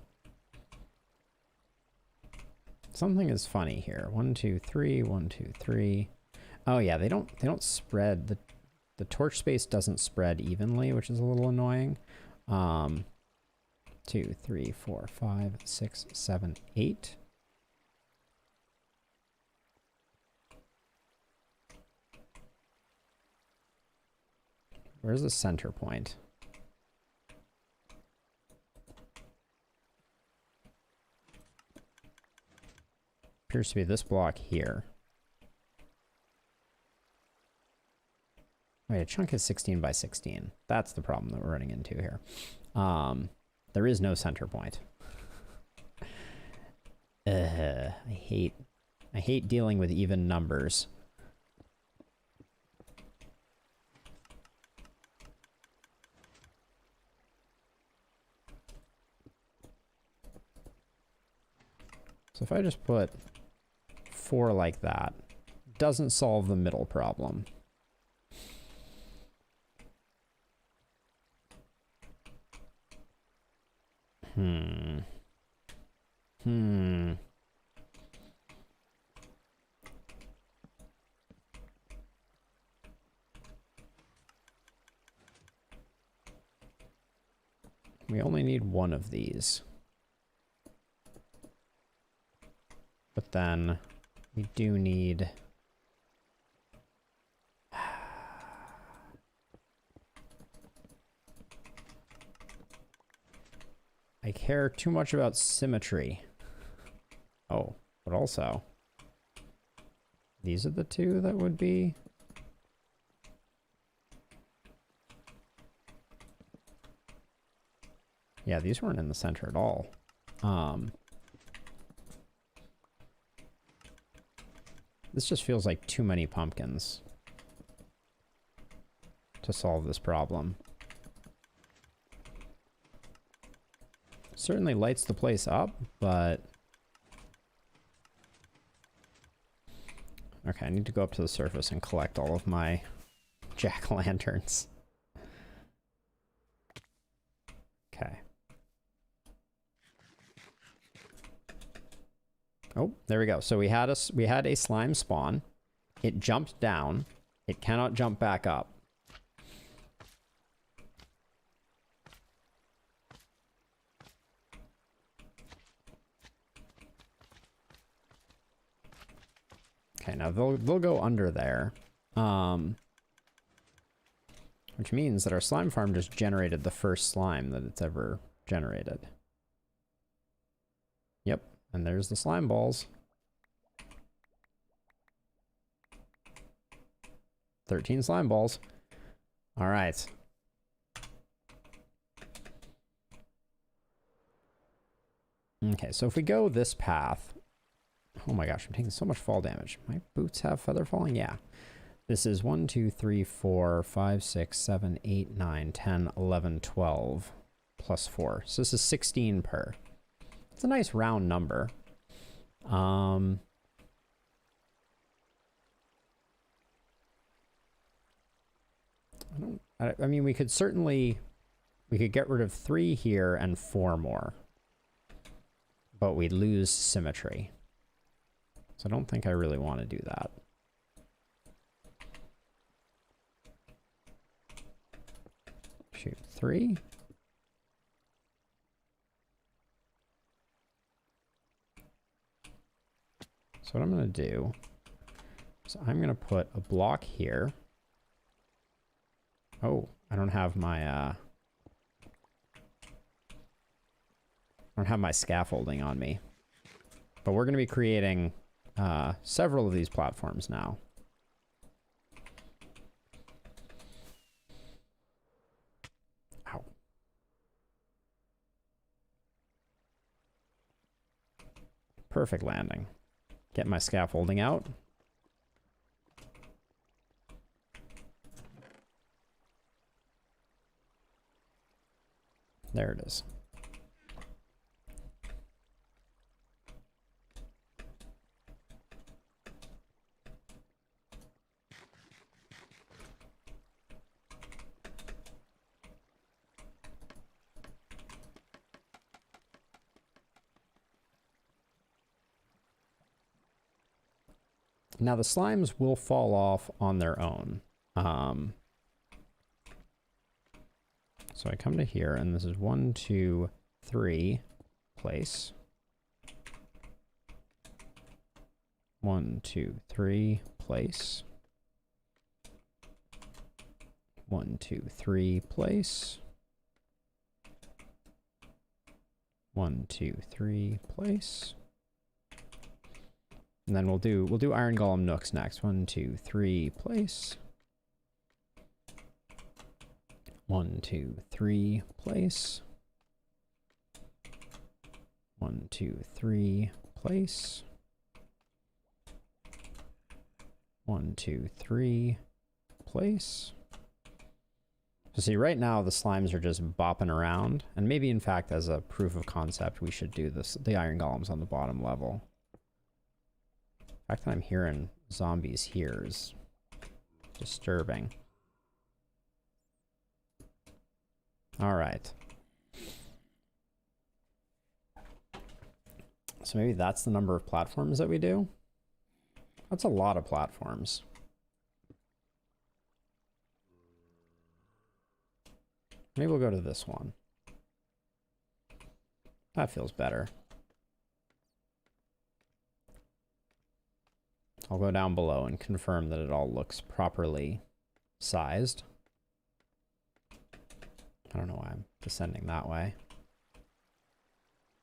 something is funny here. 1, 2, 3, 1, 2, 3. Oh yeah, they don't spread. The torch space doesn't spread evenly, which is a little annoying. 2, 3, 4, 5, 6, 7, 8. Where's the center point? Appears to be this block here. Wait, a chunk is 16 by 16. That's the problem that we're running into here. There is no center point. I hate dealing with even numbers. So if I just put 4 like that, doesn't solve the middle problem. We only need one of these. But then we do need... I care too much about symmetry. Oh, but also... These are the two that would be... Yeah, these weren't in the center at all. This just feels like too many pumpkins to solve this problem. Certainly lights the place up, but... Okay, I need to go up to the surface and collect all of my jack-o'-lanterns. Okay. Oh, there we go. So we had a slime spawn. It jumped down. It cannot jump back up. Okay, now they'll go under there. Which means that our slime farm just generated the first slime that it's ever generated. Yep. And there's the slime balls. 13 slime balls. All right. Okay, so if we go this path... Oh my gosh, I'm taking so much fall damage. My boots have feather falling? Yeah. This is 1, 2, 3, 4, 5, 6, 7, 8, 9, 10, 11, 12, plus 4. So this is 16 per. It's a nice round number. I mean, we could get rid of 3 here and 4 more. But we'd lose symmetry. So I don't think I really want to do that. Shoot, 3. So what I'm going to do is I'm going to put a block here. Oh, I don't have my scaffolding on me. But we're going to be creating several of these platforms now. Ow. Perfect landing. Get my scaffolding out. There it is. Now the slimes will fall off on their own. So I come to here, and this is 1, 2, 3 place. 1, 2, 3 place. 1, 2, 3 place. 1, 2, 3 place. And then we'll do Iron Golem Nooks next. 1, 2, 3, place. 1, 2, 3, place. 1, 2, 3, place. 1, 2, 3, place. So see, right now the slimes are just bopping around, and maybe in fact as a proof of concept we should do the iron golems on the bottom level. The fact that I'm hearing zombies here is disturbing. All right. So maybe that's the number of platforms that we do. That's a lot of platforms. Maybe we'll go to this one. That feels better. I'll go down below and confirm that it all looks properly sized. I don't know why I'm descending that way.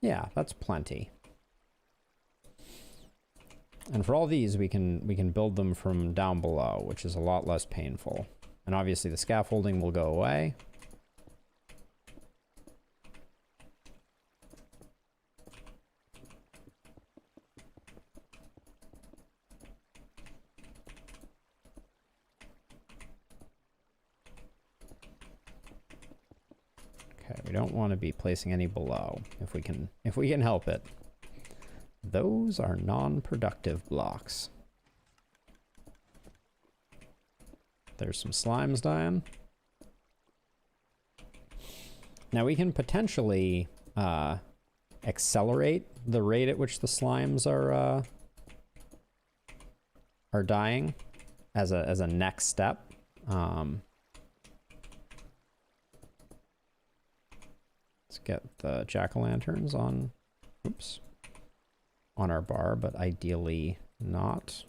Yeah, that's plenty. And for all these, we can build them from down below, which is a lot less painful. And obviously the scaffolding will go away. Okay, we don't want to be placing any below if we can help it. Those are non-productive blocks. There's some slimes dying. Now we can potentially accelerate the rate at which the slimes are dying as a next step. Let's get the jack-o'-lanterns on. Oops. On our bar, but ideally not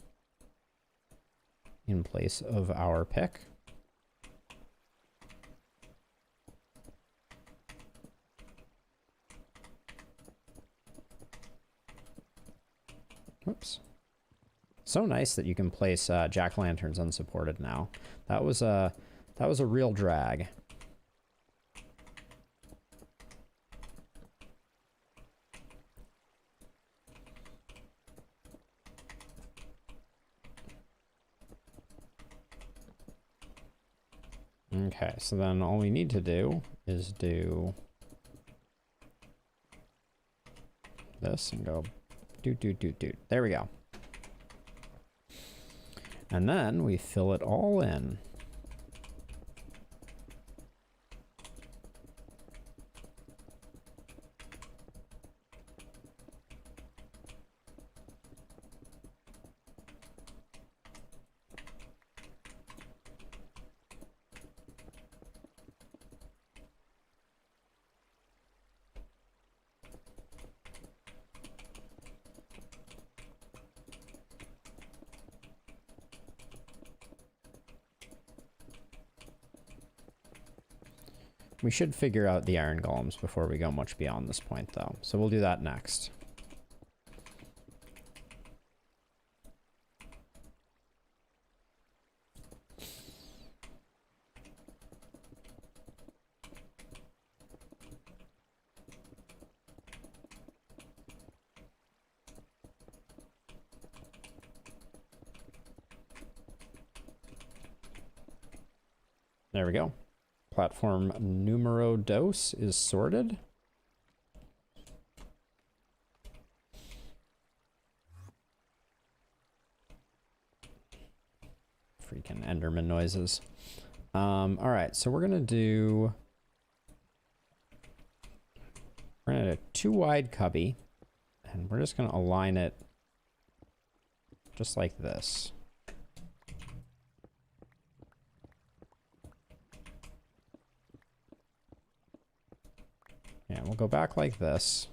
in place of our pick. Whoops. So nice that you can place jack-o'-lanterns unsupported now. That was a real drag. Okay, so then all we need to do is do this and go doot. There we go. And then we fill it all in. We should figure out the iron golems before we go much beyond this point, though. So we'll do that next. There we go. Platform numero dos is sorted. Freaking Enderman noises. All right, so we're gonna do a 2 wide cubby, and we're just gonna align it just like this. Yeah, we'll go back like this.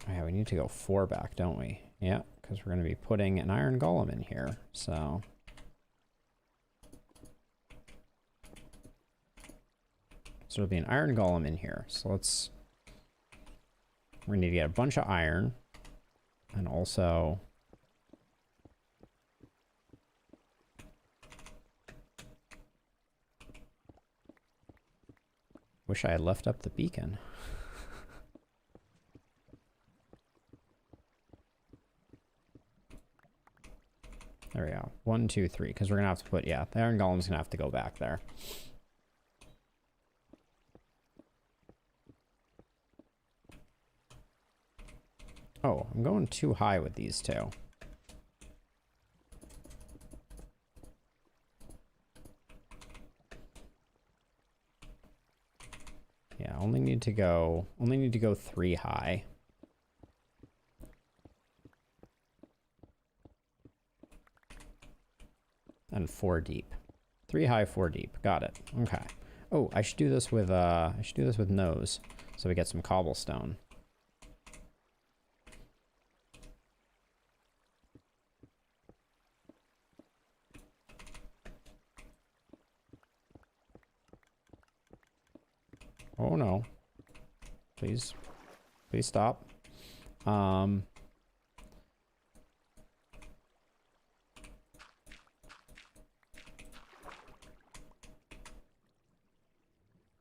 Oh yeah, we need to go 4 back, don't we? Yeah, because we're going to be putting an iron golem in here, so... So it'll be an iron golem in here. So let's... We need to get a bunch of iron. And also... Wish I had left up the beacon. There we go. 1, 2, 3. Because we're going to have to put... Yeah, the iron golem's going to have to go back there. Oh, I'm going too high with these two. Yeah, only need to go 3 high. And 4 deep. 3 high, 4 deep. Got it. Okay. Oh, I should do this with nose, so we get some cobblestone. Oh no. Please. Please stop.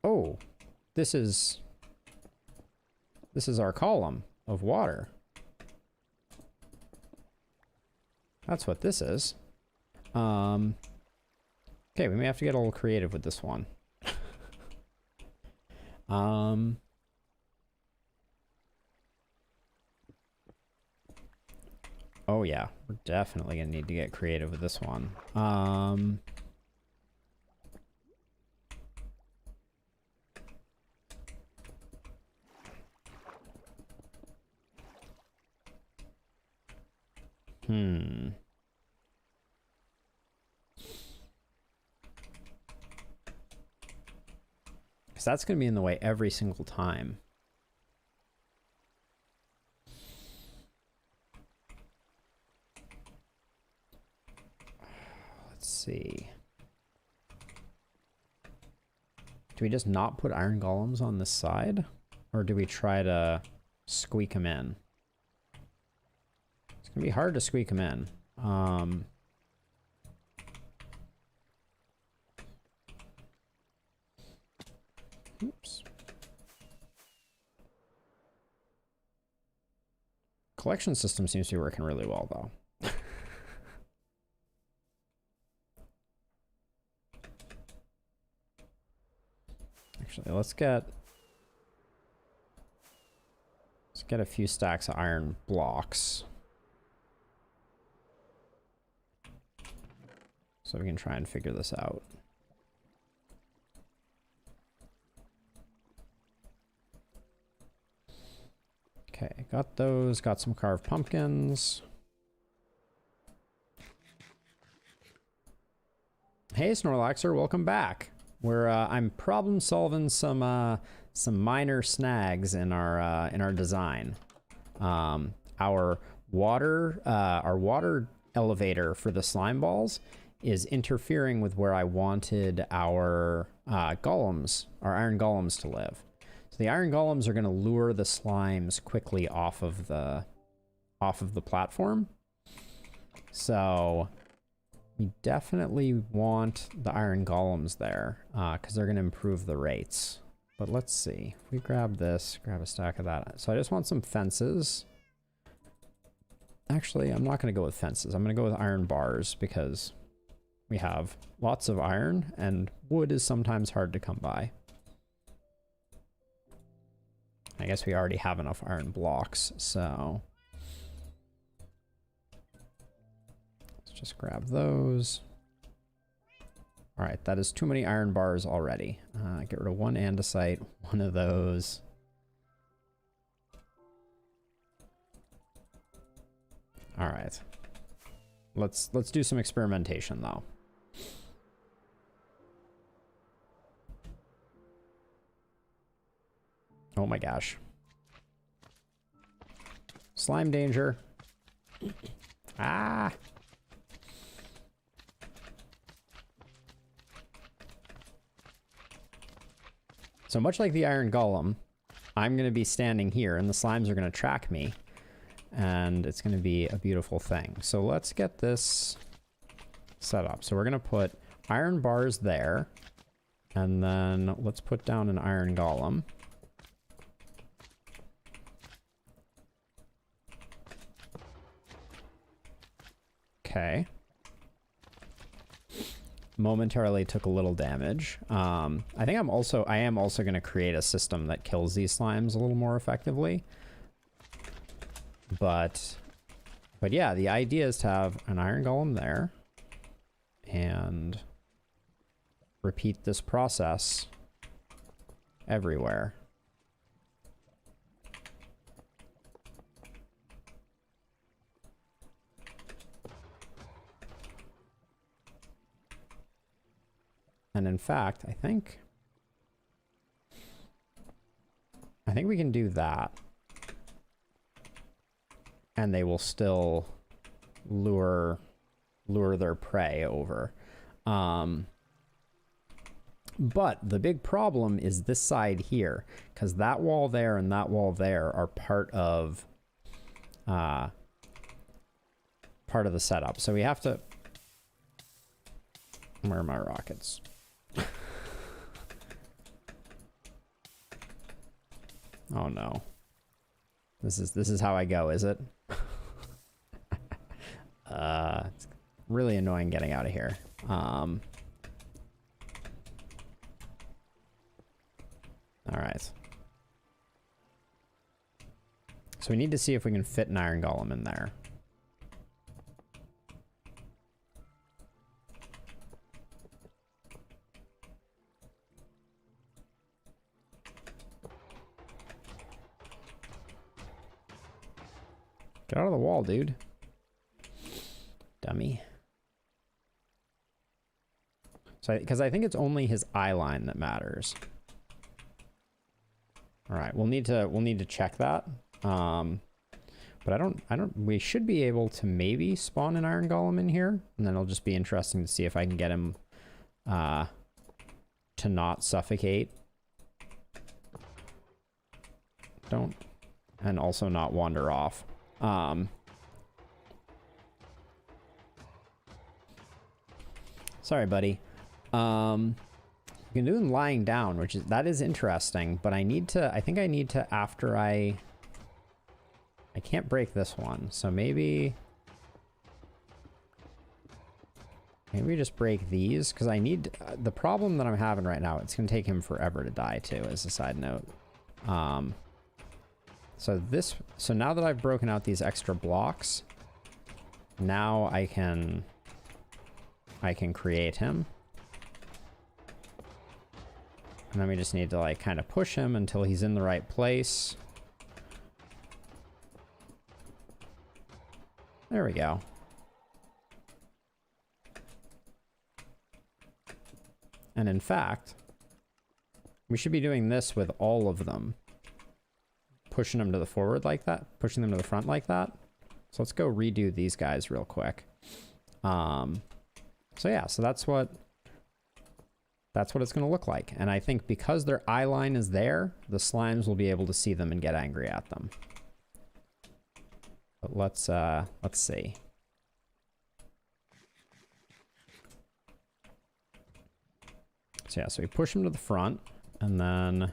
Oh, this is our column of water. That's what this is. Okay, we may have to get a little creative with this one. Oh yeah, we're definitely gonna need to get creative with this one. Because that's going to be in the way every single time. Let's see. Do we just not put iron golems on this side? Or do we try to squeak them in? It's going to be hard to squeak them in. Oops. Collection system seems to be working really well, though. Actually, let's get a few stacks of iron blocks. So we can try and figure this out. Okay, got those, got some carved pumpkins. Hey Snorlaxer, welcome back. I'm problem solving some minor snags in our design. Our water elevator for the slime balls is interfering with where I wanted our golems, our iron golems, to live. So the iron golems are going to lure the slimes quickly off of the platform. So we definitely want the iron golems there because they're going to improve the rates. But let's see. If we grab this, grab a stack of that. So I just want some fences. Actually, I'm not going to go with fences. I'm going to go with iron bars because we have lots of iron and wood is sometimes hard to come by. I guess we already have enough iron blocks, so let's just grab those. All right, that is too many iron bars already. Get rid of one andesite, one of those. All right, let's do some experimentation though. Oh my gosh. Slime danger. Ah. So much like the iron golem, I'm going to be standing here and the slimes are going to track me. and it's going to be a beautiful thing. So let's get this set up. So we're going to put iron bars there, and then let's put down an iron golem. Okay. Momentarily took a little damage. I think I am also going to create a system that kills these slimes a little more effectively. But yeah, the idea is to have an iron golem there and repeat this process everywhere. And in fact, I think we can do that. And they will still lure their prey over. But the big problem is this side here, because that wall there and that wall there are part of the setup. So we have to... Where are my rockets? Oh no. This is how I go, is it? It's really annoying getting out of here. All right. So we need to see if we can fit an iron golem in there. Get out of the wall, dude. Dummy. So, because I think it's only his eye line that matters. All right, we'll need to check that. But we should be able to maybe spawn an iron golem in here, and then it'll just be interesting to see if I can get him to not suffocate. And also not wander off. Sorry, buddy. You can do him lying down, that is interesting, but I think I need to after I can't break this one, so maybe we just break these, because I need, the problem that I'm having right now, it's going to take him forever to die too, as a side note. So now that I've broken out these extra blocks, now I can create him. And then we just need to like kind of push him until he's in the right place. There we go. And in fact, we should be doing this with all of them. Pushing them to the forward like that, pushing them to the front like that. So let's go redo these guys real quick. So yeah, so that's what it's going to look like. And I think because their eye line is there, the slimes will be able to see them and get angry at them. But let's see. So yeah, so we push them to the front, and then...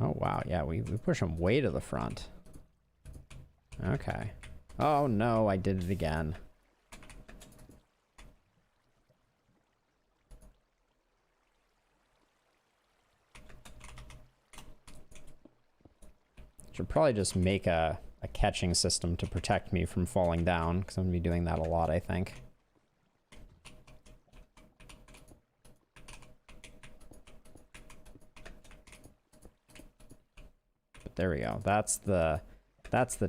Oh, wow. Yeah, we push them way to the front. Okay. Oh, no, I did it again. Should probably just make a catching system to protect me from falling down, because I'm going to be doing that a lot, I think. But there we go. That's the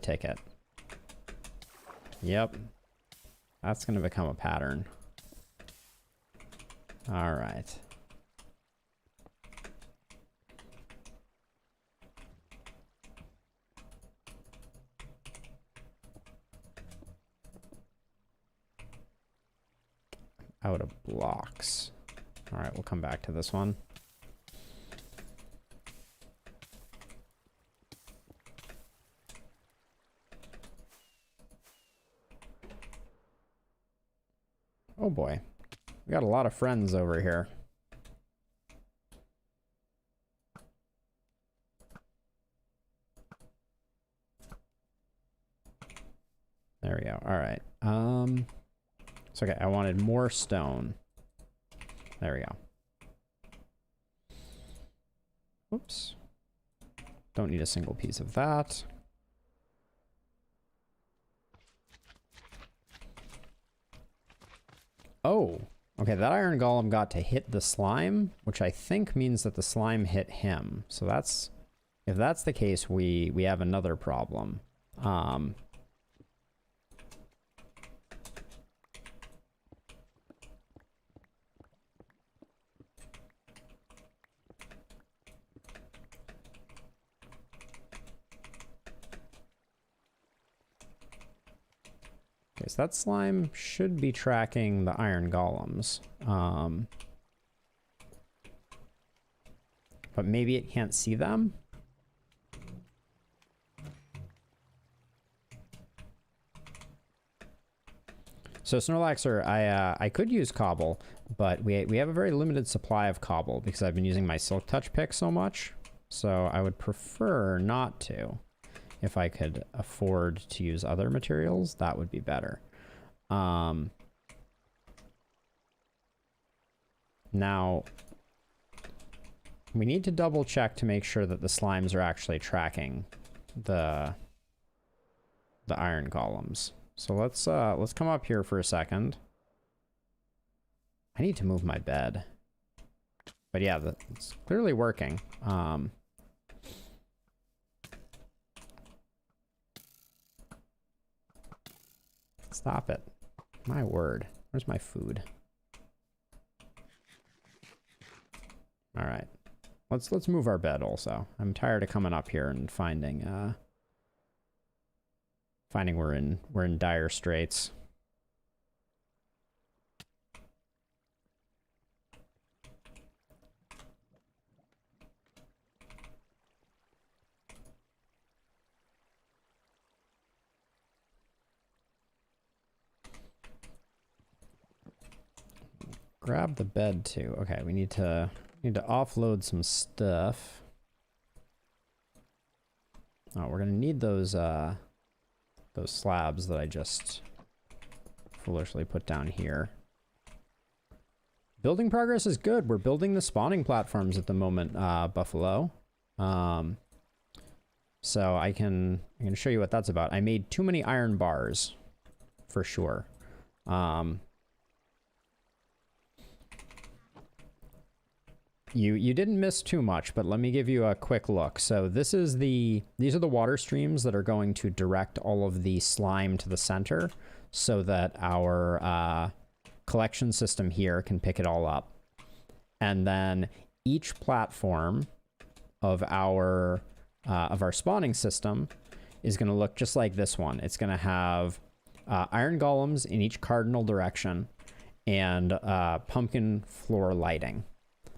ticket. Yep. That's going to become a pattern. All right. Out of blocks. All right, we'll come back to this one. Oh boy. We got a lot of friends over here. There we go. All right. It's okay. I wanted more stone. There we go. Oops. Don't need a single piece of that. Oh, okay. That iron golem got to hit the slime, which I think means that the slime hit him. So that's, if that's the case, we have another problem. Okay, so that slime should be tracking the iron golems. But maybe it can't see them? So Snorlaxer, I could use cobble, but we have a very limited supply of cobble because I've been using my Silk Touch pick so much. So I would prefer not to. If I could afford to use other materials, that would be better. Now, we need to double check to make sure that the slimes are actually tracking the iron golems. So let's come up here for a second. I need to move my bed. But yeah, it's clearly working. Stop it. My word. Where's my food? All right. Let's move our bed also. I'm tired of coming up here and finding we're in dire straits. Grab the bed too. Okay, we need to offload some stuff. Oh, we're gonna need those slabs that I just foolishly put down here. Building progress is good. We're building the spawning platforms at the moment, Buffalo. So I can show you what that's about. I made too many iron bars, for sure. You didn't miss too much, but let me give you a quick look. So these are the water streams that are going to direct all of the slime to the center so that our collection system here can pick it all up. And then each platform of our spawning system is going to look just like this one. It's going to have iron golems in each cardinal direction and pumpkin floor lighting.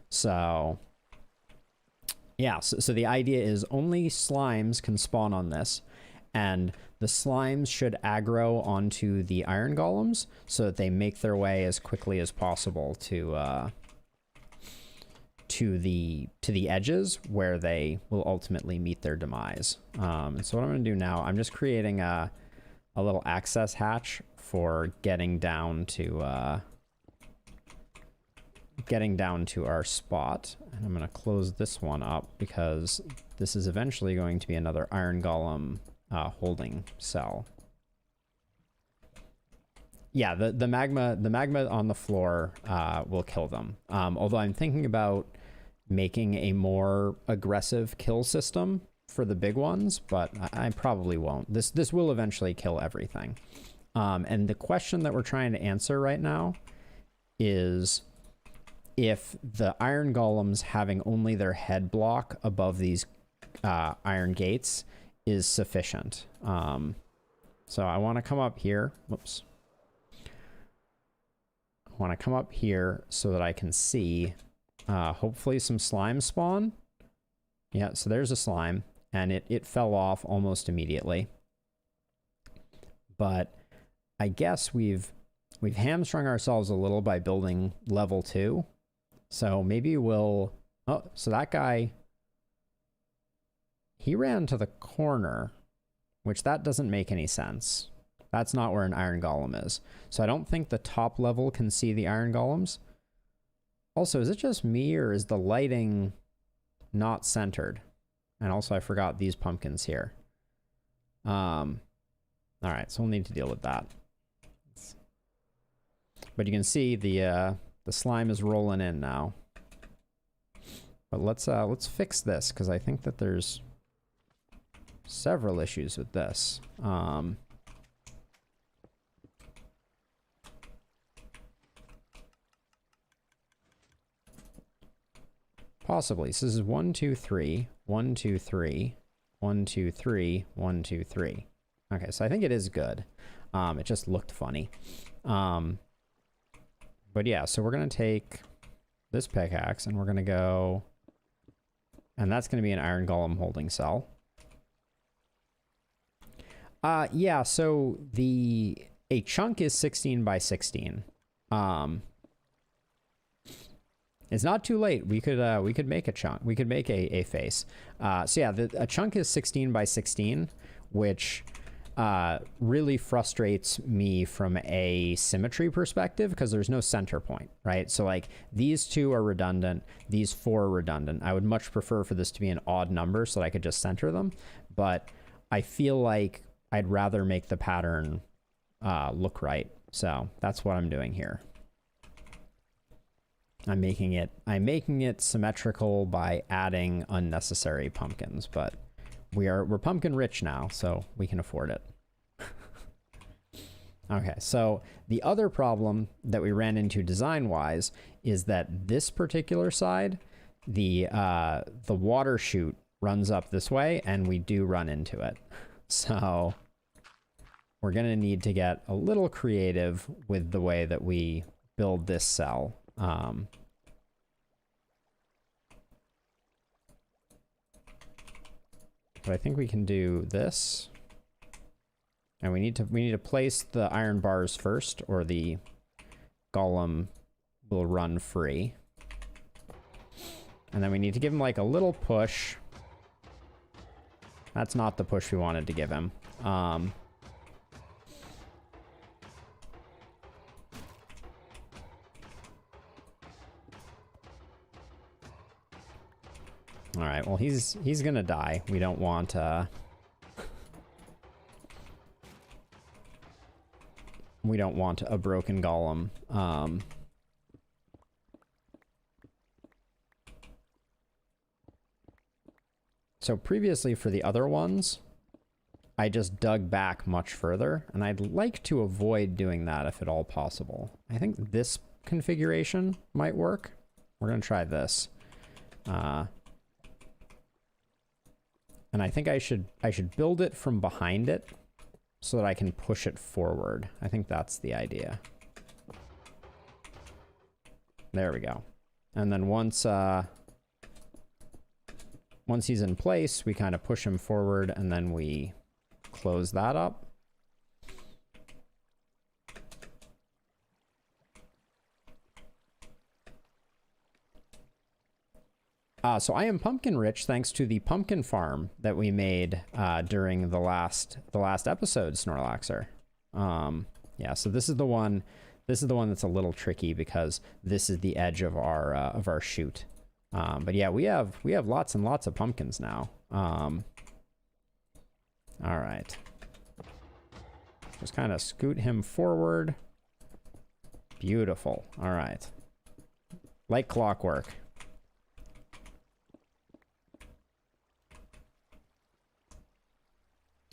So, yeah, so the idea is only slimes can spawn on this, and the slimes should aggro onto the iron golems so that they make their way as quickly as possible to the edges where they will ultimately meet their demise. And so what I'm going to do now, I'm just creating a little access hatch for getting down to our spot, and I'm going to close this one up because this is eventually going to be another iron golem holding cell. Yeah, the magma on the floor will kill them. Although I'm thinking about making a more aggressive kill system for the big ones, but I probably won't. This will eventually kill everything. And the question that we're trying to answer right now is if the iron golems having only their head block above these iron gates is sufficient. So I want to come up here. Whoops. I want to come up here so that I can see hopefully some slime spawn. Yeah, so there's a slime, and it fell off almost immediately. But I guess we've we've hamstrung ourselves a little by building level 2. So maybe we'll... Oh, so that guy... He ran to the corner, which that doesn't make any sense. That's not where an iron golem is. So I don't think the top level can see the iron golems. Also, is it just me or is the lighting not centered? And also I forgot these pumpkins here. All right, so we'll need to deal with that. But you can see the slime is rolling in now. But let's fix this because I think that there's several issues with this. Possibly. So this is 1, 2, 3, 1, 2, 3, 1, 2, 3, 1, 2, 3. Okay, so I think it is good. It just looked funny. But yeah, so we're gonna take this pickaxe and we're gonna go, and that's gonna be an iron golem holding cell. Yeah, so a chunk is 16 by 16. It's not too late. We could make a chunk. We could make a face. So yeah, a chunk is 16 by 16, which really frustrates me from a symmetry perspective because there's no center point, right? So like these 2 are redundant, these 4 are redundant. I would much prefer for this to be an odd number so that I could just center them, but I feel like I'd rather make the pattern look right. So that's what I'm doing here. I'm making it symmetrical by adding unnecessary pumpkins, but we're pumpkin rich now, so we can afford it. Okay, so the other problem that we ran into design-wise is that this particular side, the water chute runs up this way, and we do run into it. So we're gonna need to get a little creative with the way that we build this cell. But I think we can do this. And we need to place the iron bars first, or the golem will run free. And then we need to give him like a little push. That's not the push we wanted to give him. All right, well, he's gonna die. We don't want we don't want a broken golem. So previously for the other ones, I just dug back much further, and I'd like to avoid doing that if at all possible. I think this configuration might work. We're gonna try this. And I think I should build it from behind it so that I can push it forward. I think that's the idea. There we go. And then once he's in place, we kind of push him forward and then we close that up. So I am pumpkin rich thanks to the pumpkin farm that we made during the last episode, Snorlaxer. Yeah, so this is the one that's a little tricky because this is the edge of our chute. But yeah, we have lots and lots of pumpkins now. All right. Just kind of scoot him forward. Beautiful. All right. Like clockwork.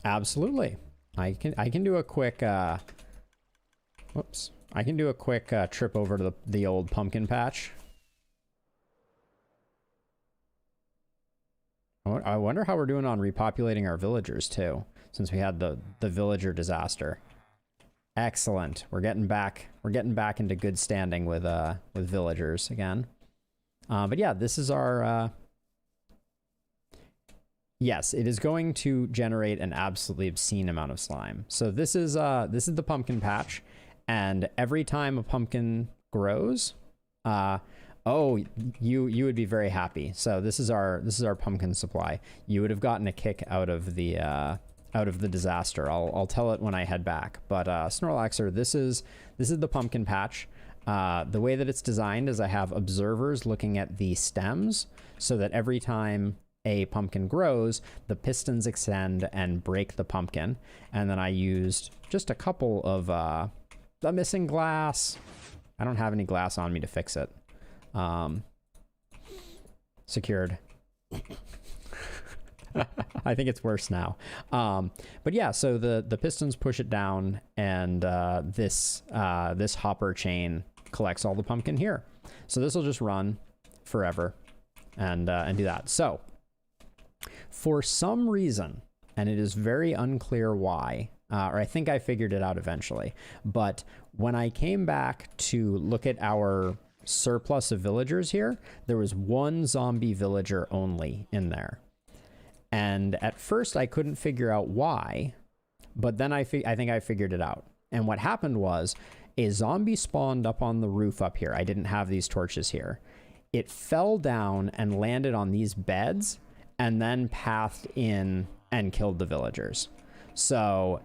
Absolutely. I can do a quick whoops. I can do a quick trip over to the old pumpkin patch. I wonder how we're doing on repopulating our villagers too, since we had the villager disaster. Excellent. We're getting back into good standing with villagers again. But yeah, this is our yes, it is going to generate an absolutely obscene amount of slime. So this is the pumpkin patch, And every time a pumpkin grows, oh, you would be very happy. So this is our pumpkin supply. You would have gotten a kick out of the disaster. I'll tell it when I head back. But Snorlaxer, this is the pumpkin patch. The way that it's designed is I have observers looking at the stems so that every time a pumpkin grows, the pistons extend and break the pumpkin. And then I used just a couple of the missing glass. I don't have any glass on me to fix it. Secured. I think it's worse now. But yeah, so the pistons push it down, and this hopper chain collects all the pumpkin here. So this will just run forever and do that. So for some reason, and it is very unclear why, or I think I figured it out eventually, but when I came back to look at our surplus of villagers here, there was one zombie villager only in there. And at first I couldn't figure out why, but then I think I figured it out. And what happened was a zombie spawned up on the roof up here. I didn't have these torches here. It fell down and landed on these beds and then pathed in and killed the villagers. So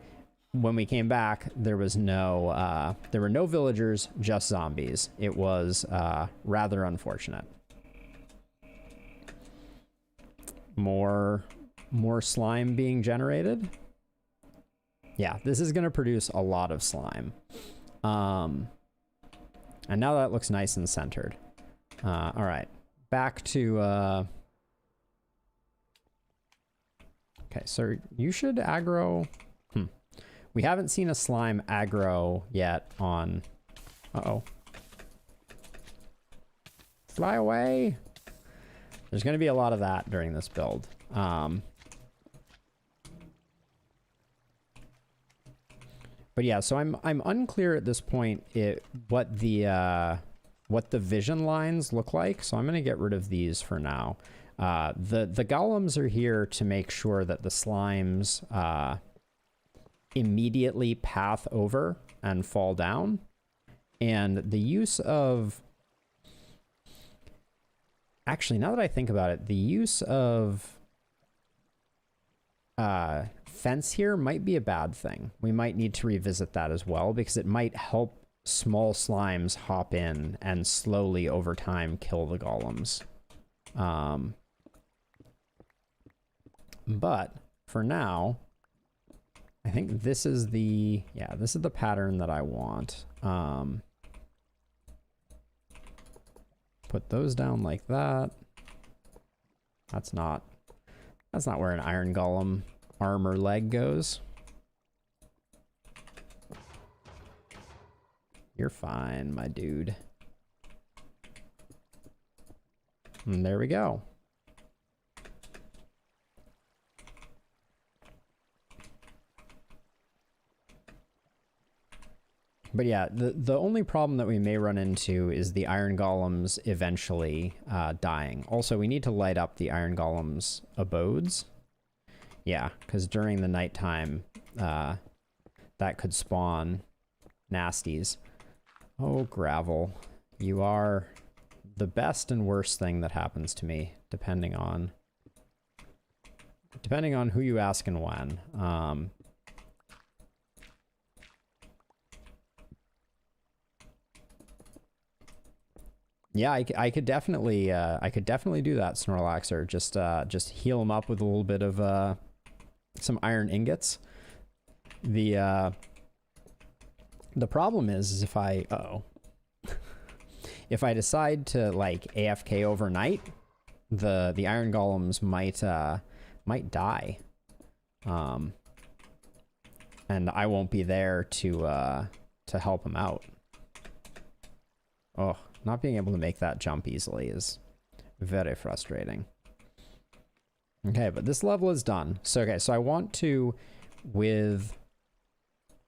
when we came back, there were no villagers, just zombies. It was rather unfortunate. More slime being generated. Yeah, this is going to produce a lot of slime. And now that looks nice and centered. All right, back to... Okay, so you should aggro... We haven't seen a slime aggro yet on... Uh-oh. Fly away! There's going to be a lot of that during this build. But yeah, so I'm unclear at this point what the vision lines look like. So I'm going to get rid of these for now. The golems are here to make sure that the slimes immediately path over and fall down. And the use of... Actually, now that I think about it, the use of fence here might be a bad thing. We might need to revisit that as well, because it might help small slimes hop in and slowly over time kill the golems. But for now, I think this is the pattern that I want. Put those down like that. That's not where an iron golem arm or leg goes. You're fine, my dude. And there we go. But yeah, the only problem that we may run into is the iron golems eventually dying. Also, we need to light up the iron golems' abodes. Yeah, because during the nighttime, that could spawn nasties. Oh, gravel. You are the best and worst thing that happens to me, depending on who you ask and when. Yeah, I could definitely do that, Snorlaxer. Just heal him up with a little bit of some iron ingots. The problem is if I if I decide to like AFK overnight, the iron golems might die, and I won't be there to help them out. Oh. Not being able to make that jump easily is very frustrating. Okay, but this level is done. So, okay, so I want to, what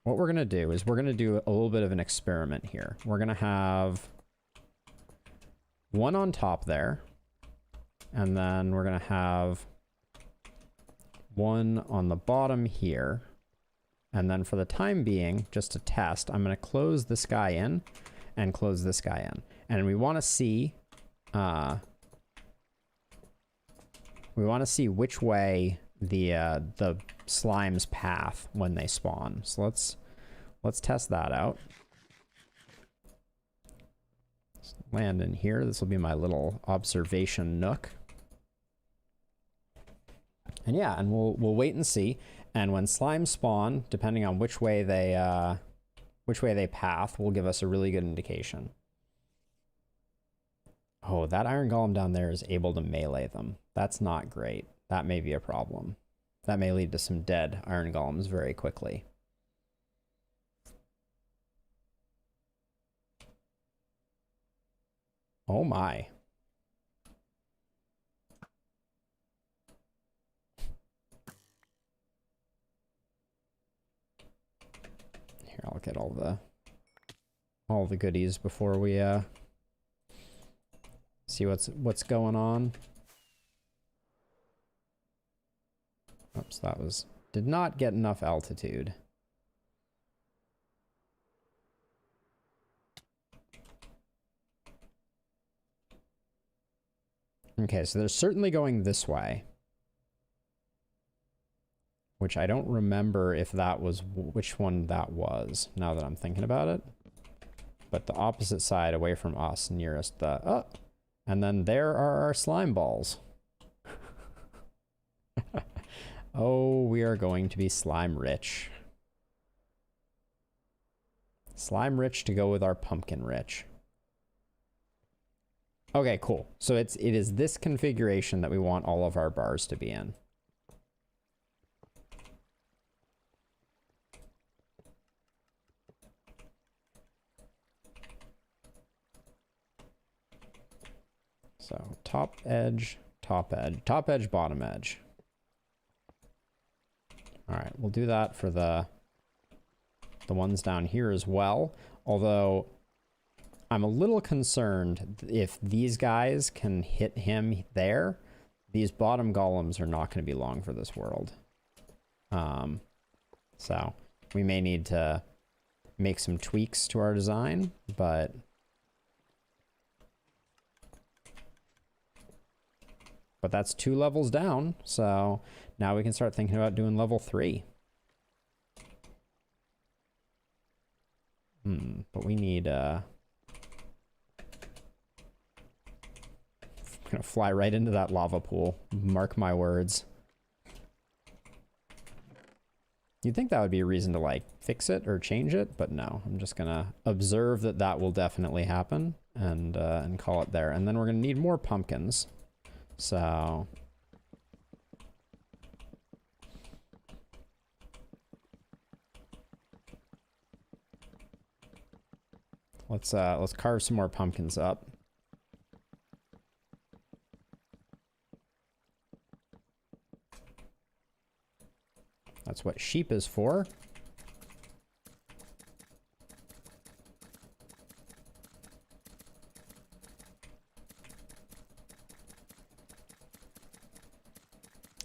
we're going to do is we're going to do a little bit of an experiment here. We're going to have one on top there, and then we're going to have one on the bottom here. And then for the time being, just to test, I'm going to close this guy in and close this guy in. And we want to see, which way the slimes path when they spawn. So let's test that out. Let's land in here. This will be my little observation nook. And yeah, and we'll wait and see. And when slimes spawn, depending on which way they path, will give us a really good indication. Oh, that iron golem down there is able to melee them. That's not great. That may be a problem. That may lead to some dead iron golems very quickly. Oh my. Here, I'll get all the goodies before we see what's going on. Oops, did not get enough altitude. Okay, so they're certainly going this way. Which I don't remember if that was which one that was, now that I'm thinking about it. But the opposite side away from us, nearest the... Oh! And then there are our slime balls. Oh, we are going to be slime rich. Slime rich to go with our pumpkin rich. Okay, cool. So it is this configuration that we want all of our bars to be in. So top edge, bottom edge. All right, we'll do that for the ones down here as well. Although I'm a little concerned if these guys can hit him there, these bottom golems are not going to be long for this world. So we may need to make some tweaks to our design, but that's 2 levels down, so now we can start thinking about doing level 3. But we need, I'm gonna fly right into that lava pool. Mark my words. You'd think that would be a reason to, like, fix it or change it, but no. I'm just gonna observe that will definitely happen and call it there. And then we're gonna need more pumpkins. So... let's carve some more pumpkins up. That's what sheep is for.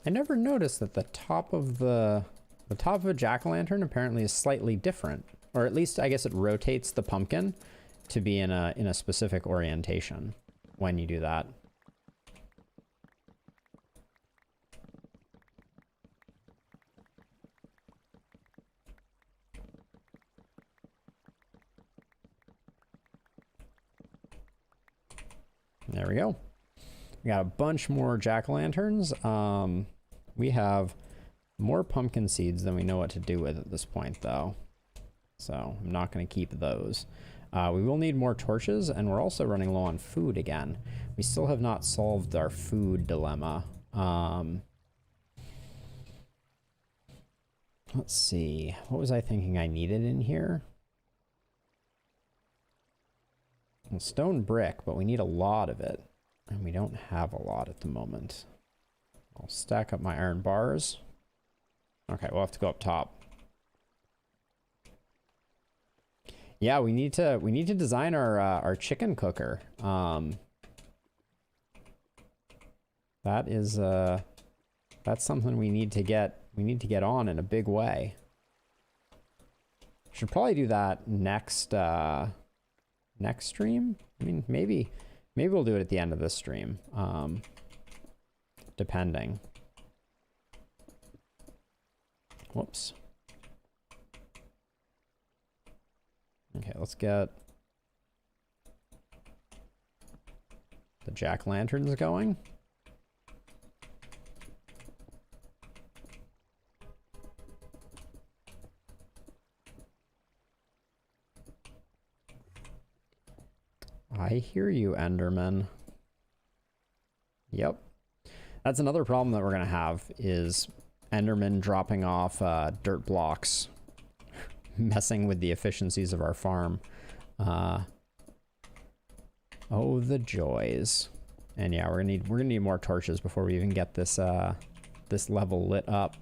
I never noticed that the top of a jack-o'-lantern apparently is slightly different, or at least I guess it rotates the pumpkin to be in a specific orientation when you do that. There we go. We got a bunch more jack-o'-lanterns. We have more pumpkin seeds than we know what to do with at this point, though. So I'm not going to keep those. We will need more torches, and we're also running low on food again. We still have not solved our food dilemma. Let's see. What was I thinking I needed in here? Well, stone brick, but we need a lot of it. And we don't have a lot at the moment. I'll stack up my iron bars. Okay, we'll have to go up top. Yeah, we need to design our chicken cooker. That is that's something we need to get on in a big way. Should probably do that next next stream. I mean, maybe we'll do it at the end of this stream. Depending. Whoops. Okay, let's get the jack-o'-lanterns going. I hear you, Enderman. Yep. That's another problem that we're going to have is Enderman dropping off dirt blocks, messing with the efficiencies of our farm. Oh, the joys. And yeah, we're gonna need more torches before we even get this this level lit up.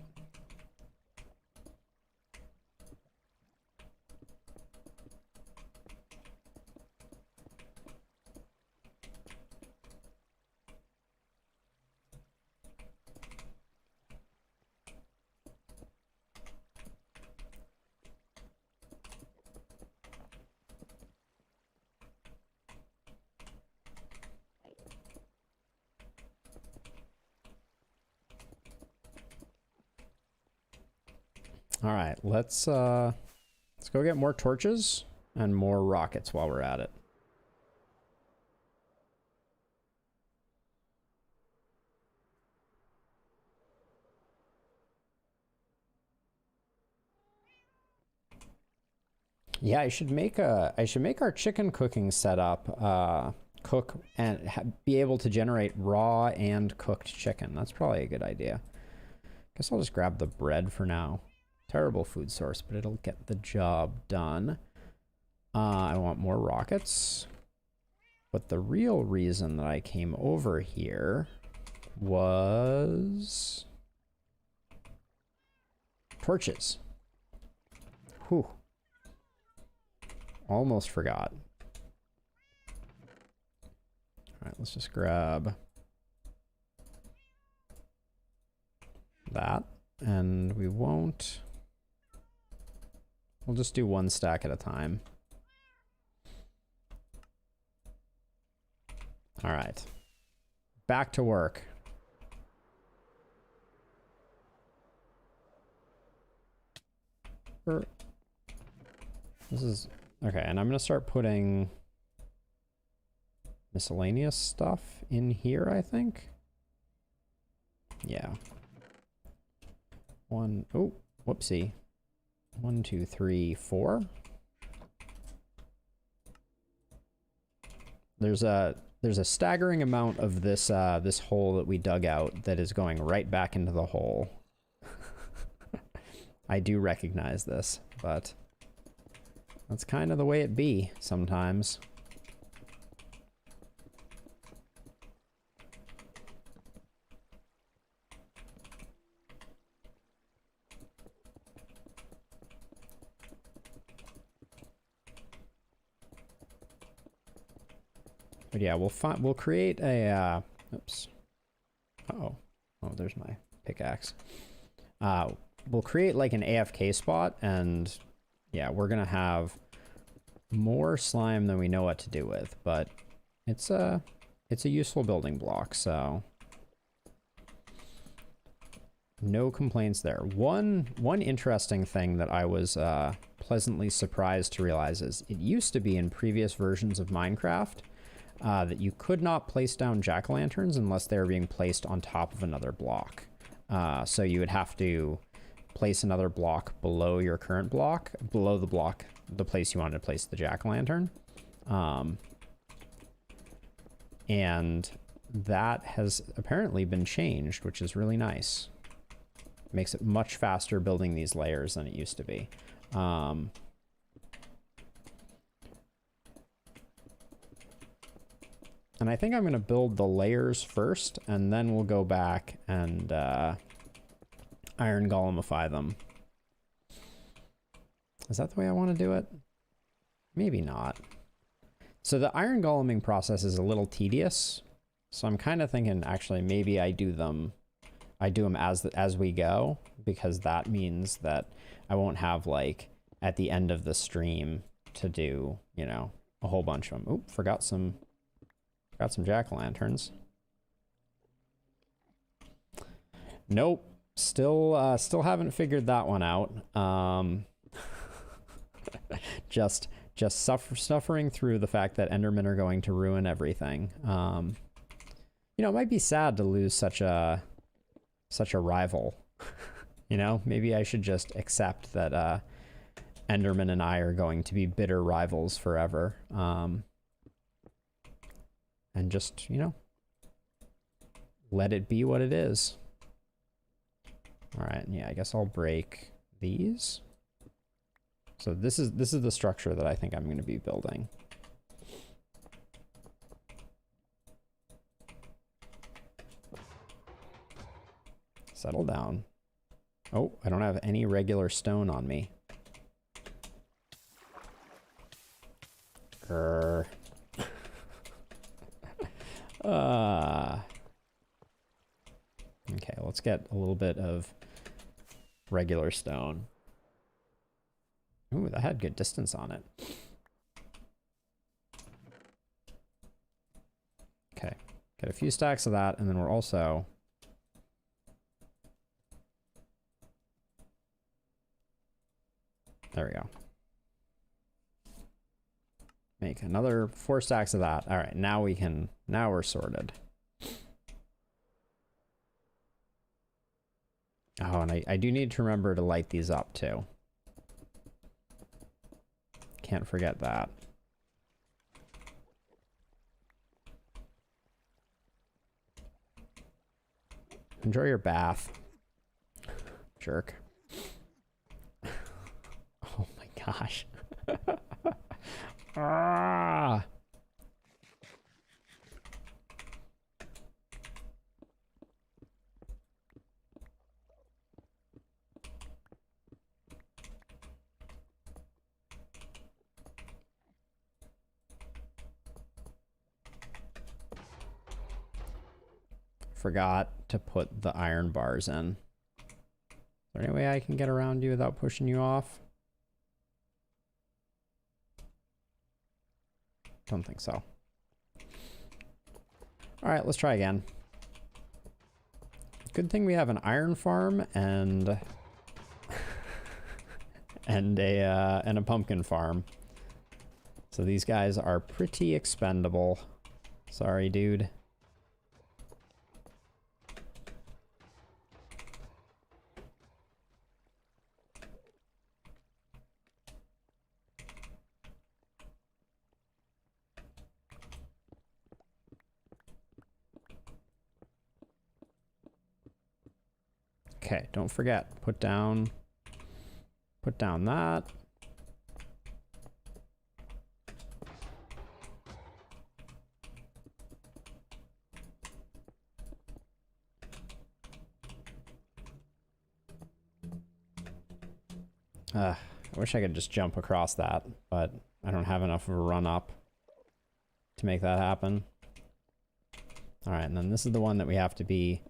All right, let's go get more torches and more rockets while we're at it. Yeah, I should make our chicken cooking setup cook and be able to generate raw and cooked chicken. That's probably a good idea. Guess I'll just grab the bread for now. Terrible food source, but it'll get the job done. I want more rockets. But the real reason that I came over here was torches. Whew. Almost forgot. All right, let's just grab that, and we won't. We'll just do one stack at a time. All right. Back to work. This is okay, and I'm gonna start putting miscellaneous stuff in here, I think. Yeah. Oh, whoopsie. 1, 2, 3, 4. There's a staggering amount of this this hole that we dug out that is going right back into the hole. I do recognize this, but that's kind of the way it be sometimes. But yeah, we'll create a oops. Uh-oh. Oh, there's my pickaxe. We'll create like an AFK spot, and yeah, we're gonna have more slime than we know what to do with, but it's a useful building block, so no complaints there. One interesting thing that I was pleasantly surprised to realize is it used to be in previous versions of Minecraft that you could not place down jack-o'-lanterns unless they were being placed on top of another block. So you would have to place another block below your current block, below the place you wanted to place the jack-o'-lantern. And that has apparently been changed, which is really nice. Makes it much faster building these layers than it used to be. And I think I'm going to build the layers first, and then we'll go back and iron golemify them. Is that the way I want to do it? Maybe not. So the iron goleming process is a little tedious. So I'm kind of thinking, actually, maybe I do them as we go, because that means that I won't have like at the end of the stream to do, you know, a whole bunch of them. Oop, forgot some jack-o'-lanterns. Nope. Still haven't figured that one out. Just suffering through the fact that Endermen are going to ruin everything. You know, it might be sad to lose such a rival. You know, maybe I should just accept that Enderman and I are going to be bitter rivals forever. And just, you know, let it be what it is. All right, yeah, I guess I'll break these. So this is the structure that I think I'm going to be building. Settle down. Oh, I don't have any regular stone on me. Grr. Okay, let's get a little bit of regular stone. Ooh, that had good distance on it. Okay, get a few stacks of that, and then we're also... There we go. Make another 4 stacks of that. All right, now we're sorted. Oh, and I do need to remember to light these up too. Can't forget that. Enjoy your bath, jerk. Oh my gosh. Ah! Forgot to put the iron bars in. Is there any way I can get around you without pushing you off? Don't think so. All right, let's try again. Good thing we have an iron farm and and a pumpkin farm. So these guys are pretty expendable. Sorry, dude. Okay, don't forget, put down that. I wish I could just jump across that, but I don't have enough of a run up to make that happen. All right, and then this is the one that we have to be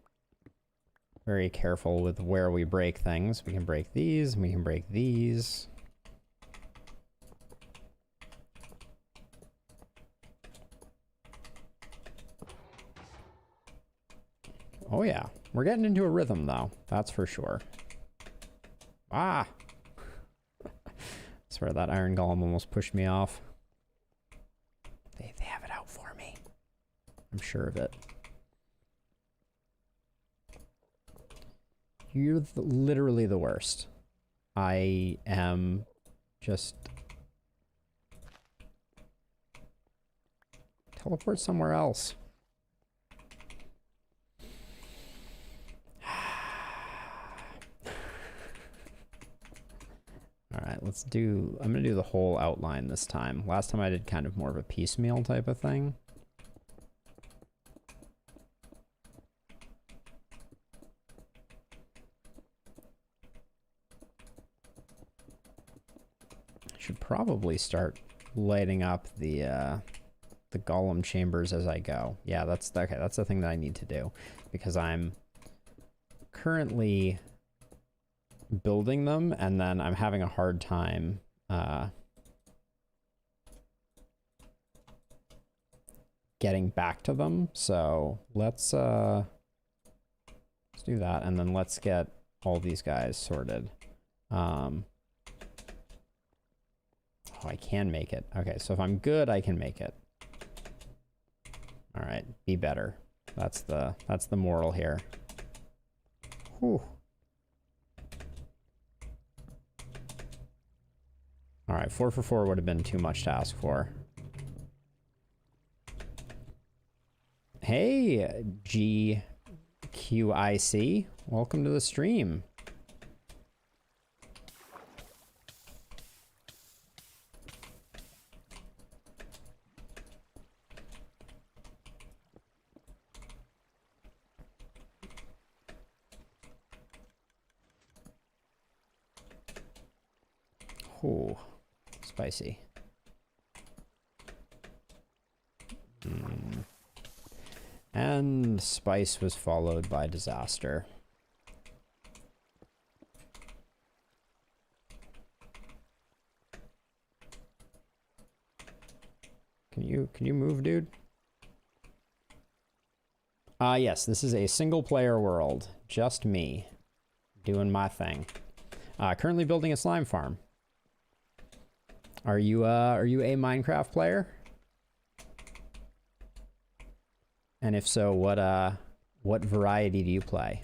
very careful with where we break things. We can break these, and we can break these. Oh yeah, we're getting into a rhythm though, that's for sure. Ah! I swear that iron golem almost pushed me off. They have it out for me. I'm sure of it. You're literally the worst. I am just... Teleport somewhere else. Alright, let's do... I'm gonna do the whole outline this time. Last time I did kind of more of a piecemeal type of thing. Should probably start lighting up the golem chambers as I go. Yeah, that's okay. That's the thing that I need to do because I'm currently building them and then I'm having a hard time getting back to them. So let's do that, and then let's get all these guys sorted. Oh, I can make it. Okay, so if I'm good, I can make it. All right, be better. That's the moral here. Whew. All right, 4 for 4 would have been too much to ask for. Hey, GQIC. Welcome to the stream. Ooh, spicy. And spice was followed by disaster. Can you move, dude? Yes, this is a single player world. Just me doing my thing. Currently building a slime farm. Are you a Minecraft player? And if so, what variety do you play?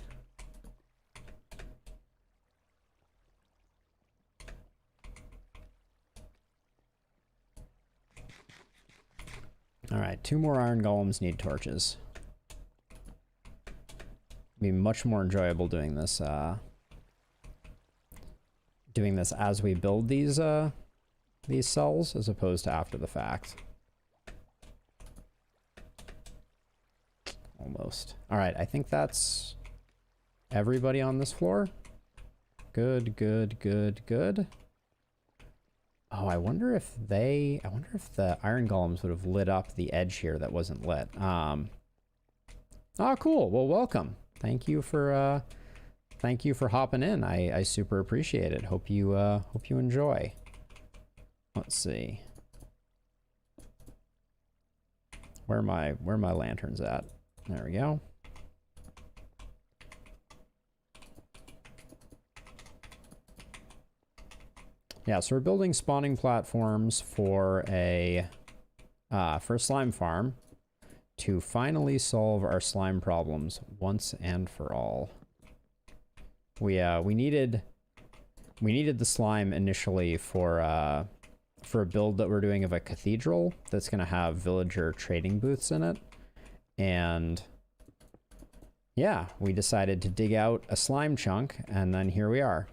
All right, 2 more iron golems need torches. Be much more enjoyable doing this as we build these cells as opposed to after the fact. Almost. All right, I think that's everybody on this floor. Good, good, good, good. Oh, I wonder if the iron golems would have lit up the edge here that wasn't lit. Oh, cool. Well, welcome. Thank you for hopping in. I super appreciate it. Hope you enjoy. Let's see. Where are my lanterns at? There we go. Yeah, so we're building spawning platforms for a slime farm to finally solve our slime problems once and for all. We needed the slime initially for a build that we're doing of a cathedral that's going to have villager trading booths in it. And yeah, we decided to dig out a slime chunk, and then here we are.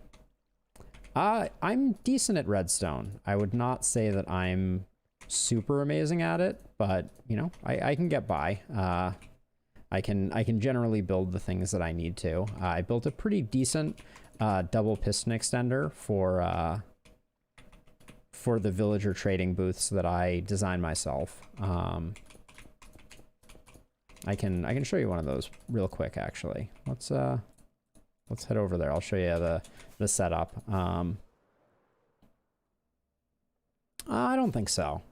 I'm decent at redstone. I would not say that I'm super amazing at it, but you know, I can get by. I can generally build the things that I need to. I built a pretty decent double piston extender for the villager trading booths that I designed myself. I can show you one of those real quick, actually. Let's head over there. I'll show you the setup. I don't think so.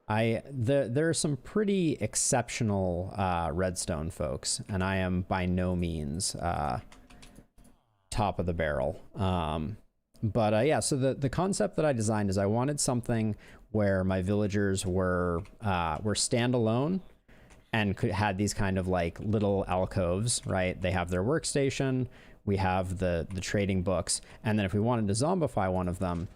There are some pretty exceptional redstone folks, and I am by no means top of the barrel. But yeah, so the concept that I designed is I wanted something where my villagers were standalone and had these kind of like little alcoves, right? They have their workstation, we have the trading books, and then if we wanted to zombify one of them,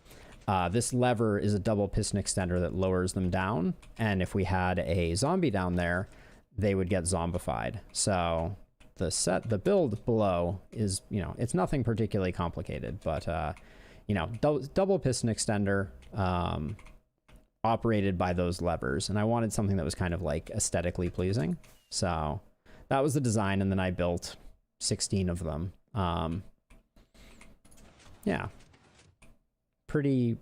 this lever is a double piston extender that lowers them down, and if we had a zombie down there, they would get zombified. So the build below is, you know, it's nothing particularly complicated, but you know, double piston extender, operated by those levers, and I wanted something that was kind of like aesthetically pleasing. So that was the design, and then I built 16 of them. Yeah, pretty.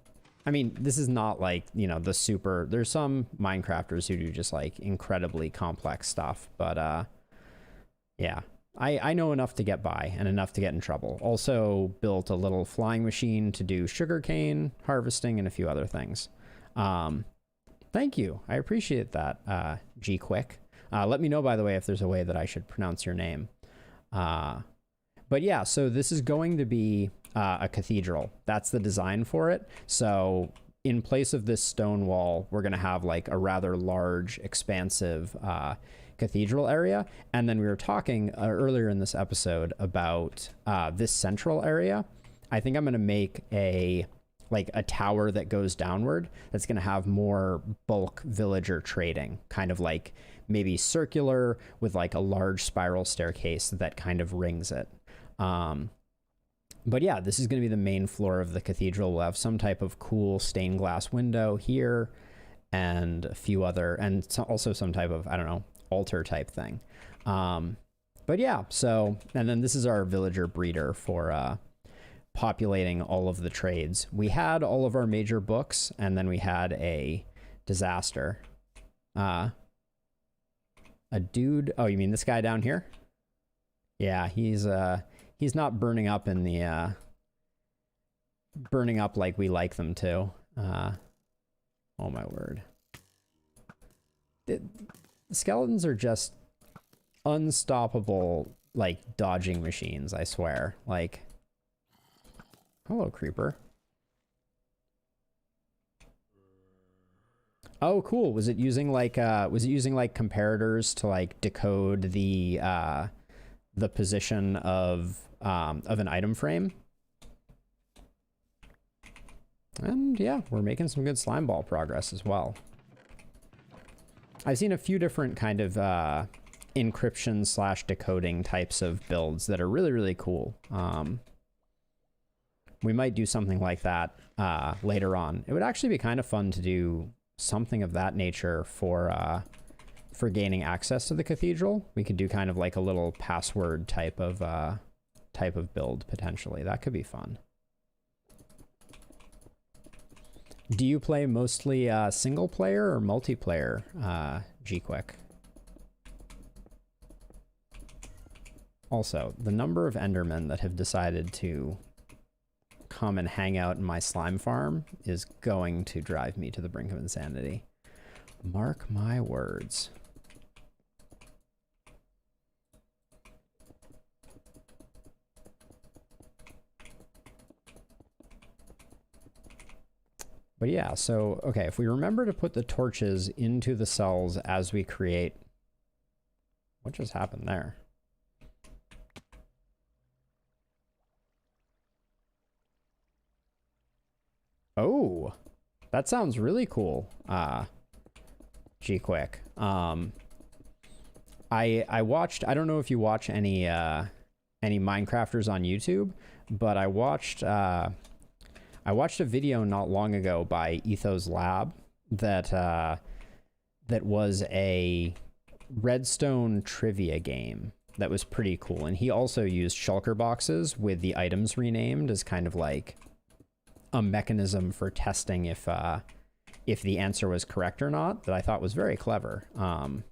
I mean, this is not like, you know, the super. There's some Minecrafters who do just like incredibly complex stuff, but yeah, I know enough to get by and enough to get in trouble. Also built a little flying machine to do sugarcane harvesting and a few other things. Thank you. I appreciate that, G Quick. Let me know, by the way, if there's a way that I should pronounce your name. But yeah, so this is going to be a cathedral. That's the design for it. So in place of this stone wall, we're going to have like a rather large, expansive cathedral area. And then we were talking earlier in this episode about this central area. I think I'm going to make a tower that goes downward that's going to have more bulk villager trading, kind of like maybe circular with like a large spiral staircase that kind of rings it. But yeah, this is going to be the main floor of the cathedral. We'll have some type of cool stained glass window here and a few other, and also some type of, I don't know, altar type thing. But yeah, so, and then this is our villager breeder for populating all of the trades. We had all of our major books, and then we had a disaster. A dude, oh, you mean this guy down here? Yeah, he's not burning up in the burning up like we like them to. Oh my word. The skeletons are just unstoppable, like, dodging machines, I swear. Like, hello, creeper. Oh, cool. Was it using like comparators to like decode the position of an item frame? And yeah, we're making some good slime ball progress as well. I've seen a few different kind of encryption / decoding types of builds that are really, really cool. We might do something like that later on. It would actually be kind of fun to do something of that nature for gaining access to the cathedral. We could do kind of like a little password type of build potentially. That could be fun. Do you play mostly single player or multiplayer, G-Quick? Also, the number of Endermen that have decided to come and hang out in my slime farm is going to drive me to the brink of insanity. Mark my words. But yeah, so, okay, if we remember to put the torches into the cells as we create... What just happened there? Oh, that sounds really cool, G-Quick. I watched, I don't know if you watch any Minecrafters on YouTube, but I watched a video not long ago by Ethos Lab that was a redstone trivia game that was pretty cool. And he also used shulker boxes with the items renamed as kind of like a mechanism for testing if the answer was correct or not, that I thought was very clever. But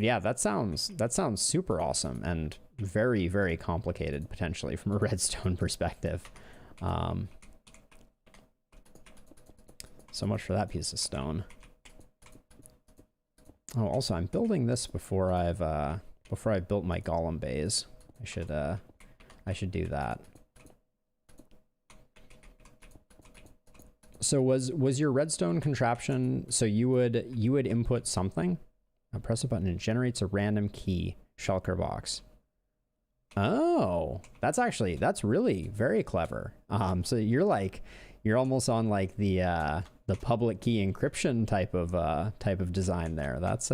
yeah, that sounds super awesome and very, very complicated potentially from a redstone perspective. So much for that piece of stone. Oh, also I'm building this before I've built my golem bays. I should do that. So was your redstone contraption, so you would input something? I'll press a button and it generates a random key shulker box. Oh, that's really very clever. So you're almost on like the public key encryption type of design there. That's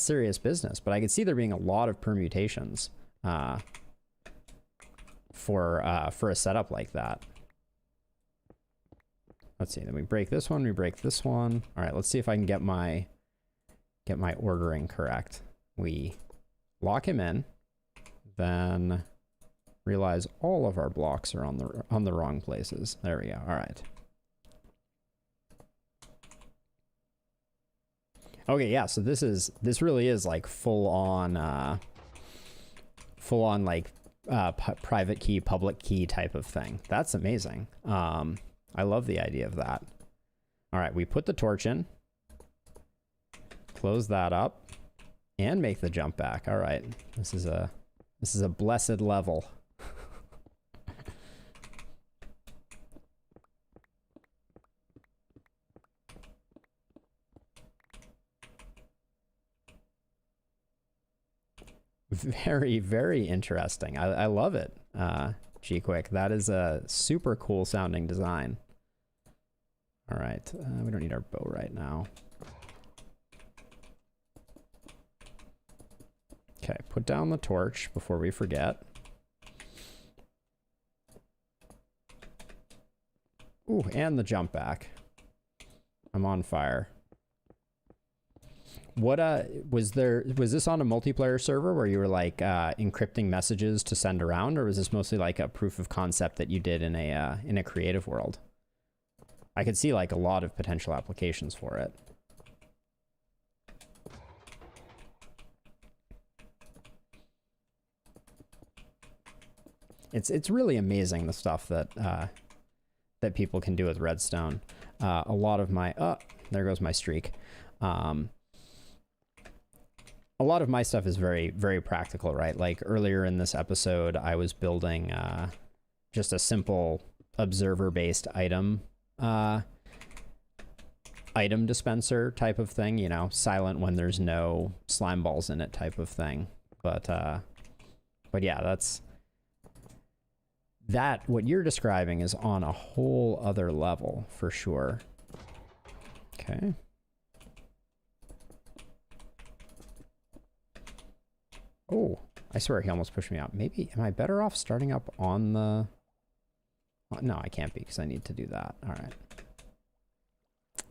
serious business, but I could see there being a lot of permutations for a setup like that. Let's see, then we break this one, we break this one. All right, let's see if I can get my ordering correct. We lock him in, then realize all of our blocks are on the wrong places. There we go. All right. Okay, yeah, so this really is like full on like private key, public key type of thing. That's amazing. I love the idea of that. All right, we put the torch in, close that up, and make the jump back. All right, this is a blessed level. Very, very interesting. I love it, G-Quick. That is a super cool sounding design. All right, we don't need our bow right now. Okay, put down the torch before we forget. Ooh, and the jump back. I'm on fire. What was this on a multiplayer server where you were like encrypting messages to send around, or was this mostly like a proof of concept that you did in a creative world? I could see like a lot of potential applications for it. It's really amazing the stuff that that people can do with redstone. A lot of my there goes my streak. A lot of my stuff is very, very practical, right? Like earlier in this episode, I was building just a simple observer-based item dispenser type of thing, you know, silent when there's no slime balls in it type of thing. But yeah, what you're describing is on a whole other level for sure. Okay. Oh, I swear he almost pushed me out. Maybe, am I better off starting up on the... No, I can't be because I need to do that. All right.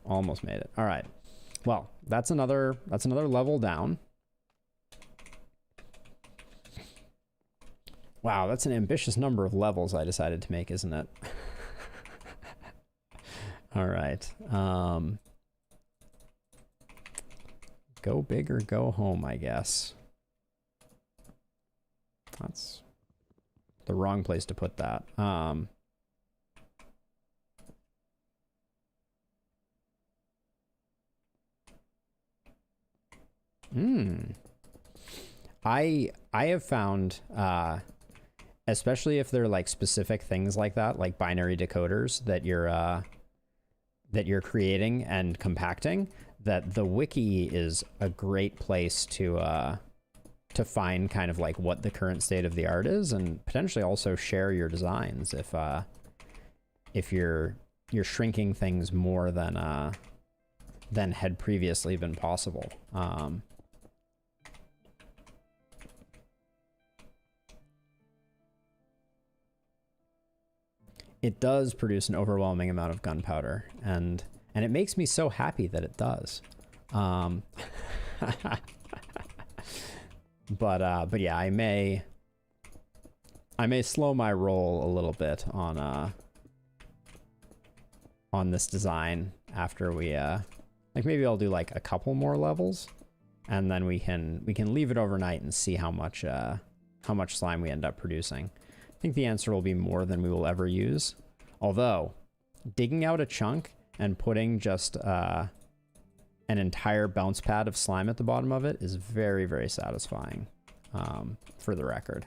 Almost made it. All right. Well, that's another level down. Wow, that's an ambitious number of levels I decided to make, isn't it? All right. Go big or go home, I guess. That's the wrong place to put that. I have found, especially if they're like specific things like that, like binary decoders that you're creating and compacting, that the wiki is a great place to find kind of like what the current state of the art is, and potentially also share your designs if you're shrinking things more than had previously been possible. It does produce an overwhelming amount of gunpowder, and it makes me so happy that it does. But yeah, I may slow my roll a little bit on this design after we like maybe I'll do like a couple more levels, and then we can leave it overnight and see how much slime we end up producing. I think the answer will be more than we will ever use. Although digging out a chunk and putting just an entire bounce pad of slime at the bottom of it is very, very satisfying, for the record.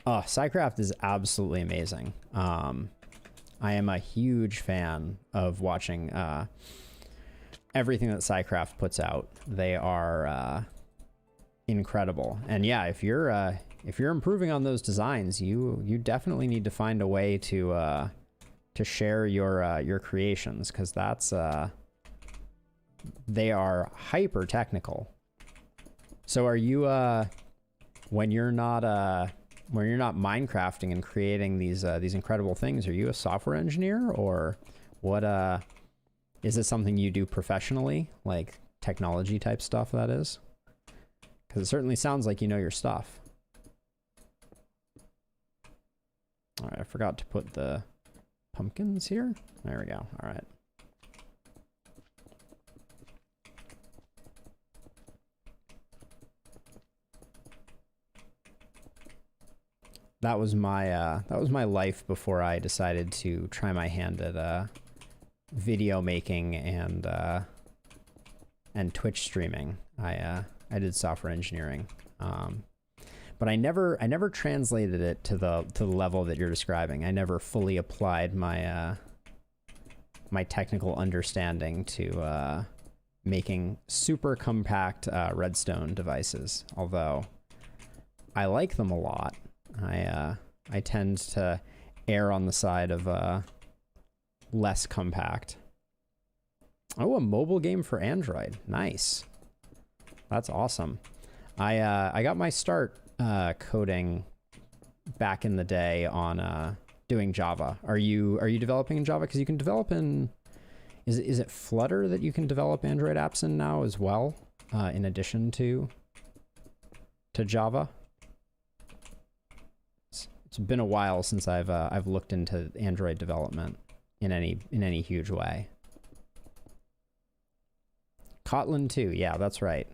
Oh, SciCraft is absolutely amazing. I am a huge fan of watching everything that SciCraft puts out. They are incredible. And yeah, if you're improving on those designs, you definitely need to find a way to share your creations, because that's they are hyper technical. So are you when you're not Minecrafting and creating these incredible things, are you a software engineer, or what? Is it something you do professionally, like technology type stuff, that is? Because it certainly sounds like you know your stuff. Alright, I forgot to put the pumpkins here. There we go. Alright. That was my life before I decided to try my hand at video making and Twitch streaming. I did software engineering, but I never translated it to the level that you're describing. I never fully applied my my technical understanding to making super compact Redstone devices. Although I like them a lot. I tend to err on the side of less compact. Oh, a mobile game for Android. Nice. That's awesome. I got my start coding back in the day on doing Java. Are you developing in Java? Because you can develop in is it Flutter that you can develop Android apps in now as well, in addition to Java? It's been a while since I've looked into Android development in any huge way. Kotlin too, yeah, that's right.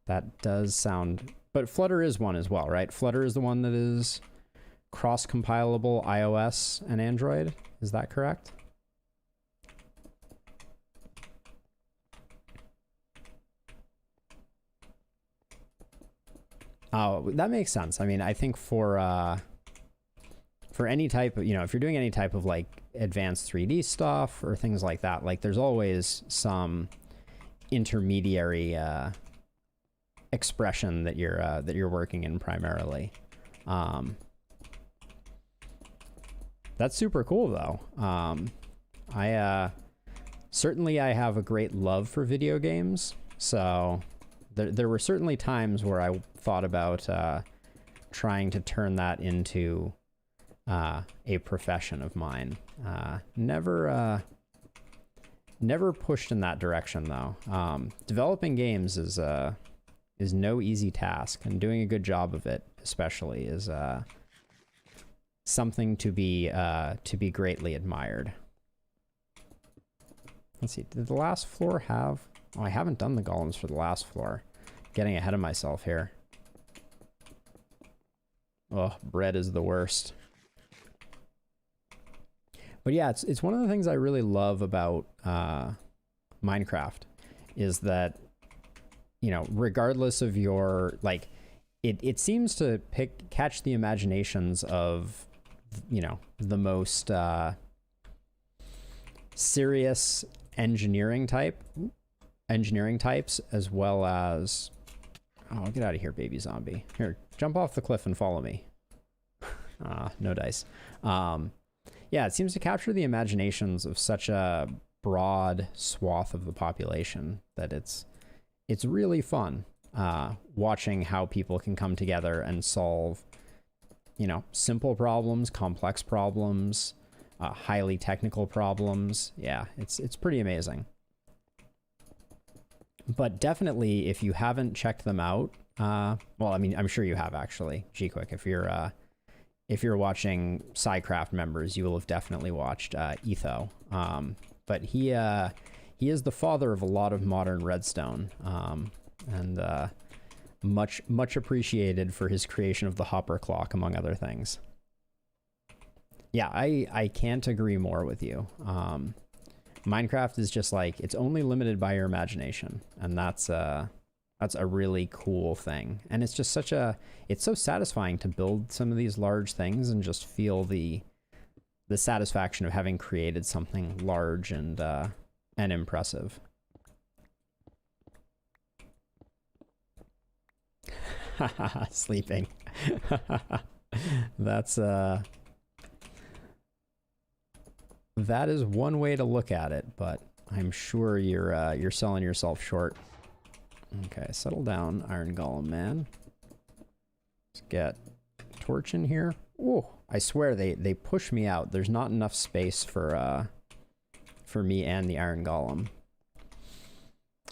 That does sound, but Flutter is one as well, right? Flutter is the one that is cross-compilable iOS and Android. Is that correct? Oh, that makes sense. I mean, I think for any type of, if you're doing any type of like advanced 3D stuff or things like that, like there's always some intermediary expression that you're working in primarily. That's super cool though. I certainly I have a great love for video games, so there were certainly times where I thought about trying to turn that into a profession of mine. Never pushed in that direction though. Developing games is no easy task, and doing a good job of it especially is something to be greatly admired. Let's see, did the last floor have... Oh, I haven't done the golems for the last floor. Getting ahead of myself here. Oh, bread is the worst. But yeah, it's one of the things I really love about Minecraft is that, regardless of your, like, it seems to catch the imaginations of, the most serious engineering types, as well as... Oh, get out of here, baby zombie. Here, jump off the cliff and follow me. No dice. Yeah, it seems to capture the imaginations of such a broad swath of the population that it's really fun watching how people can come together and solve, simple problems, complex problems, highly technical problems. Yeah, it's pretty amazing. But definitely, if you haven't checked them out, well, I mean, I'm sure you have actually. G-Quick, if you're watching SciCraft members, you will have definitely watched Etho. But he is the father of a lot of modern redstone, and much appreciated for his creation of the Hopper Clock, among other things. Yeah, I can't agree more with you. Minecraft is just like, it's only limited by your imagination, and that's a really cool thing. And it's just it's so satisfying to build some of these large things and just feel the satisfaction of having created something large and impressive. Sleeping. That is one way to look at it, but I'm sure you're selling yourself short. Okay, settle down, Iron Golem man. Let's get torch in here. Oh, I swear they push me out. There's not enough space for me and the Iron Golem.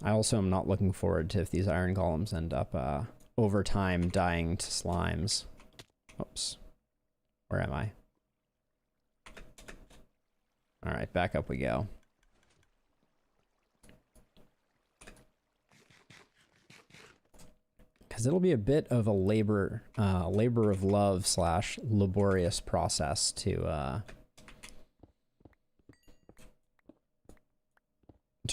I also am not looking forward to if these Iron Golems end up over time dying to slimes. Oops. Where am I? All right, back up we go. Because it'll be a bit of a labor of love / laborious process to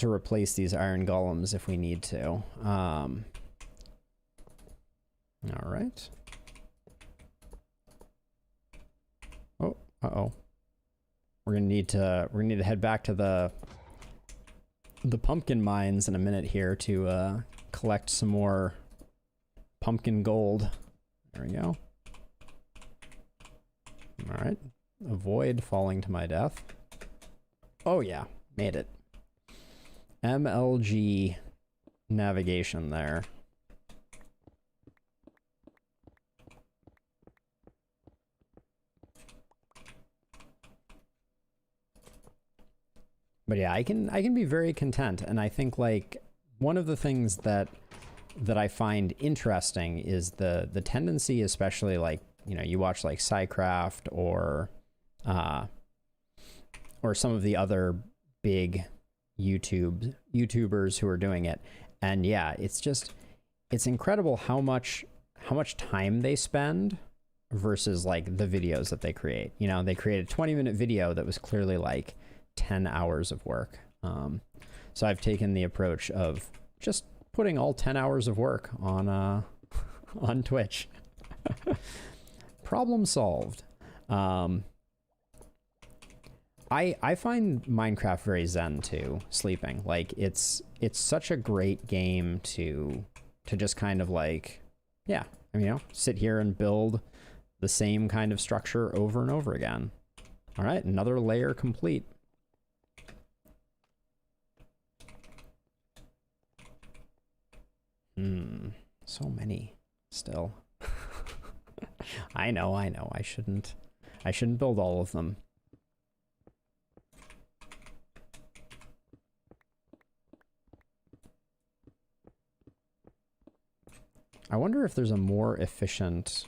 replace these iron golems if we need to. All right. Oh, uh-oh. We're gonna need to head back to the pumpkin mines in a minute here to collect some more pumpkin gold. There we go. All right. Avoid falling to my death. Oh yeah, made it. MLG navigation there. But yeah, I can be very content, and I think like one of the things that I find interesting is the tendency, especially like, you know, you watch like Psycraft or some of the other big YouTubers who are doing it, and yeah, it's incredible how much time they spend versus like the videos that they create. You know, they created a 20-minute video that was clearly like 10 hours of work. So I've taken the approach of just putting all 10 hours of work on on Twitch. Problem solved. I find Minecraft very zen too, sleeping. Like it's such a great game to just kind of like, yeah, I mean, you know, sit here and build the same kind of structure over and over again. All right, another layer complete. So many still. I know. I shouldn't build all of them. I wonder if there's a more efficient...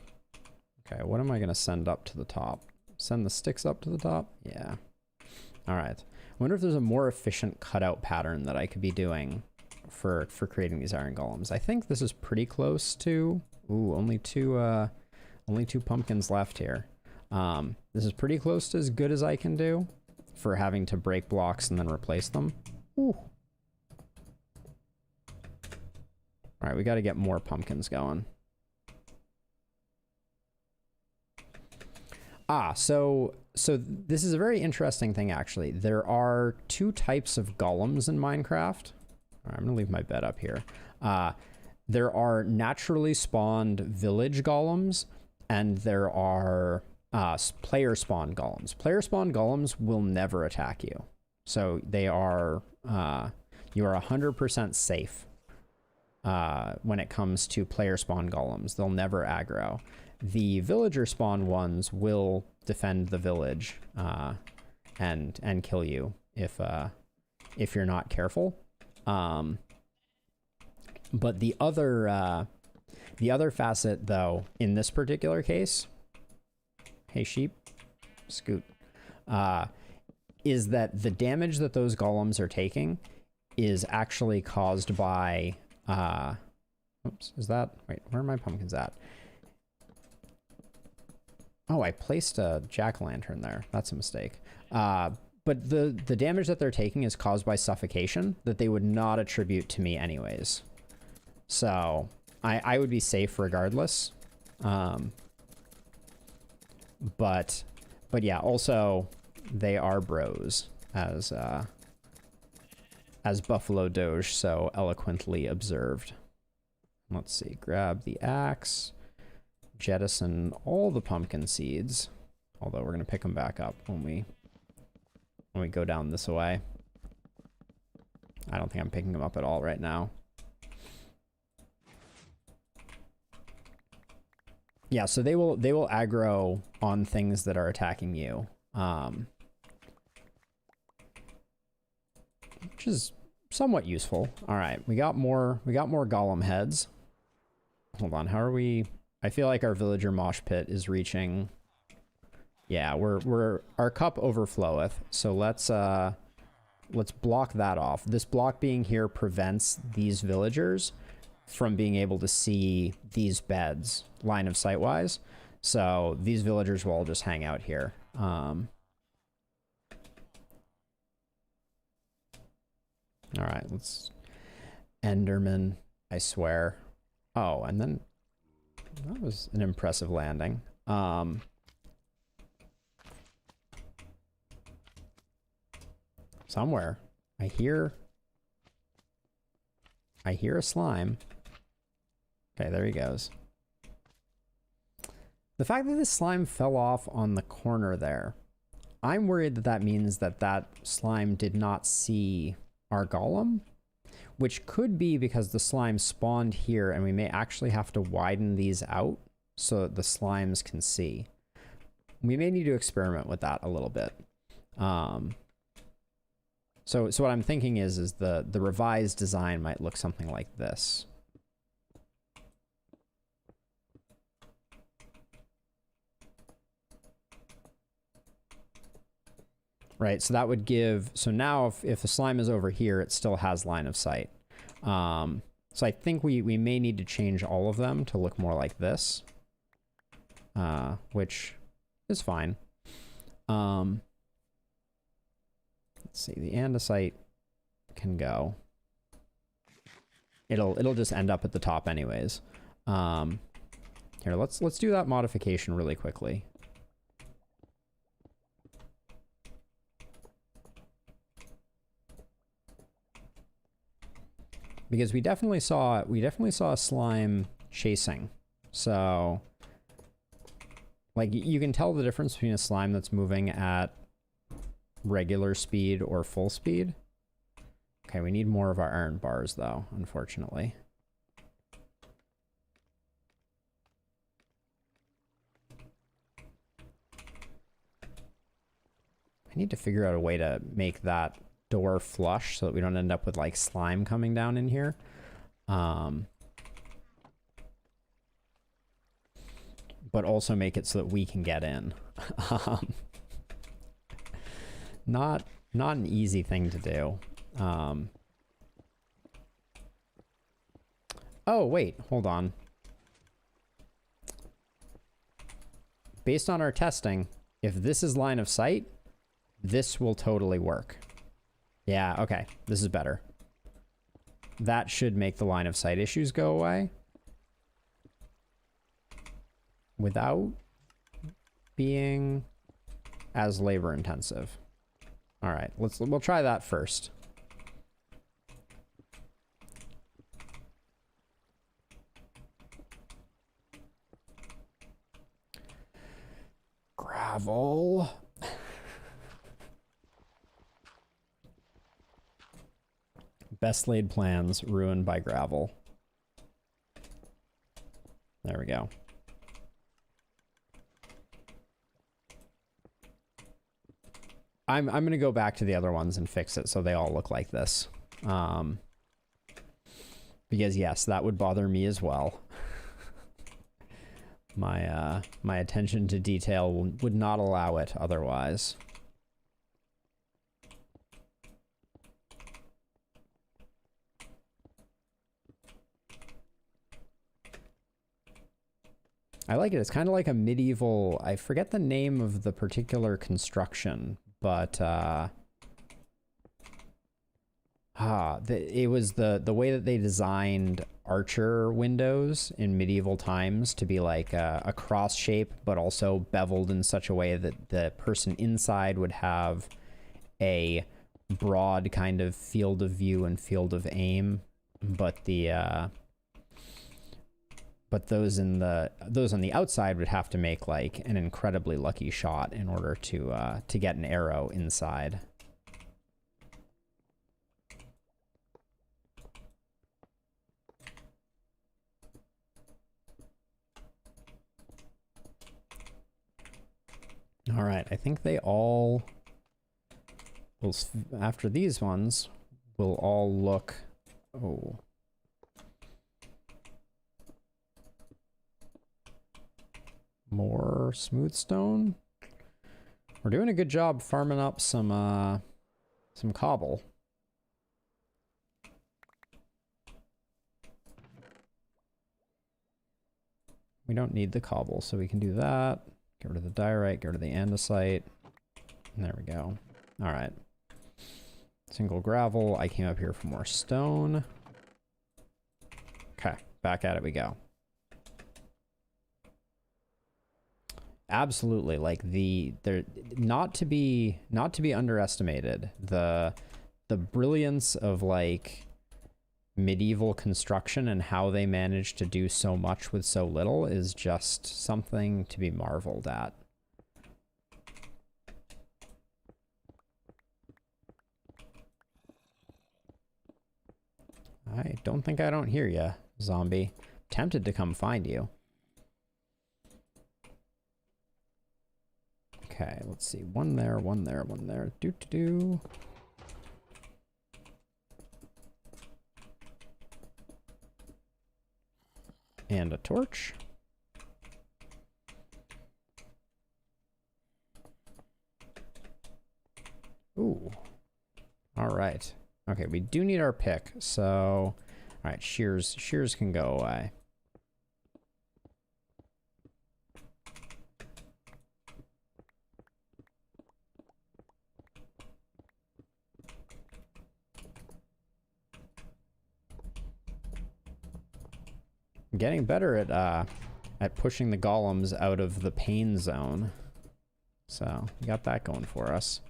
Okay, what am I going to send up to the top? Send the sticks up to the top? Yeah. All right. I wonder if there's a more efficient cutout pattern that I could be doing for creating these iron golems. I think this is pretty close to... Ooh, only two pumpkins left here. This is pretty close to as good as I can do for having to break blocks and then replace them. Ooh. All right, we got to get more pumpkins going. So this is a very interesting thing, actually. There are two types of golems in Minecraft. All right, I'm gonna leave my bed up here. There are naturally spawned village golems, and there are player spawned golems. Player spawned golems will never attack you. So they are, you are 100% safe when it comes to player spawn golems. They'll never aggro. The villager spawn ones will defend the village and kill you if you're not careful. But the other facet, though, in this particular case, hey sheep, scoot, is that the damage that those golems are taking is actually caused by oops, is that, wait, where are my pumpkins at? Oh, I placed a jack-o'-lantern there. That's a mistake. But the damage that they're taking is caused by suffocation that they would not attribute to me anyways. So I would be safe regardless. But yeah, also they are bros, as Buffalo Doge so eloquently observed. Let's see, grab the axe, jettison all the pumpkin seeds, although we're gonna pick them back up when we go down this way. I don't think I'm picking them up at all right now. Yeah, so they will aggro on things that are attacking you, which is somewhat useful. All right, we got more golem heads. Hold on, how are we? I feel like our villager mosh pit is reaching Yeah, our cup overfloweth. So let's block that off. This block being here prevents these villagers from being able to see these beds line of sight wise. So these villagers will all just hang out here. All right, let's Enderman, I swear. Oh, and then that was an impressive landing. Somewhere I hear a slime. Okay, there he goes. The fact that this slime fell off on the corner there, I'm worried that that means that that slime did not see our golem, which could be because the slime spawned here and we may actually have to widen these out so that the slimes can see. We may need to experiment with that a little bit. So what I'm thinking is the revised design might look something like this. Right, so that would give, so now if the slime is over here, it still has line of sight. So I think we may need to change all of them to look more like this, which is fine. Let's see, the andesite can go. It'll just end up at the top anyways. Here, let's do that modification really quickly. Because we definitely saw a slime chasing. So like you can tell the difference between a slime that's moving at regular speed or full speed. Okay, we need more of our iron bars though, unfortunately. I need to figure out a way to make that door flush so that we don't end up with like slime coming down in here. But also make it so that we can get in. Not an easy thing to do. Oh, wait, hold on. Based on our testing, if this is line of sight, this will totally work. Yeah, okay, this is better. That should make the line of sight issues go away. Without being as labor intensive. All right, we'll try that first. Gravel. Best laid plans ruined by gravel. There we go. I'm gonna go back to the other ones and fix it so they all look like this. Because yes, that would bother me as well. My attention to detail would not allow it otherwise. I like it. It's kind of like a medieval, I forget the name of the particular construction, but it was the way that they designed archer windows in medieval times to be like a cross shape, but also beveled in such a way that the person inside would have a broad kind of field of view and field of aim, but those on the outside would have to make like an incredibly lucky shot in order to get an arrow inside. All right, I think they all will, after these ones, will all look, oh. More smooth stone. We're doing a good job farming up some cobble. We don't need the cobble, so we can do that. Get rid of the diorite, get rid of the andesite. And there we go. All right. Single gravel. I came up here for more stone. Okay, back at it we go. Absolutely, like they're not to be underestimated. The brilliance of like medieval construction and how they managed to do so much with so little is just something to be marveled at. I don't think I don't hear you, zombie. Tempted to come find you. Okay, let's see. One there, one there, one there. Do. And a torch. Ooh. All right. Okay, we do need our pick, so... All right, shears can go away. I'm getting better at pushing the golems out of the pain zone. So, we got that going for us.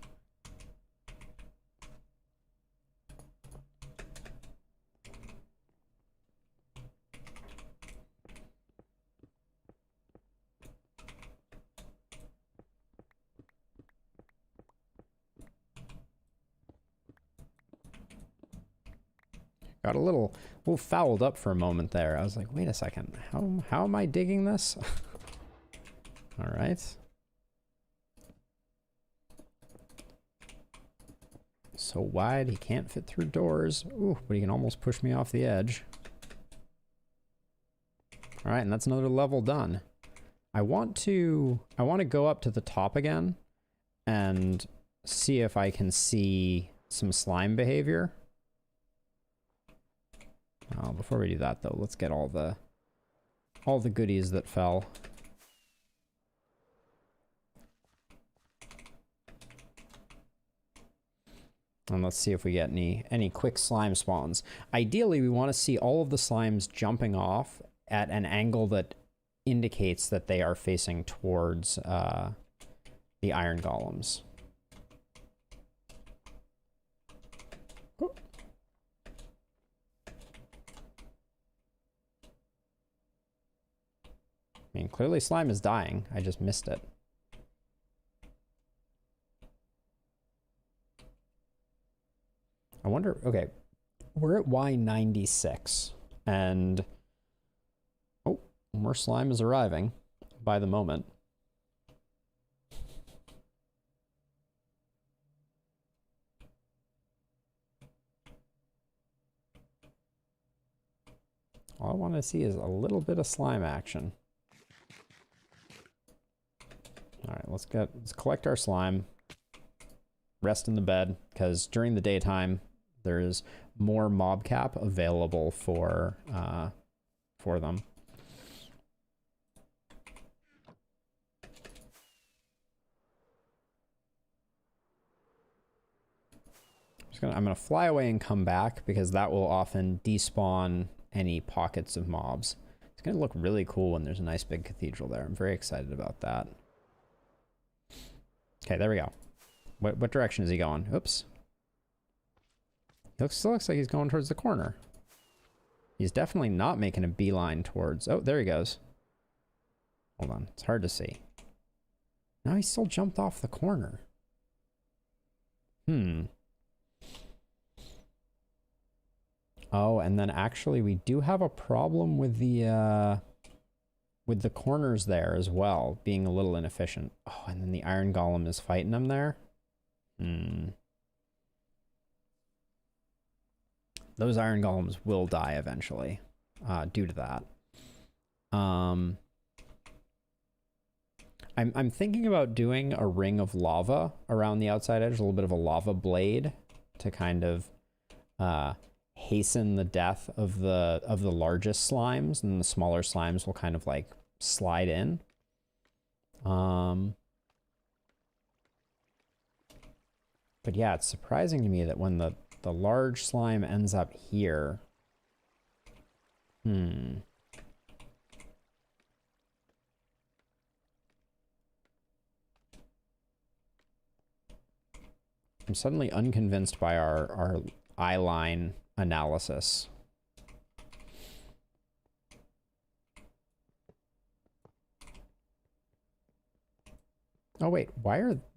Got a little fouled up for a moment there. I was like, wait a second, how am I digging this? All right. So wide, he can't fit through doors. Ooh, but he can almost push me off the edge. All right, and that's another level done. I want to go up to the top again and see if I can see some slime behavior. Oh, before we do that though, let's get all the goodies that fell. And let's see if we get any quick slime spawns. Ideally, we want to see all of the slimes jumping off at an angle that indicates that they are facing towards the iron golems. I mean, clearly slime is dying. I just missed it. I wonder, okay, we're at Y96, and oh, more slime is arriving by the moment. All I want to see is a little bit of slime action. All right, let's collect our slime, rest in the bed, because during the daytime, there is more mob cap available for them. I'm gonna fly away and come back because that will often despawn any pockets of mobs. It's gonna look really cool when there's a nice big cathedral there. I'm very excited about that. Okay, there we go. What direction is he going? Oops. He still looks like he's going towards the corner. He's definitely not making a beeline towards... Oh, there he goes. Hold on. It's hard to see. No, he still jumped off the corner. Oh, and then actually we do have a problem with the corners there as well, being a little inefficient. Oh, and then the iron golem is fighting him there. Those iron golems will die eventually, due to that. I'm thinking about doing a ring of lava around the outside edge, a little bit of a lava blade to kind of hasten the death of the largest slimes, and the smaller slimes will kind of like slide in. But yeah, it's surprising to me that when the large slime ends up here. I'm suddenly unconvinced by our eye line analysis. Oh wait,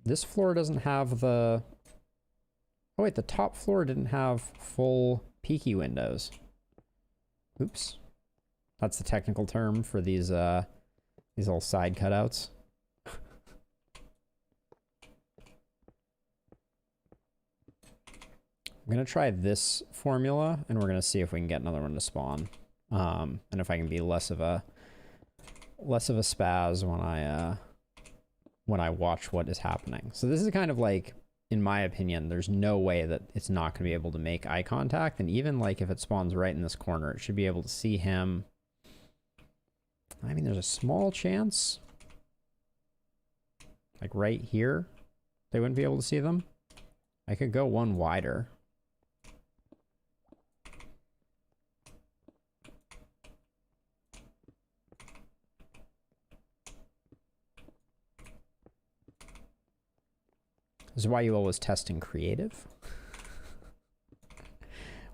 this floor doesn't have the... Oh wait, the top floor didn't have full peaky windows. Oops. That's the technical term for these little side cutouts. I'm gonna try this formula, and we're gonna see if we can get another one to spawn. And if I can be less of a spaz when I watch what is happening. So this is kind of like, in my opinion, there's no way that it's not going to be able to make eye contact. And even like if it spawns right in this corner, it should be able to see him. I mean, there's a small chance. Like right here, they wouldn't be able to see them. I could go one wider. This is why you always test in creative.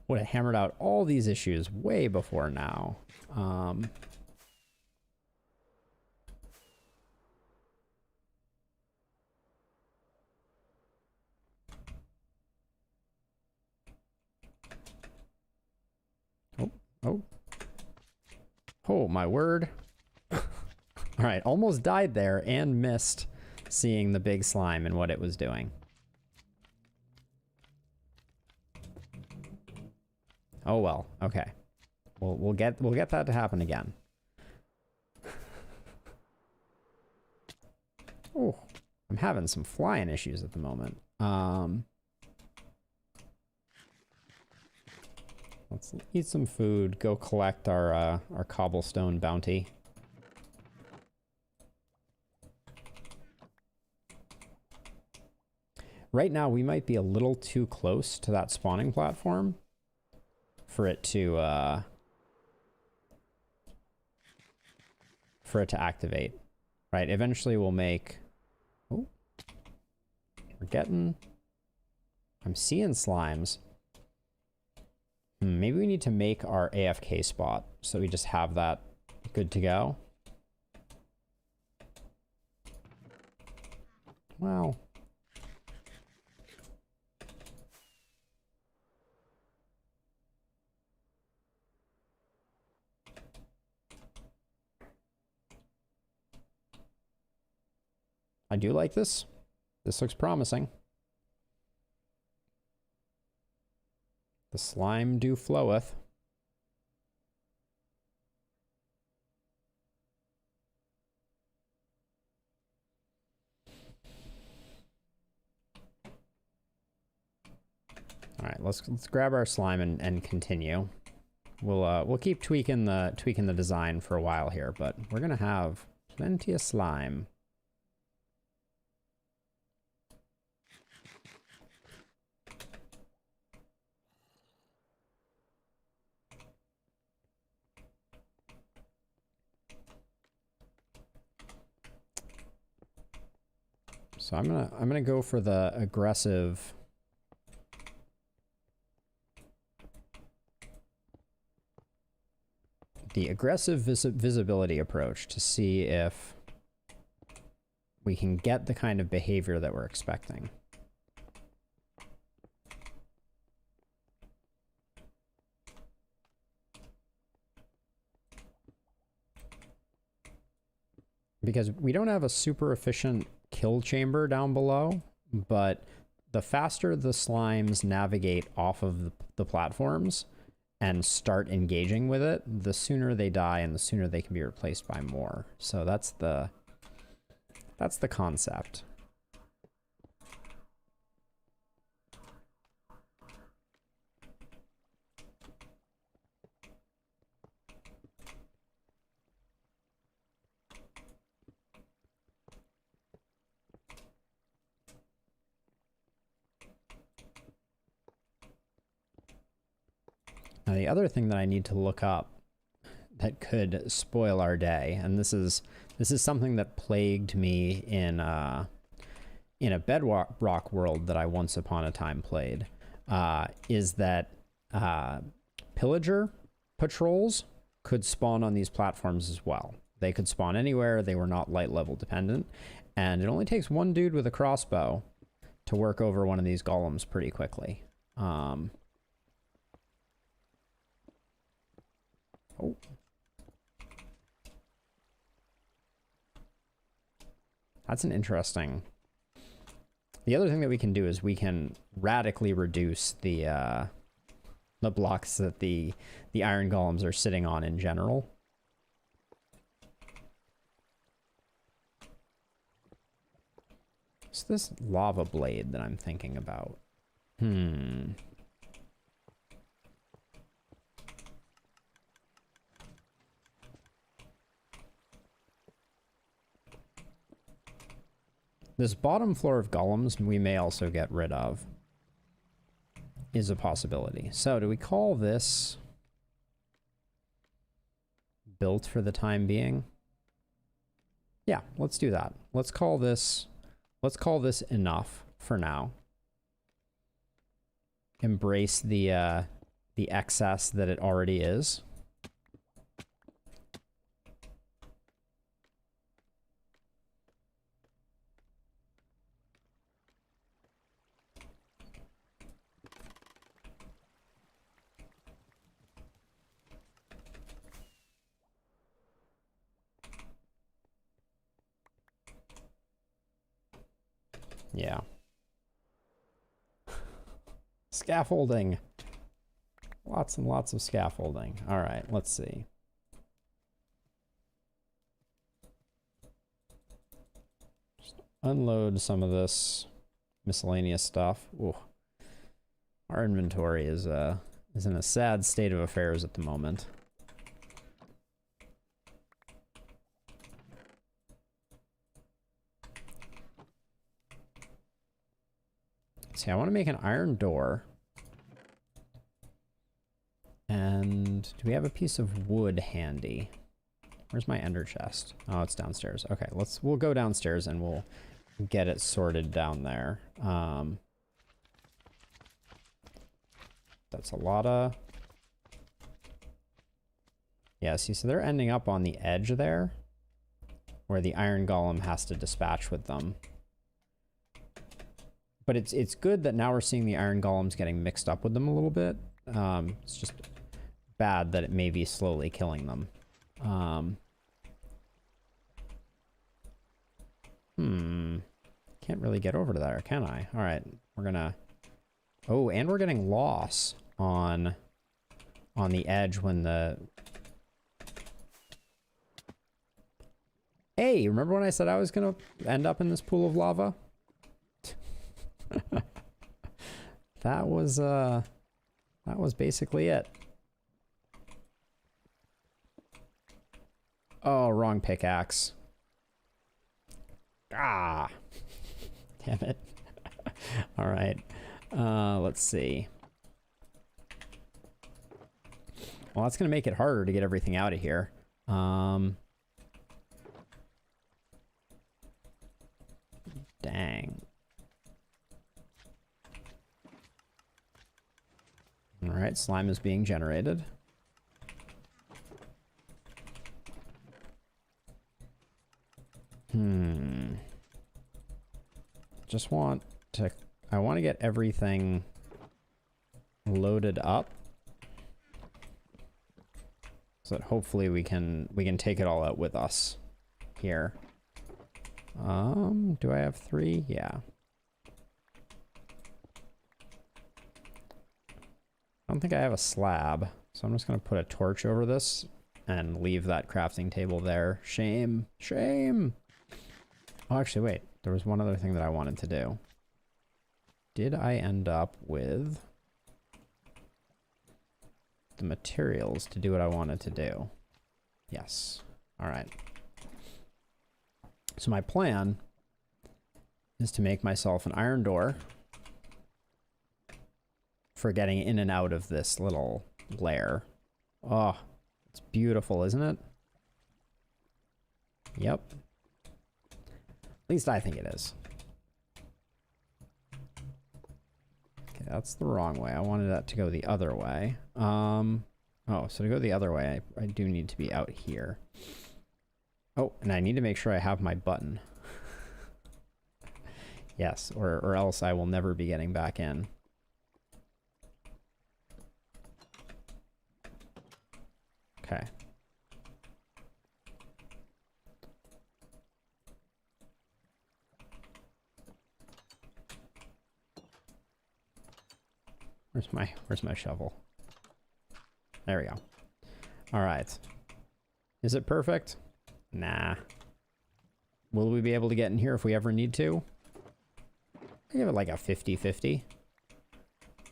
Would have hammered out all these issues way before now. Oh, my word. All right, almost died there and missed seeing the big slime and what it was doing. Oh well, okay. We'll get that to happen again. Oh, I'm having some flying issues at the moment. Let's eat some food, go collect our cobblestone bounty. Right now, we might be a little too close to that spawning platform for it to activate. Right, eventually we'll make... Oh, I'm seeing slimes. Maybe we need to make our AFK spot so we just have that good to go. Well... I do like this. This looks promising. The slime do floweth. All right, let's grab our slime and continue. We'll keep tweaking the design for a while here, but we're gonna have plenty of slime. So I'm gonna go for the aggressive visibility approach to see if we can get the kind of behavior that we're expecting. Because we don't have a super efficient kill chamber down below, but the faster the slimes navigate off of the platforms and start engaging with it, the sooner they die and the sooner they can be replaced by more. So that's the That's the concept. Now, the other thing that I need to look up that could spoil our day, and this is something that plagued me in a Bedrock world that I once upon a time played, is that pillager patrols could spawn on these platforms as well. They could spawn anywhere. They were not light level dependent, and it only takes one dude with a crossbow to work over one of these golems pretty quickly. Oh. That's an interesting... The other thing that we can do is we can radically reduce the blocks that the iron golems are sitting on in general. It's this lava blade that I'm thinking about. This bottom floor of golems we may also get rid of. Is a possibility. So do we call this built for the time being? Yeah, let's do that. Let's call this enough for now. Embrace the excess that it already is. Yeah. Scaffolding. Lots and lots of scaffolding. All right, let's see. Just unload some of this miscellaneous stuff. Ooh. Our inventory is in a sad state of affairs at the moment. See, I want to make an iron door. And do we have a piece of wood handy? Where's my ender chest? Oh, it's downstairs. Okay, we'll go downstairs and we'll get it sorted down there. That's a lot of... Yeah, see, so they're ending up on the edge there, where the iron golem has to dispatch with them. But it's good that now we're seeing the iron golems getting mixed up with them a little bit. It's just bad that it may be slowly killing them. Can't really get over to there, can I? All right, we're gonna... Oh, and we're getting loss on the edge when the... Hey, remember when I said I was gonna end up in this pool of lava? That was basically it. Oh, wrong pickaxe. Ah. Damn it. All right. Let's see. Well, that's going to make it harder to get everything out of here. Dang. All right, slime is being generated. I want to get everything loaded up so that hopefully we can take it all out with us here. Do I have 3? Yeah. I don't think I have a slab, so I'm just going to put a torch over this and leave that crafting table there. Shame. Shame. Oh, actually, wait. There was one other thing that I wanted to do. Did I end up with the materials to do what I wanted to do? Yes. All right. So my plan is to make myself an iron door for getting in and out of this little lair. Oh, it's beautiful, isn't it? Yep. At least I think it is. Okay, that's the wrong way. I wanted that to go the other way. Oh, so to go the other way, I do need to be out here. Oh, and I need to make sure I have my button. Yes, or else I will never be getting back in. Okay. Where's my shovel? There we go. All right. Is it perfect? Nah. Will we be able to get in here if we ever need to? I give it like a 50-50.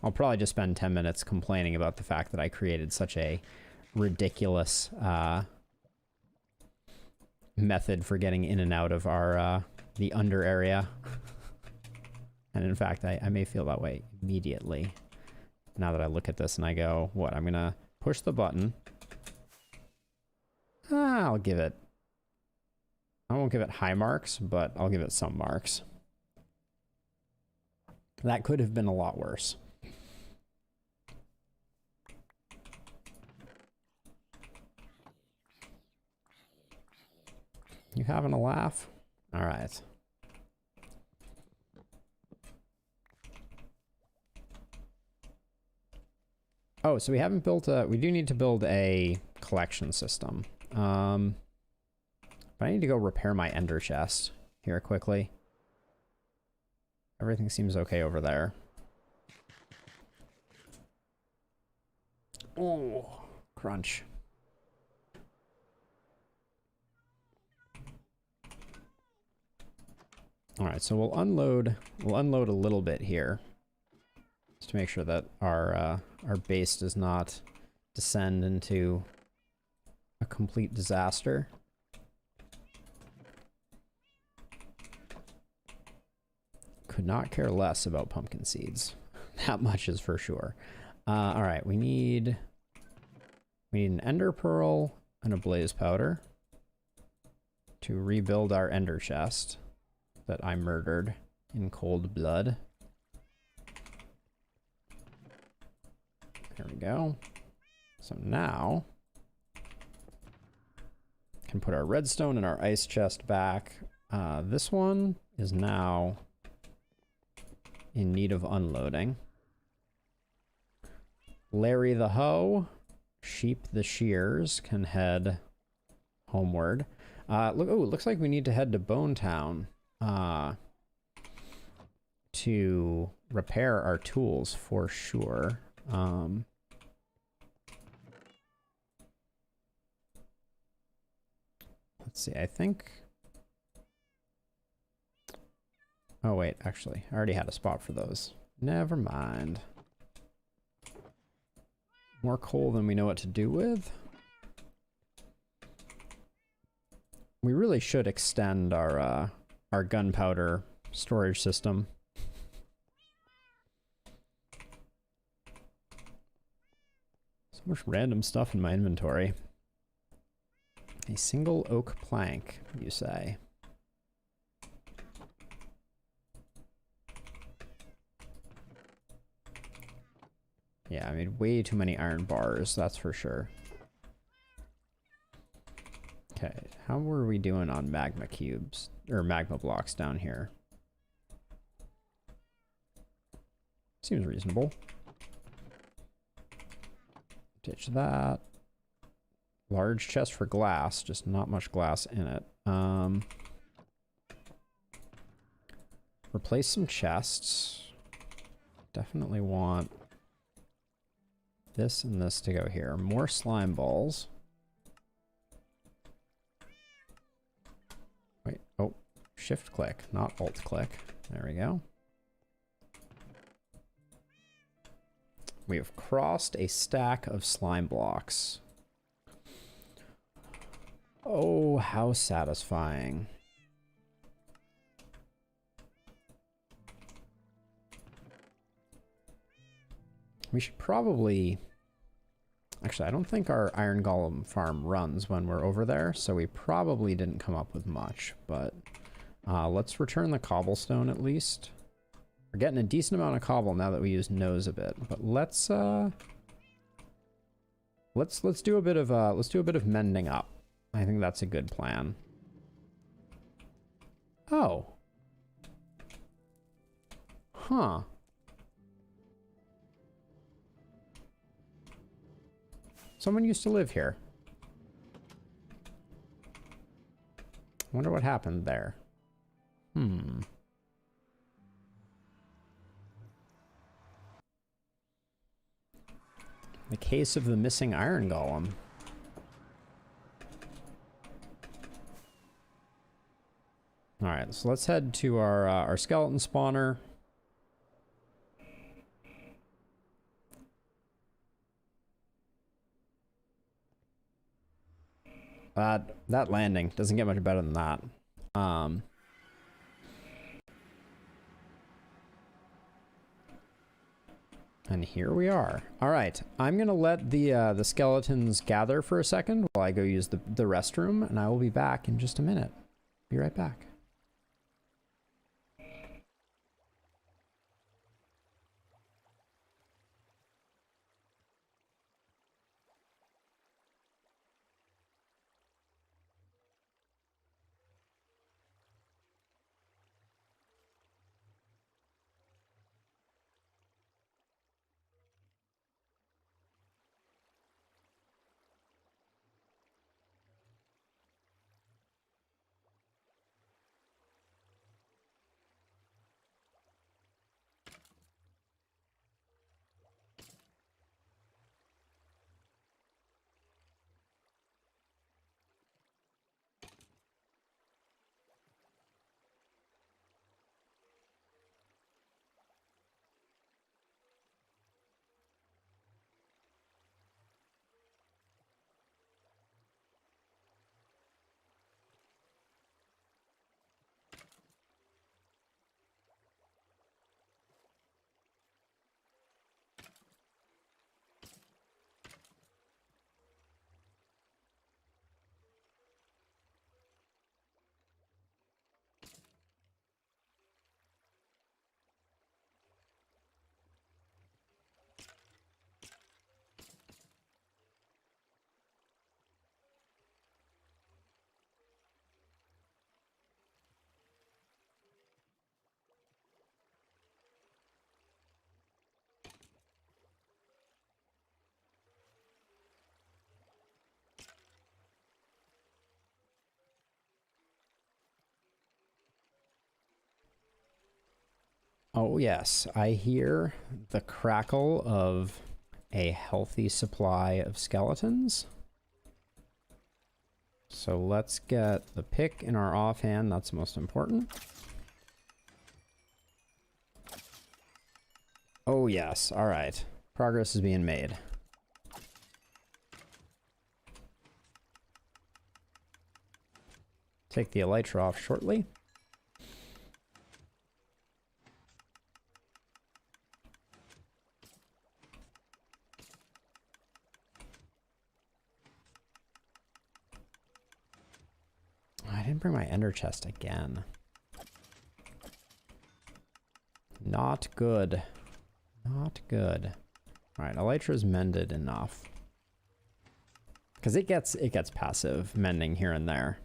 I'll probably just spend 10 minutes complaining about the fact that I created such a ridiculous method for getting in and out of our the under area. And in fact, I may feel that way immediately. Now that I look at this and I go, what? I'm gonna push the button. I'll give it... I won't give it high marks, but I'll give it some marks. That could have been a lot worse. You having a laugh? All right. Oh, so we haven't built a... We do need to build a collection system. But I need to go repair my ender chest here quickly. Everything seems okay over there. Oh, crunch. All right, so we'll unload a little bit here, just to make sure that our base does not descend into a complete disaster. Could not care less about pumpkin seeds. That much is for sure. All right, we need an ender pearl and a blaze powder to rebuild our ender chest that I murdered in cold blood. There we go. So now can put our redstone and our ice chest back. This one is now in need of unloading. Larry the hoe, Sheep the shears can head homeward. It looks like we need to head to Bone Town to repair our tools for sure. Let's see, I think... Oh wait, actually, I already had a spot for those. Never mind. More coal than we know what to do with. We really should extend our gunpowder storage system. So much random stuff in my inventory. A single oak plank, you say? Yeah, I made way too many iron bars, that's for sure. Okay, how were we doing on magma cubes, or magma blocks down here? Seems reasonable. Ditch that. Large chest for glass, just not much glass in it. Replace some chests. Definitely want this and this to go here. More slime balls. Wait, oh, shift click, not alt click. There we go. We have crossed a stack of slime blocks. Oh, how satisfying. We should probably... Actually, I don't think our iron golem farm runs when we're over there, so we probably didn't come up with much, but let's return the cobblestone at least. We're getting a decent amount of cobble now that we use nose a bit, but let's do a bit of mending up. I think that's a good plan. Oh. Huh. Someone used to live here. Wonder what happened there. Hmm. The case of the missing iron golem. All right, so let's head to our skeleton spawner. That landing doesn't get much better than that. And here we are. All right, I'm gonna let the skeletons gather for a second while I go use the restroom, and I will be back in just a minute. Be right back. Oh yes, I hear the crackle of a healthy supply of skeletons. So let's get the pick in our offhand, that's most important. Oh yes, all right. Progress is being made. Take the elytra off shortly. I didn't bring my ender chest again. Not good. Not good. All right, elytra's mended enough. Because it gets passive mending here and there.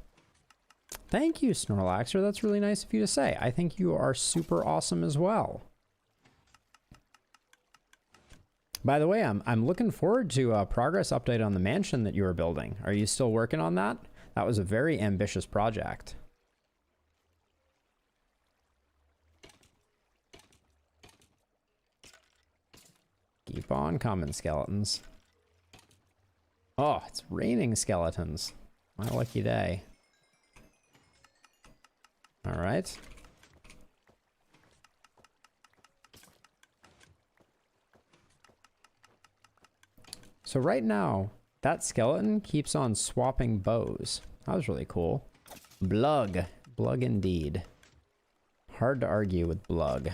Thank you, Snorlaxer. That's really nice of you to say. I think you are super awesome as well. By the way, I'm looking forward to a progress update on the mansion that you are building. Are you still working on that? That was a very ambitious project. Keep on coming, skeletons. Oh, it's raining skeletons. My lucky day. All right. So right now, that skeleton keeps on swapping bows. That was really cool. Blug. Blug indeed. Hard to argue with Blug.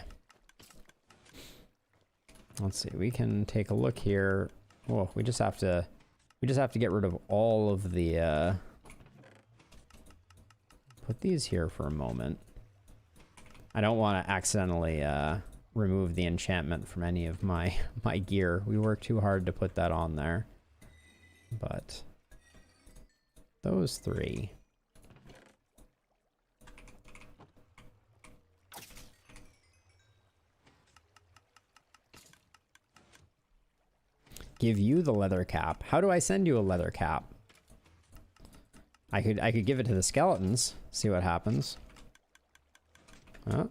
Let's see, we can take a look here. Oh, we just have to get rid of all of the put these here for a moment. I don't want to accidentally remove the enchantment from any of my gear. We worked too hard to put that on there. But those three. Give you the leather cap. How do I send you a leather cap? I could give it to the skeletons, see what happens. Huh?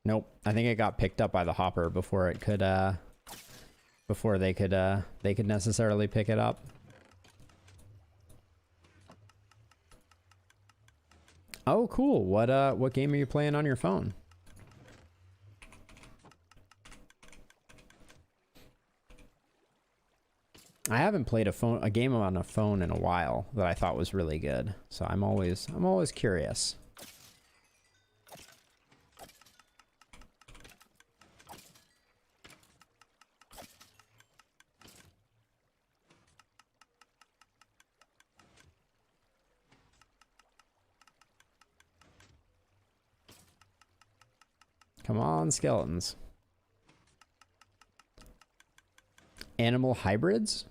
Nope. I think it got picked up by the hopper before it could before they could necessarily pick it up. Oh, cool. What game are you playing on your phone? I haven't played a game on a phone in a while that I thought was really good. So I'm always curious. Come on, skeletons. Animal hybrids?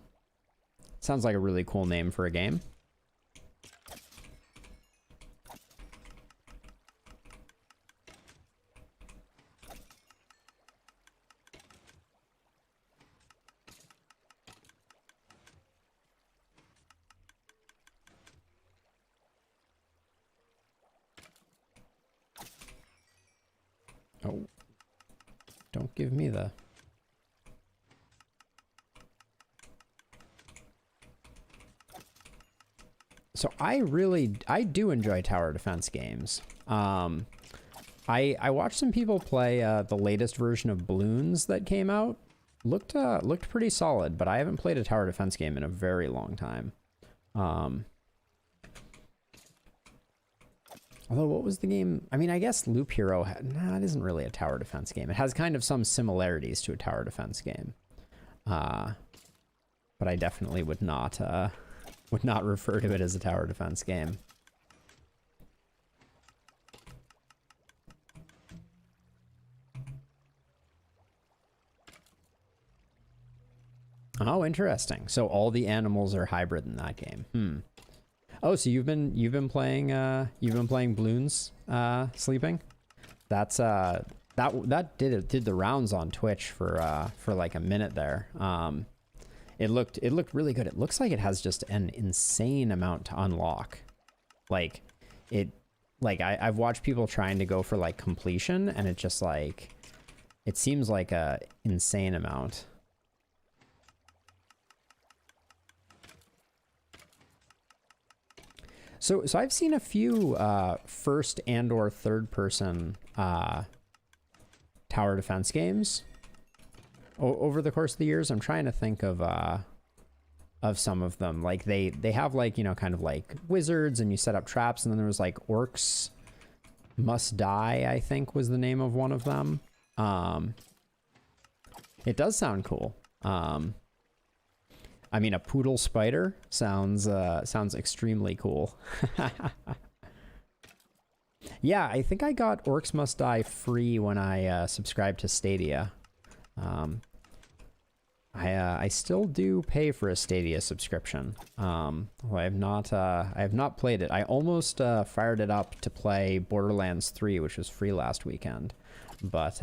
Sounds like a really cool name for a game. Oh. Don't give me the... So I do enjoy tower defense games. I watched some people play the latest version of Bloons that came out. Looked pretty solid, but I haven't played a tower defense game in a very long time. Although, what was the game? I mean, I guess Loop Hero it isn't really a tower defense game. It has kind of some similarities to a tower defense game. But I definitely would not refer to it as a tower defense game. Oh, interesting. So all the animals are hybrid in that game. Oh, so you've been playing Bloons sleeping? That's that did the rounds on Twitch for like a minute there. It looked really good. It looks like it has just an insane amount to unlock. Like I've watched people trying to go for like completion, and it just like it seems like a insane amount. So I've seen a few first and or third person tower defense games over the course of the years. I'm trying to think of some of them. Like they have like, you know, kind of like wizards and you set up traps, and then there was like Orcs Must Die, I think was the name of one of them. It does sound cool. I mean, a poodle spider sounds extremely cool. Yeah, I think I got Orcs Must Die free when I subscribed to Stadia. I still do pay for a Stadia subscription. Well, I have not played it. I almost fired it up to play Borderlands 3, which was free last weekend, but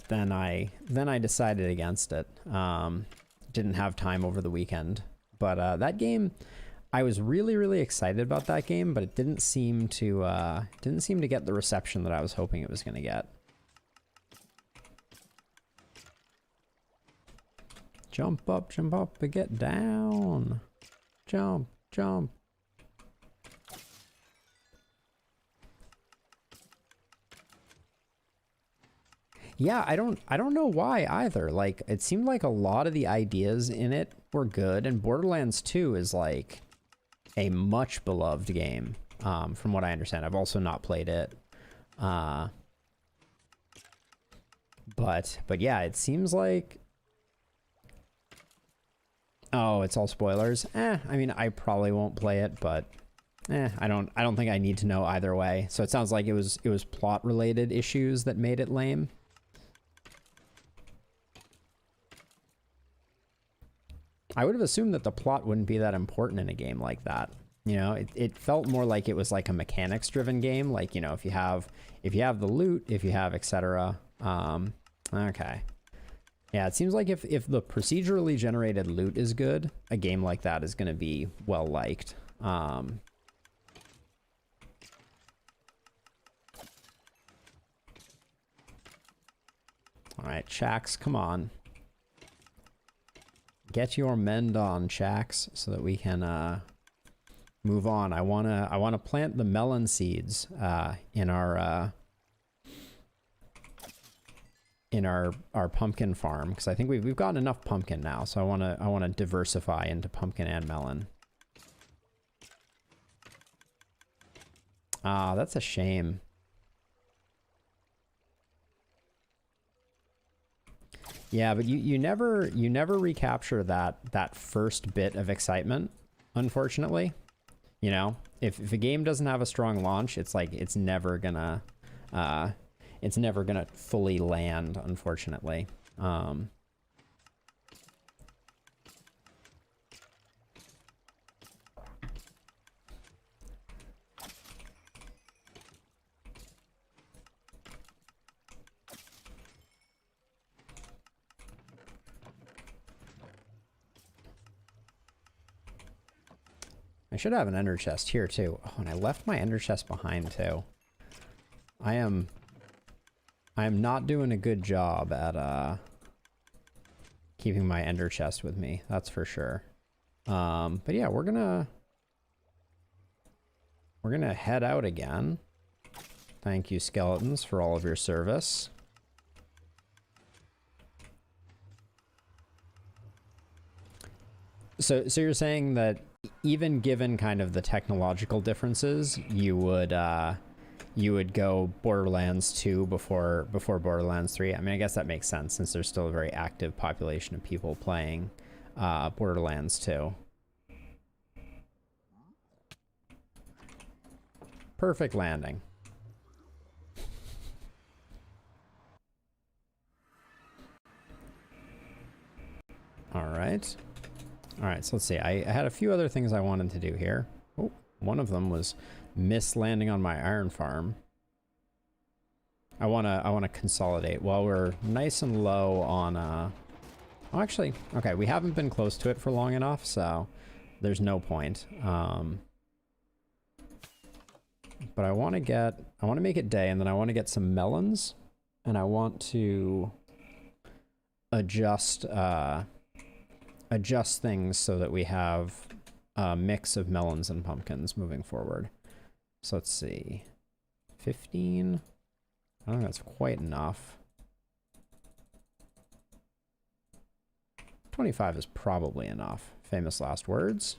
then I decided against it. Didn't have time over the weekend, but that game, I was really excited about that game, but it didn't seem to get the reception that I was hoping it was going to get. Jump up and get down. Jump Jump. Yeah, I don't know why either. Like, it seemed like a lot of the ideas in it were good, and Borderlands 2 is like a much beloved game, from what I understand. I've also not played it. But yeah, it seems like... Oh, it's all spoilers? I mean, I probably won't play it, but I don't think I need to know either way. So it sounds like it was plot related issues that made it lame. I would have assumed that the plot wouldn't be that important in a game like that. You know, it felt more like it was like a mechanics driven game. Like, you know, if you have the loot, if you have etc. Okay. Yeah, it seems like if the procedurally generated loot is good, a game like that is going to be well liked. All right, Shax, come on. Get your mend on, Shax, so that we can move on. I wanna plant the melon seeds in our pumpkin farm, because I think we've gotten enough pumpkin now. So I wanna diversify into pumpkin and melon. Ah, that's a shame. Yeah, but you never recapture that first bit of excitement, unfortunately. You know, if a game doesn't have a strong launch, it's like it's never gonna fully land, unfortunately. I should have an ender chest here too. Oh, and I left my ender chest behind too. I am not doing a good job at keeping my ender chest with me, that's for sure. But yeah, we're gonna head out again. Thank you, skeletons, for all of your service. So you're saying that even given kind of the technological differences, you would go Borderlands 2 before Borderlands 3? I mean, I guess that makes sense since there's still a very active population of people playing Borderlands 2. Perfect landing. All right. All right, so let's see. I had a few other things I wanted to do here. Oh, one of them was miss landing on my iron farm. I wanna consolidate while we're nice and low on oh, actually, okay, we haven't been close to it for long enough, so there's no point. But I want to make it day, and then I want to get some melons, and I want to adjust things so that we have a mix of melons and pumpkins moving forward. So let's see. 15? I don't think that's quite enough. 25 is probably enough. Famous last words.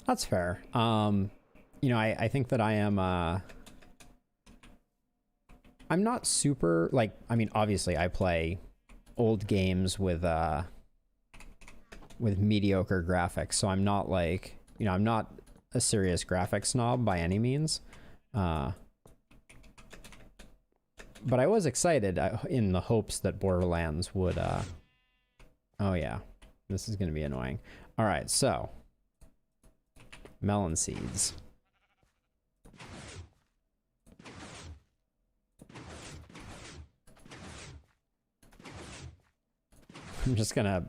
That's fair. You know, I think that I am I'm not super, like, I mean, obviously I play old games with mediocre graphics, so I'm not like, you know, I'm not a serious graphics snob by any means. But I was excited in the hopes that Borderlands would, oh yeah, this is going to be annoying. All right, so, melon seeds. I'm just gonna...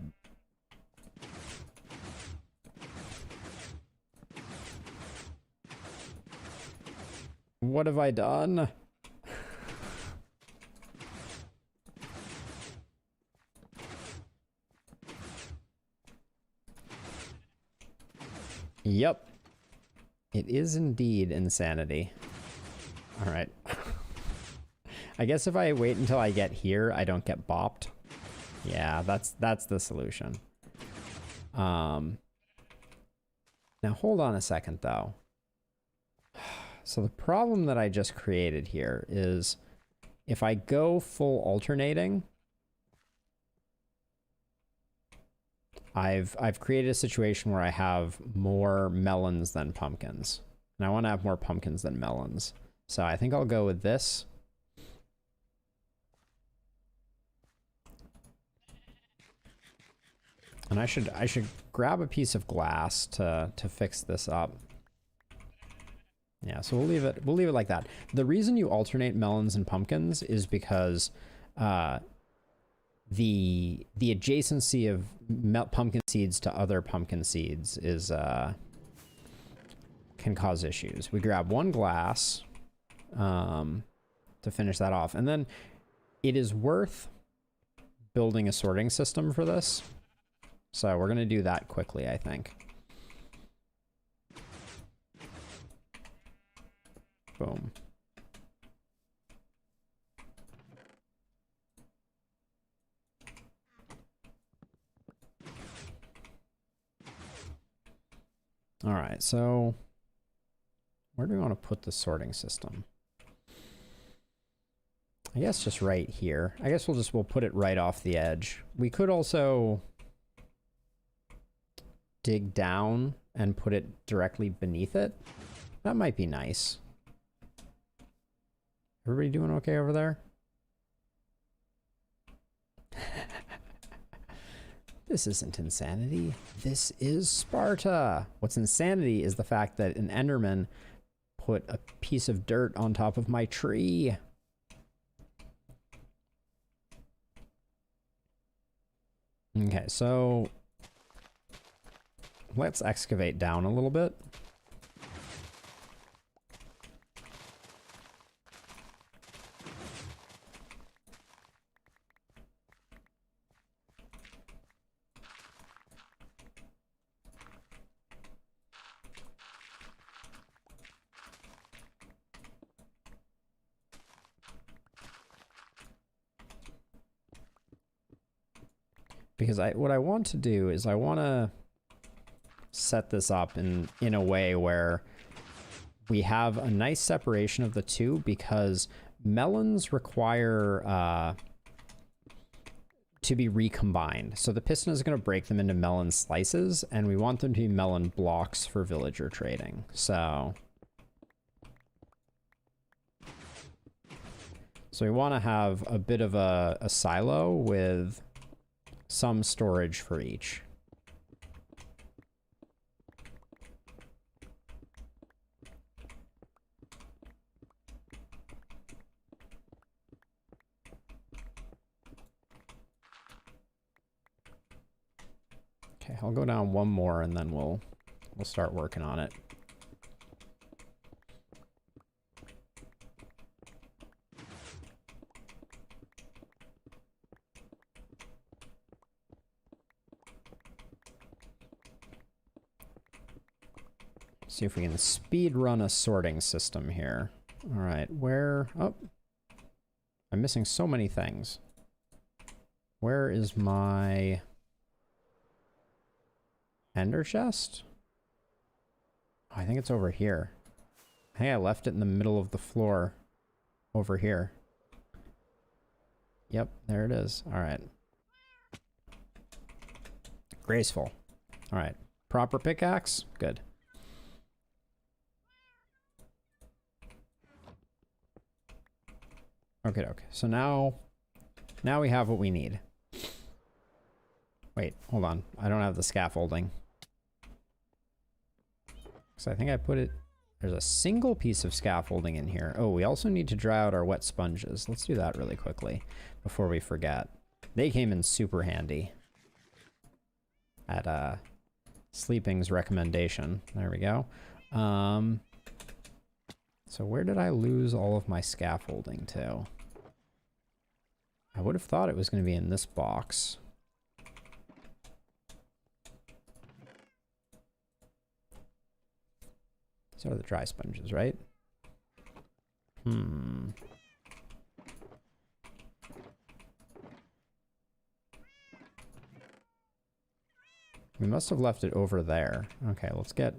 What have I done? Yep. It is indeed insanity. All right. I guess if I wait until I get here, I don't get bopped. Yeah, that's the solution. Now hold on a second though. So the problem that I just created here is if I go full alternating, I've created a situation where I have more melons than pumpkins. And I want to have more pumpkins than melons. So I think I'll go with this. And I should grab a piece of glass to fix this up. Yeah, so we'll leave it like that. The reason you alternate melons and pumpkins is because the adjacency of pumpkin seeds to other pumpkin seeds is can cause issues. We grab one glass to finish that off, and then it is worth building a sorting system for this. So we're gonna do that quickly, I think. Boom. All right, so where do we want to put the sorting system? I guess just right here. I guess we'll put it right off the edge. We could also dig down and put it directly beneath it. That might be nice. Everybody doing okay over there? This isn't insanity. This is Sparta. What's insanity is the fact that an Enderman put a piece of dirt on top of my tree. Okay, so let's excavate down a little bit. Because what I want to do is I want to set this up in a way where we have a nice separation of the two, because melons require to be recombined. So the piston is going to break them into melon slices, and we want them to be melon blocks for villager trading. So we want to have a bit of a silo with some storage for each. Okay, I'll go down one more and then we'll start working on it. See if we can speed run a sorting system here. All right, oh, I'm missing so many things. Where is my ender chest? Oh, I think it's over here. I think I left it in the middle of the floor over here. Yep, there it is. All right. Graceful. All right, proper pickaxe, good. Okay, so now we have what we need. Wait, hold on. I don't have the scaffolding. So I think I put it... There's a single piece of scaffolding in here. Oh, we also need to dry out our wet sponges. Let's do that really quickly before we forget. They came in super handy at Sleeping's recommendation. There we go. So where did I lose all of my scaffolding to? I would have thought it was going to be in this box. These are the dry sponges, right? We must have left it over there. Okay, let's get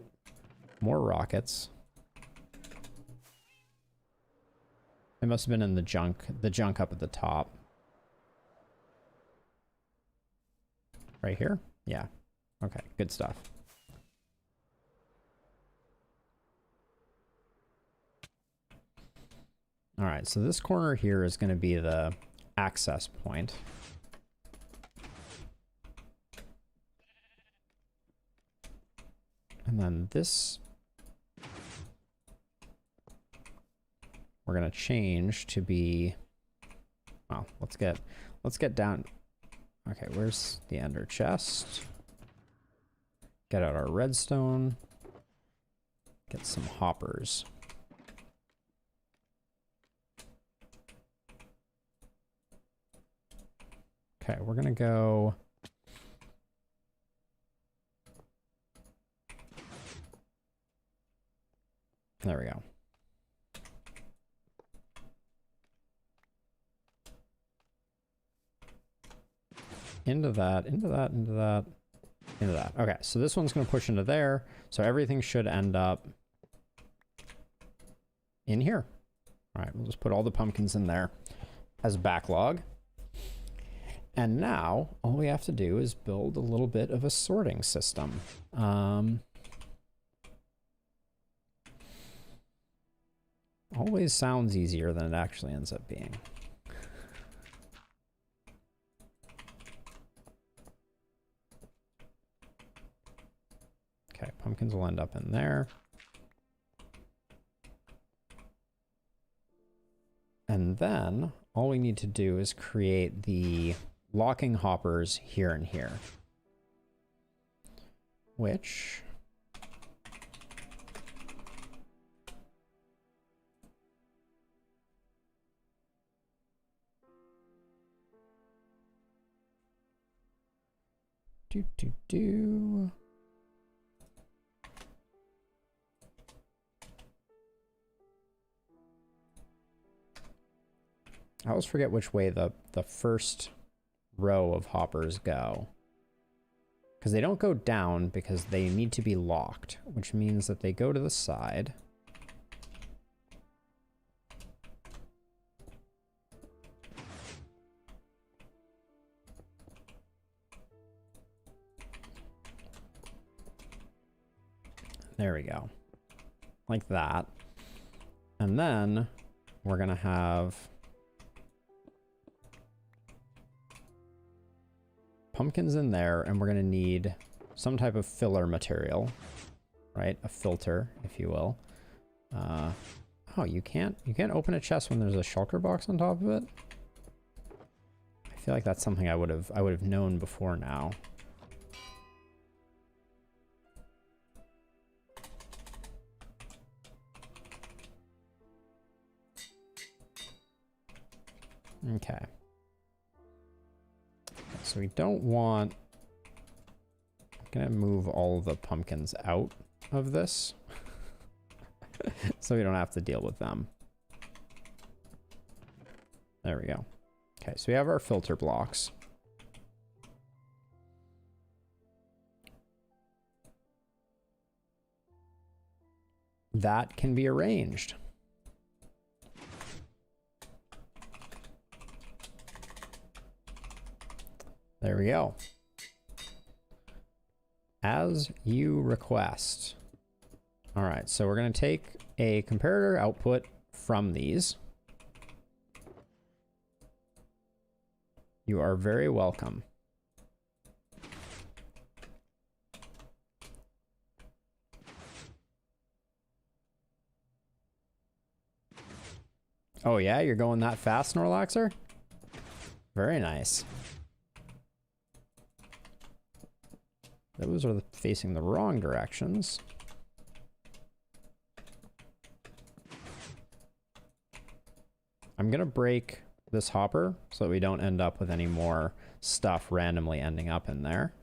more rockets. It must have been in the junk up at the top. Right here? Yeah. Okay, good stuff. All right, so this corner here is going to be the access point. And then this, we're going to change to be, well, let's get down. Okay, where's the ender chest? Get out our redstone. Get some hoppers. Okay, we're gonna go. There we go. Into that, into that, into that, into that. Okay, so this one's going to push into there. So everything should end up in here. All right, we'll just put all the pumpkins in there as backlog. And now all we have to do is build a little bit of a sorting system. Always sounds easier than it actually ends up being. Okay, pumpkins will end up in there. And then all we need to do is create the locking hoppers here and here. Which... I always forget which way the first row of hoppers go. Because they don't go down because they need to be locked, which means that they go to the side. There we go. Like that. And then we're going to have pumpkins in there, and we're going to need some type of filler material, right? A filter, if you will. Oh, you can't open a chest when there's a shulker box on top of it? I feel like that's something I would have known before now. Okay. So we don't want... I'm gonna move all the pumpkins out of this so we don't have to deal with them. There we go. Okay, so we have our filter blocks. That can be arranged. There we go. As you request. All right, so we're going to take a comparator output from these. You are very welcome. Oh yeah, you're going that fast, Snorlaxer? Very nice. Those are facing the wrong directions. I'm gonna break this hopper so that we don't end up with any more stuff randomly ending up in there.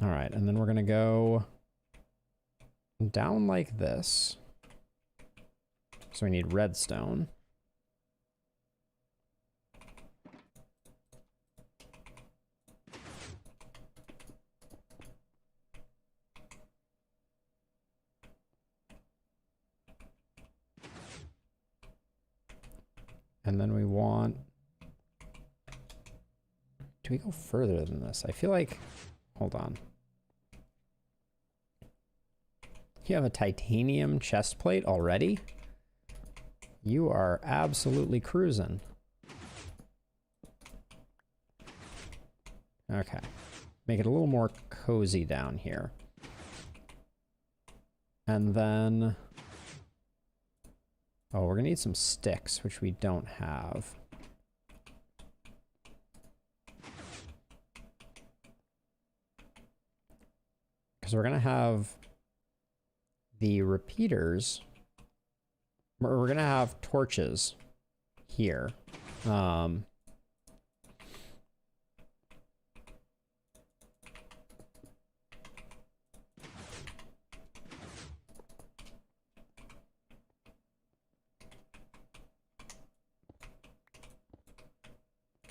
All right, and then we're gonna go down like this. So we need redstone. And then we want... Do we go further than this? I feel like... Hold on. You have a titanium chest plate already? You are absolutely cruising. Okay. Make it a little more cozy down here. And then... Oh, we're gonna need some sticks, which we don't have. Because we're gonna have the repeaters. We're gonna have torches here.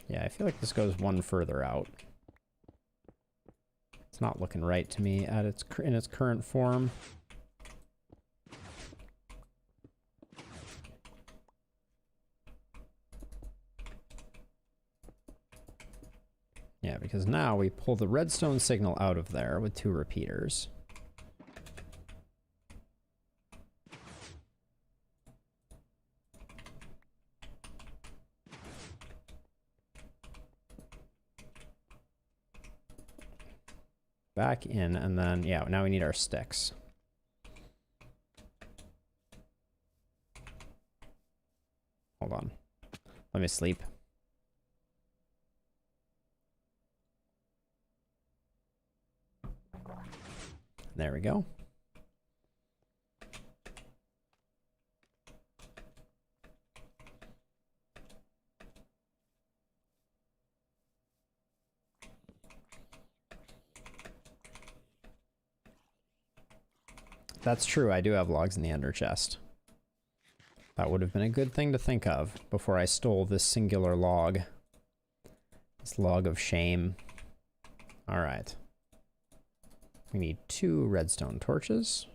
Yeah, I feel like this goes one further out. It's not looking right to me at in its current form. Yeah, because now we pull the redstone signal out of there with 2 repeaters. Back in, and then, yeah, now we need our sticks. Hold on. Let me sleep. There we go. That's true, I do have logs in the ender chest. That would have been a good thing to think of before I stole this singular log. This log of shame. All right. We need 2 redstone torches.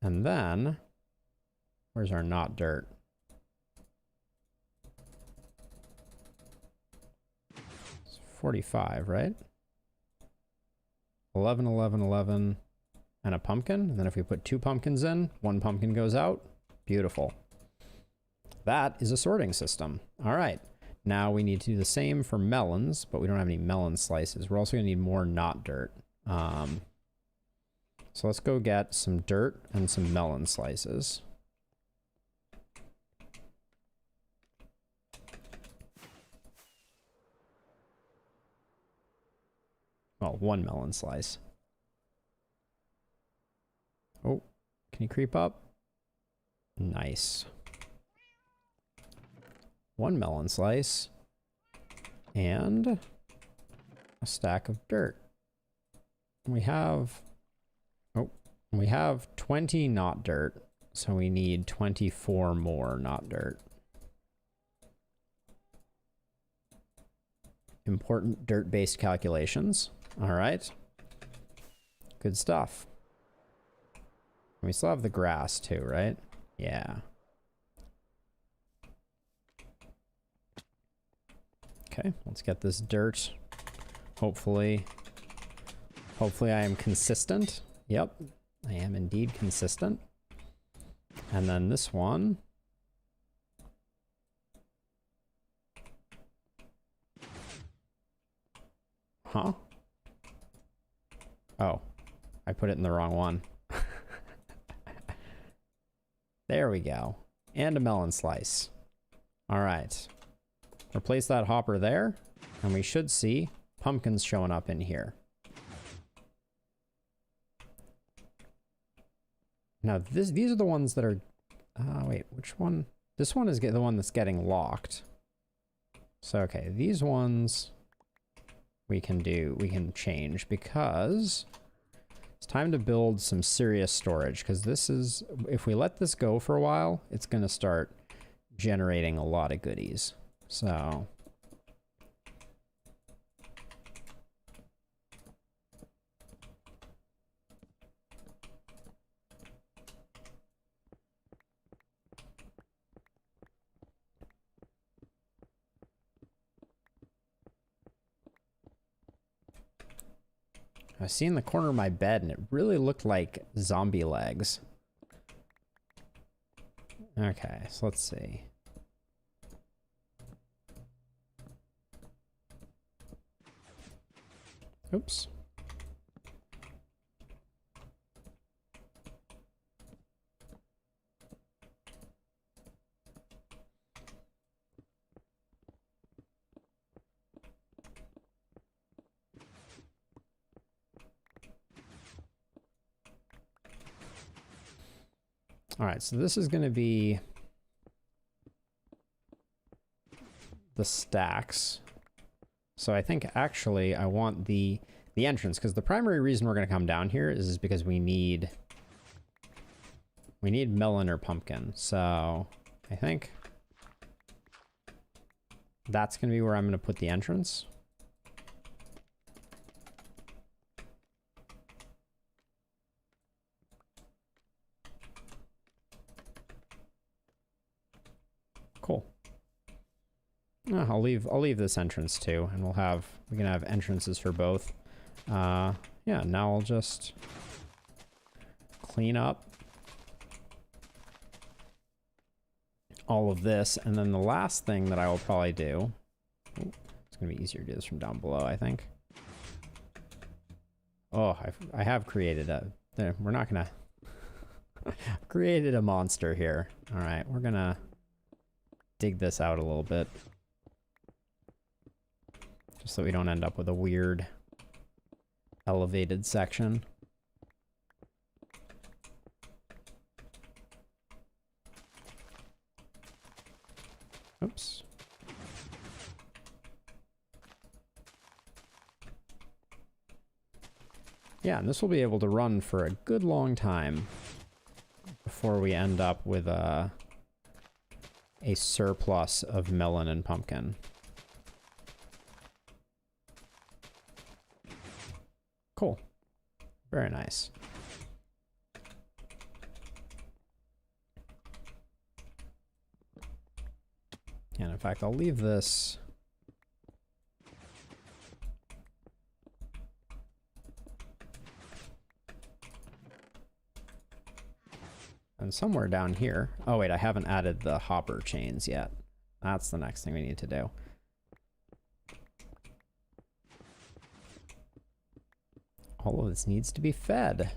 And then, where's our not dirt? It's 45, right? 11, 11, 11, and a pumpkin. And then if we put 2 pumpkins in, 1 pumpkin goes out. Beautiful. That is a sorting system. All right. Now we need to do the same for melons, but we don't have any melon slices. We're also going to need more not dirt. So let's go get some dirt and some melon slices. Well, 1 melon slice. Oh, can you creep up? Nice. 1 melon slice. And a stack of dirt. We have 20 not dirt, so we need 24 more not dirt. Important dirt-based calculations. All right. Good stuff. We still have the grass too, right? Yeah. Okay, let's get this dirt. Hopefully I am consistent. Yep, I am indeed consistent. And then this one. Huh? Oh, I put it in the wrong one. There we go. And a melon slice. All right. Replace that hopper there, and we should see pumpkins showing up in here. Now, these are the ones that are... wait, which one? This one is the one that's getting locked. So, okay, these ones we can change, because it's time to build some serious storage, because this is, if we let this go for a while, it's going to start generating a lot of goodies. So I was seeing the corner of my bed and it really looked like zombie legs. Okay, so let's see. Oops. All right, so this is going to be the stacks. So I think actually I want the entrance, because the primary reason we're going to come down here is because we need melon or pumpkin. So I think that's going to be where I'm going to put the entrance. Cool. I'll leave this entrance too, and we can have entrances for both. Yeah, now I'll just clean up all of this, and then the last thing that I will probably do, it's gonna be easier to do this from down below, I think. Oh, I have created we're not gonna created a monster here. All right, we're gonna dig this out a little bit, just so we don't end up with a weird elevated section. Oops. Yeah, and this will be able to run for a good long time before we end up with a surplus of melon and pumpkin. Cool. Very nice. And in fact, I'll leave this and somewhere down here. Oh wait, I haven't added the hopper chains yet. That's the next thing we need to do. All of this needs to be fed.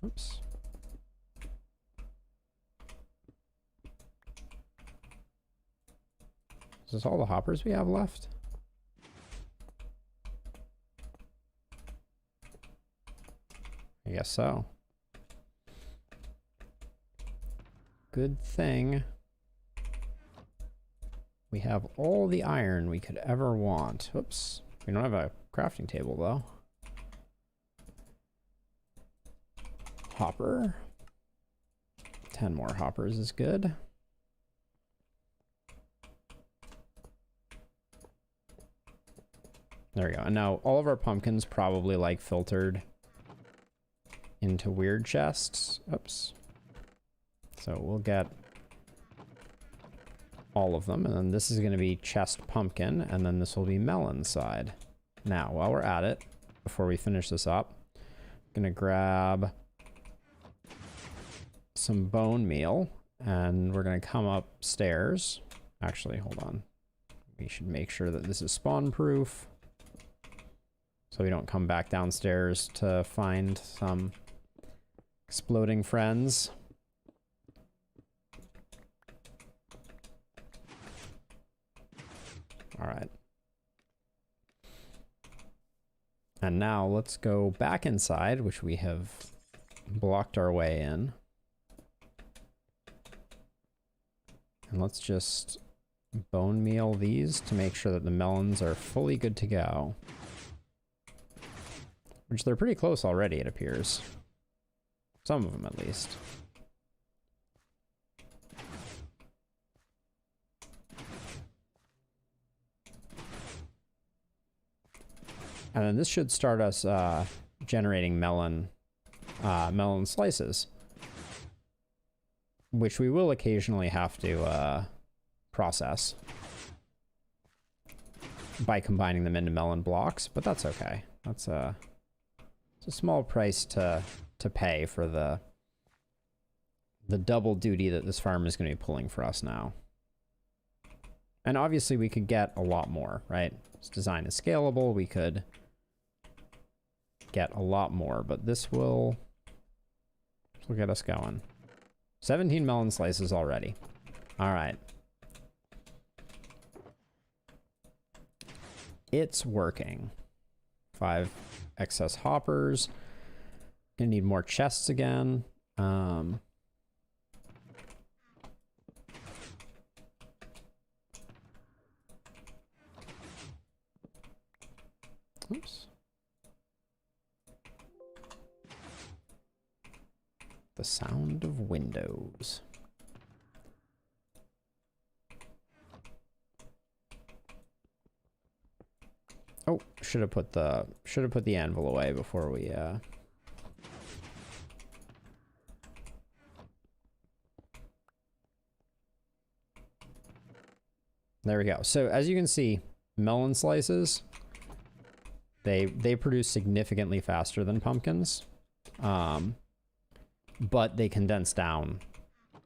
Oops. Is this all the hoppers we have left? I guess so. Good thing we have all the iron we could ever want. Oops. We don't have a crafting table though. Hopper. 10 more hoppers is good. There we go. And now all of our pumpkins probably like filtered into weird chests. Oops. So we'll get all of them, and then this is going to be chest pumpkin, and then this will be melon side. Now, while we're at it, before we finish this up, I'm going to grab some bone meal, and we're going to come upstairs. Actually, hold on. We should make sure that this is spawn proof, so we don't come back downstairs to find some exploding friends. All right. And now let's go back inside, which we have blocked our way in. And let's just bone meal these to make sure that the melons are fully good to go. Which they're pretty close already, it appears. Some of them, at least. And then this should start us generating melon slices, which we will occasionally have to process by combining them into melon blocks, but that's okay. That's it's a small price to pay for the double duty that this farm is going to be pulling for us now. And obviously we could get a lot more, right? This design is scalable. We could get a lot more, but this will get us going. 17 melon slices already. All right. It's working. 5 excess hoppers. Gonna need more chests again. Oops. The sound of windows. Oh, should have put the anvil away before we There we go. So as you can see, melon slices, they produce significantly faster than pumpkins. But they condense down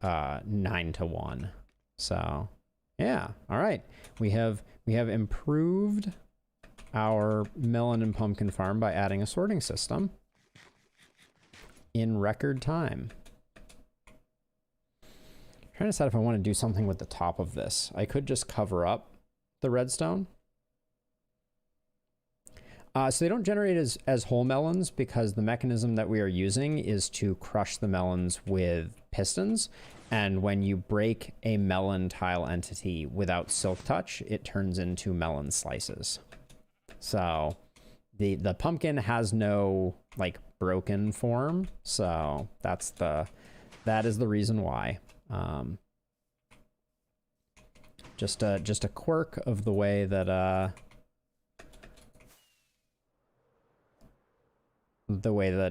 9 to 1. So yeah, all right. We have improved our melon and pumpkin farm by adding a sorting system in record time. I'm trying to decide if I want to do something with the top of this. I could just cover up the redstone. So they don't generate as whole melons because the mechanism that we are using is to crush the melons with pistons. And when you break a melon tile entity without silk touch, it turns into melon slices. So the pumpkin has no like broken form. So that is the reason why. Just a quirk of the way that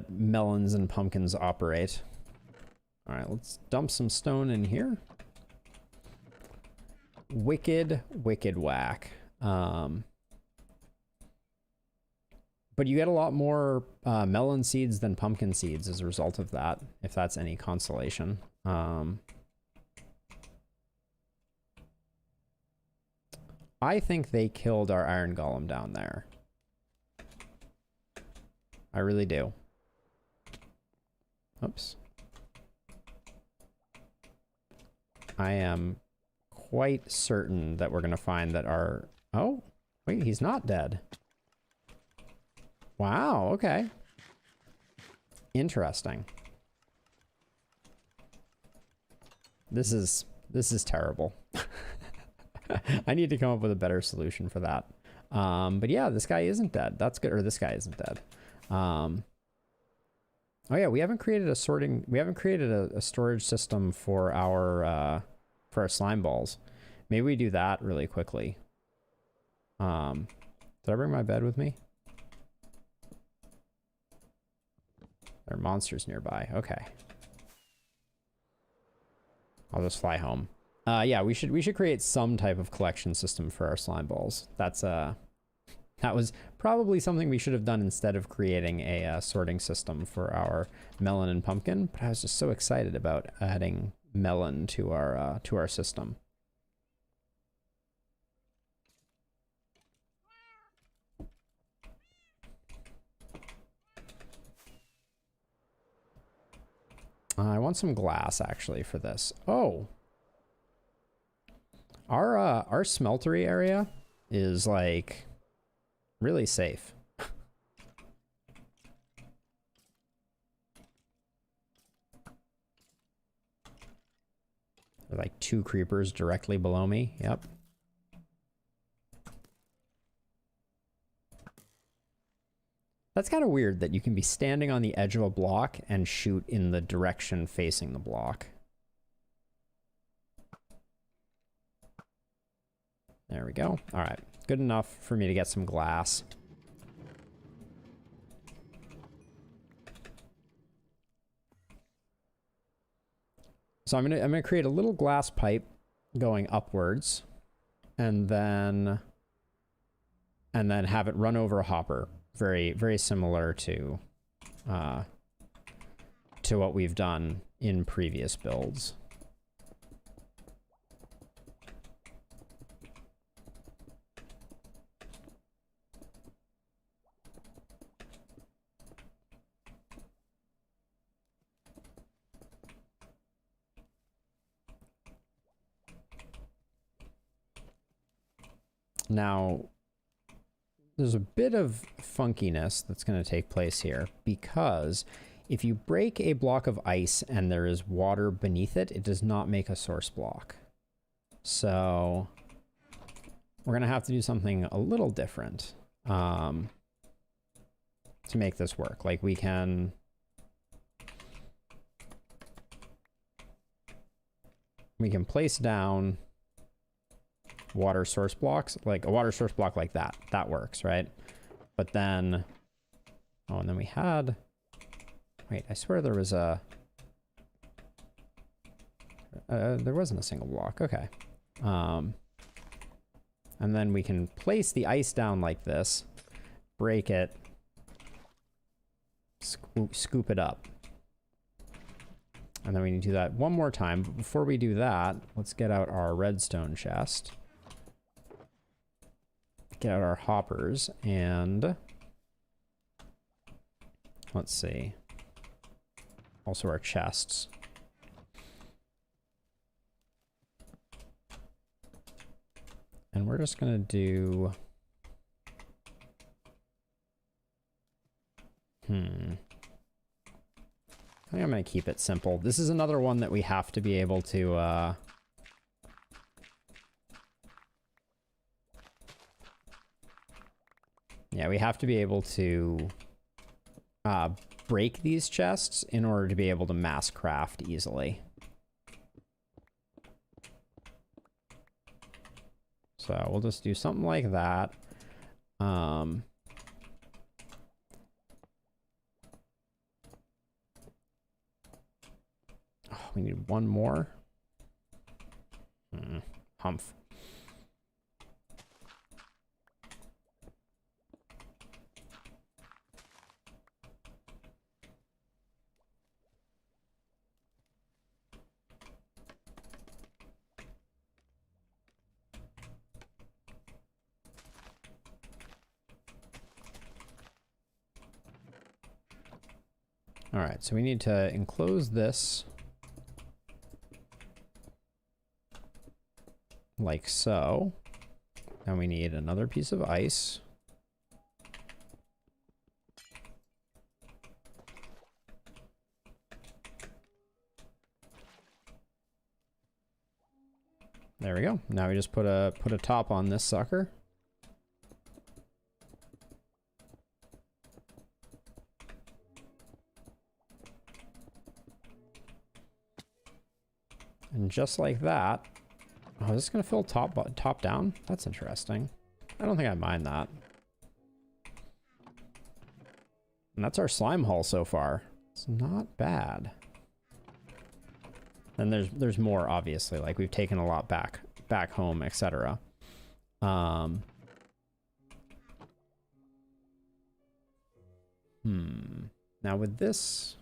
melons and pumpkins operate. All right, let's dump some stone in here. Wicked whack. But you get a lot more melon seeds than pumpkin seeds as a result of that, if that's any consolation. I think they killed our iron golem down there. I really do. Oops. I am quite certain that we're going to find that our... Oh, wait, he's not dead. Wow, okay. Interesting. This is terrible. I need to come up with a better solution for that. But yeah, this guy isn't dead. That's good. Or this guy isn't dead. Oh yeah, we haven't created a storage system for our slime balls. Maybe we do that really quickly. Did I bring my bed with me? There are monsters nearby. Okay. I'll just fly home. Yeah, we should create some type of collection system for our slime balls. That was probably something we should have done instead of creating a sorting system for our melon and pumpkin. But I was just so excited about adding melon to our system. I want some glass actually for this. Oh, our smeltery area is like really safe. There are like 2 creepers directly below me. Yep. That's kind of weird that you can be standing on the edge of a block and shoot in the direction facing the block. There we go. All right. Good enough for me to get some glass. So I'm gonna create a little glass pipe going upwards, and then have it run over a hopper. Very, very similar to what we've done in previous builds. Now, there's a bit of funkiness that's going to take place here, because if you break a block of ice and there is water beneath it, it does not make a source block. So we're going to have to do something a little different to make this work. Like we can... place down water source blocks, like a water source block like that. That works, right? But then, oh, and then we had, wait, I swear there was a, there wasn't a single block. Okay. And then we can place the ice down like this, break it, scoop it up. And then we need to do that one more time. But before we do that, let's get out our redstone chest. Get out our hoppers, and let's see. Also our chests. And we're just gonna do... I think I'm gonna keep it simple. This is another one that we have to be able to, yeah, we have to be able to break these chests in order to be able to mass craft easily. So we'll just do something like that. Oh, we need one more. Humph. All right, so we need to enclose this like so. And we need another piece of ice. There we go. Now we just put a top on this sucker. And just like that. Oh, is this gonna fill top down? That's interesting. I don't think I mind that. And that's our slime haul so far. It's not bad. And there's more, obviously. Like, we've taken a lot back home, etc. Now with this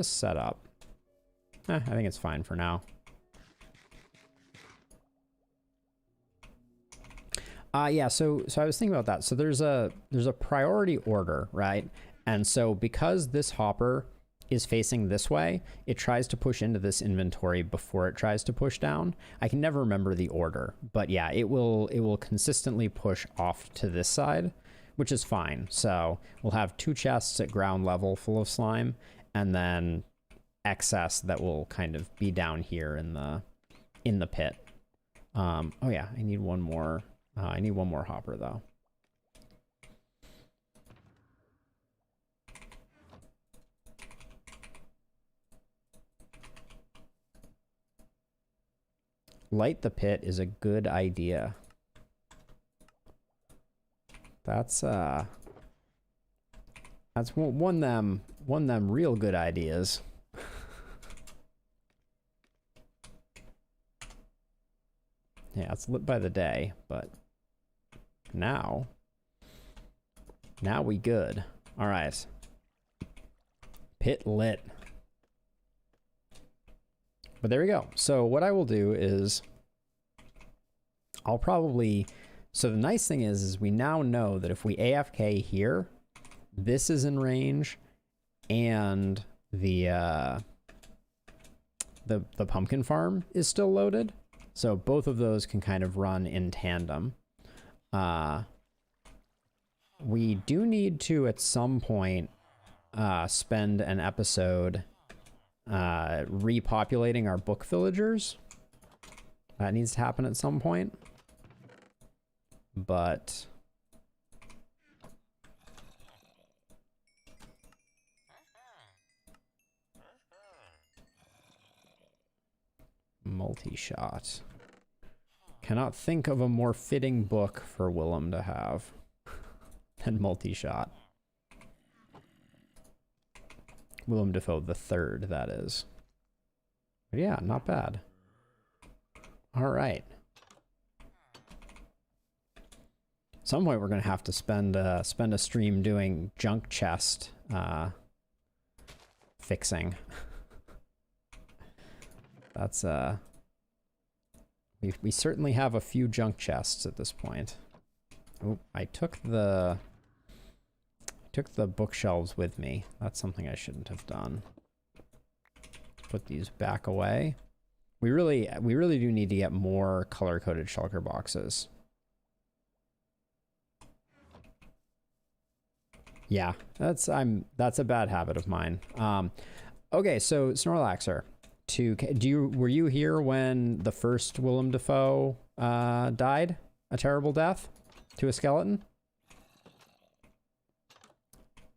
setup, I think it's fine for now. Yeah, so I was thinking about that. So there's a priority order, right? And so because this hopper is facing this way, it tries to push into this inventory before it tries to push down. I can never remember the order, but yeah, it will consistently push off to this side, which is fine. So we'll have 2 chests at ground level full of slime, and then excess that will kind of be down here in the pit. Oh yeah, I need one more I need one more hopper, though. Light the pit is a good idea. That's one them real good ideas. Yeah, it's lit by the day, but now we good. All right. Pit lit. But there we go. So what I will do is I'll probably, so the nice thing is we now know that if we AFK here, this is in range and the pumpkin farm is still loaded. So both of those can kind of run in tandem. We do need to at some point spend an episode repopulating our book villagers. That needs to happen at some point. But multi-shot. Cannot think of a more fitting book for Willem to have than multi-shot. Willem Dafoe the Third, that is. But yeah, not bad. All right. At some point, we're gonna have to spend a stream doing junk chest fixing. That's we certainly have a few junk chests at this point. Oh, I took the bookshelves with me. That's something I shouldn't have done. Put these back away. We really do need to get more color-coded shulker boxes. Yeah, that's a bad habit of mine. Okay, so Snorlaxer, were you here when the first Willem Dafoe died a terrible death to a skeleton?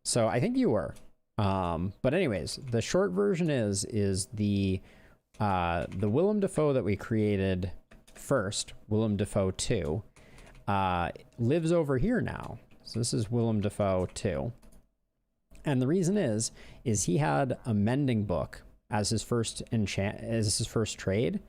So I think you were. But anyways, the short version is the Willem Dafoe that we created first, Willem Dafoe 2, lives over here now. So this is Willem Dafoe 2. And the reason is he had a mending book as his first trade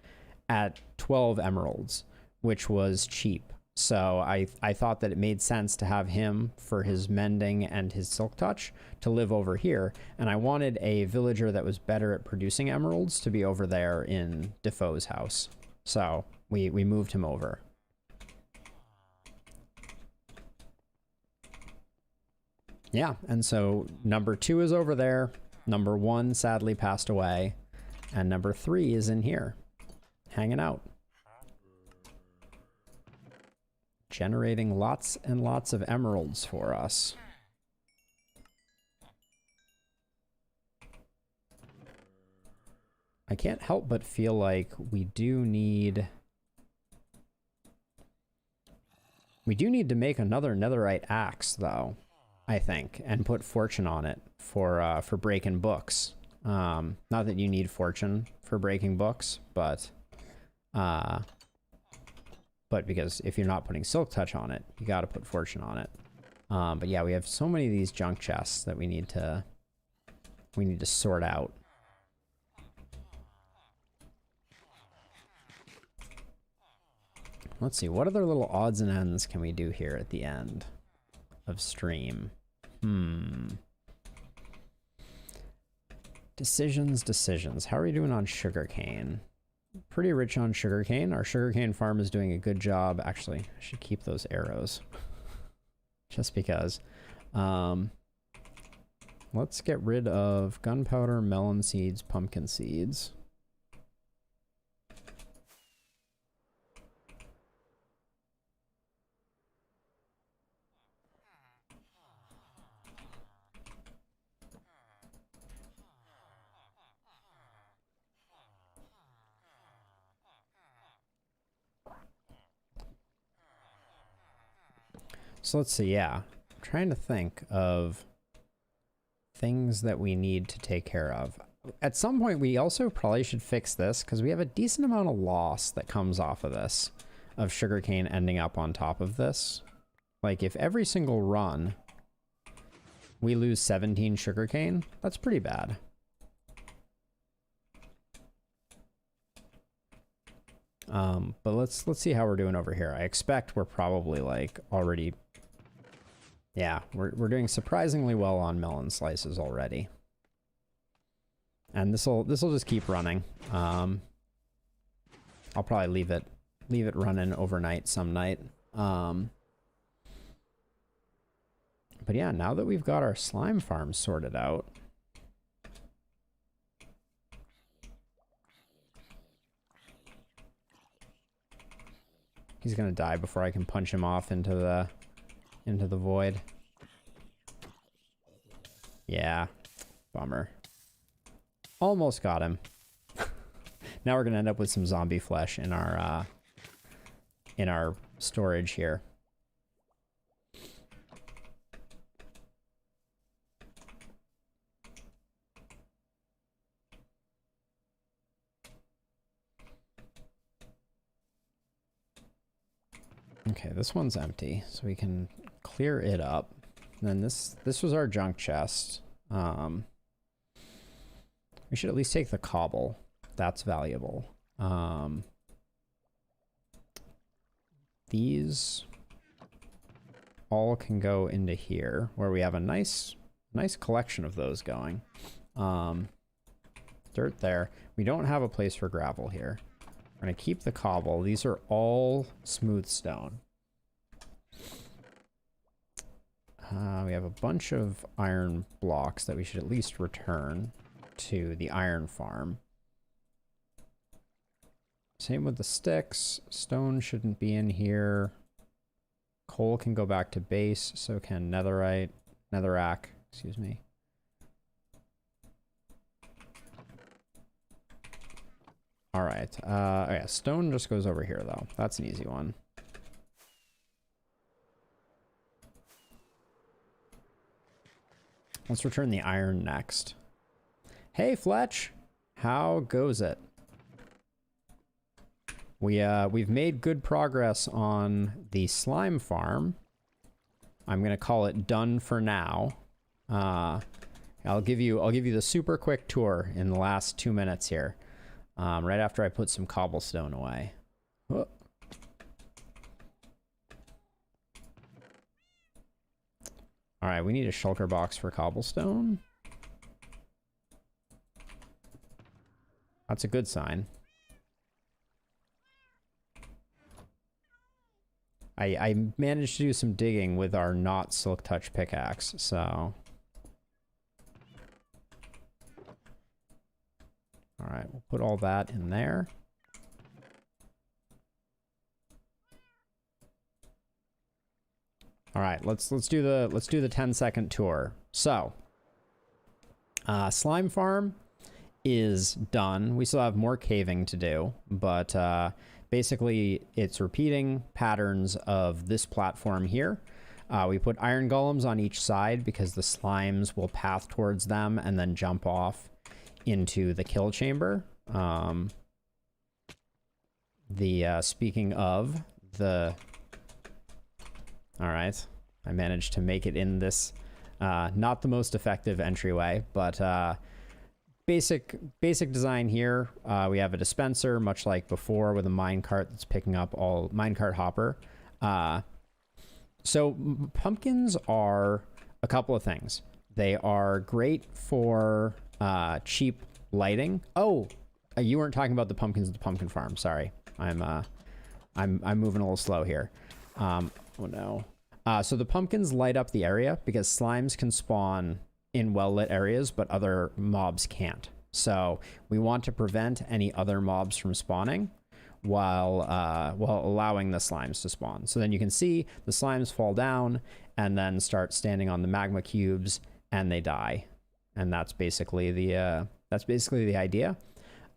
at 12 emeralds, which was cheap. So I thought that it made sense to have him for his mending and his silk touch to live over here. And I wanted a villager that was better at producing emeralds to be over there in Defoe's house. So we moved him over. Yeah, and so number 2 is over there. Number 1 sadly passed away. And number 3 is in here, hanging out. Generating lots and lots of emeralds for us. I can't help but feel like we do need to make another netherite axe, though, I think, and put fortune on it for breaking books. Not that you need fortune for breaking books, but because if you're not putting silk touch on it, you got to put fortune on it. But yeah, we have so many of these junk chests that we need to sort out. Let's see, what other little odds and ends can we do here at the end of stream? Decisions. How are we doing on sugarcane? Pretty rich on sugarcane. Our sugarcane farm is doing a good job. Actually, I should keep those arrows just because. Let's get rid of gunpowder, melon seeds, pumpkin seeds. So let's see, yeah. I'm trying to think of things that we need to take care of. At some point, we also probably should fix this because we have a decent amount of loss that comes off of this, of sugarcane ending up on top of this. Like, if every single run we lose 17 sugarcane, that's pretty bad. But let's see how we're doing over here. I expect we're probably like already, yeah, we're doing surprisingly well on melon slices already. And this'll just keep running. I'll probably leave it running overnight some night. But yeah, now that we've got our slime farm sorted out, he's gonna die before I can punch him off into the void. Yeah, bummer. Almost got him. Now we're gonna end up with some zombie flesh in our storage here. Okay, this one's empty, so we can clear it up. And then this was our junk chest. We should at least take the cobble. That's valuable. These all can go into here, where we have a nice collection of those going. Dirt there. We don't have a place for gravel here. We're gonna keep the cobble. These are all smooth stone. We have a bunch of iron blocks that we should at least return to the iron farm. Same with the sticks. Stone shouldn't be in here. Coal can go back to base, so can netherrack, excuse me. All right. Oh yeah, stone just goes over here though. That's an easy one. Let's return the iron next. Hey Fletch, how goes it? We've made good progress on the slime farm. I'm gonna call it done for now. I'll give you the super quick tour in the last 2 minutes here. Right after I put some cobblestone away. Whoa. All right, we need a shulker box for cobblestone. That's a good sign. I managed to do some digging with our not silk touch pickaxe, so. All right, we'll put all that in there. All right, let's do the 10-second tour. So, slime farm is done. We still have more caving to do, but basically it's repeating patterns of this platform here. We put iron golems on each side because the slimes will path towards them and then jump off into the kill chamber. Speaking of the, all right, I managed to make it in this, not the most effective entryway, but basic design here. We have a dispenser, much like before, with a minecart that's picking up all minecart hopper. So pumpkins are a couple of things. They are great for cheap lighting. Oh, you weren't talking about the pumpkins at the pumpkin farm. Sorry, I'm moving a little slow here. Oh no. So the pumpkins light up the area because slimes can spawn in well-lit areas, but other mobs can't. So we want to prevent any other mobs from spawning while allowing the slimes to spawn. So then you can see the slimes fall down and then start standing on the magma cubes and they die. And that's basically the idea.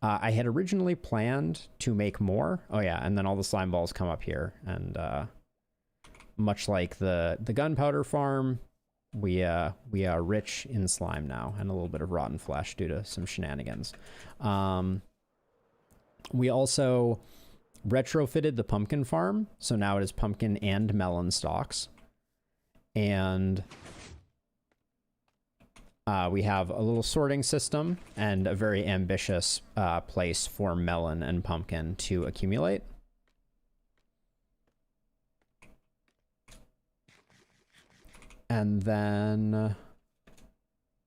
I had originally planned to make more. Oh yeah, and then all the slime balls come up here and much like the gunpowder farm, we are rich in slime now and a little bit of rotten flesh due to some shenanigans. We also retrofitted the pumpkin farm, so now it is pumpkin and melon stalks. And we have a little sorting system and a very ambitious place for melon and pumpkin to accumulate. And then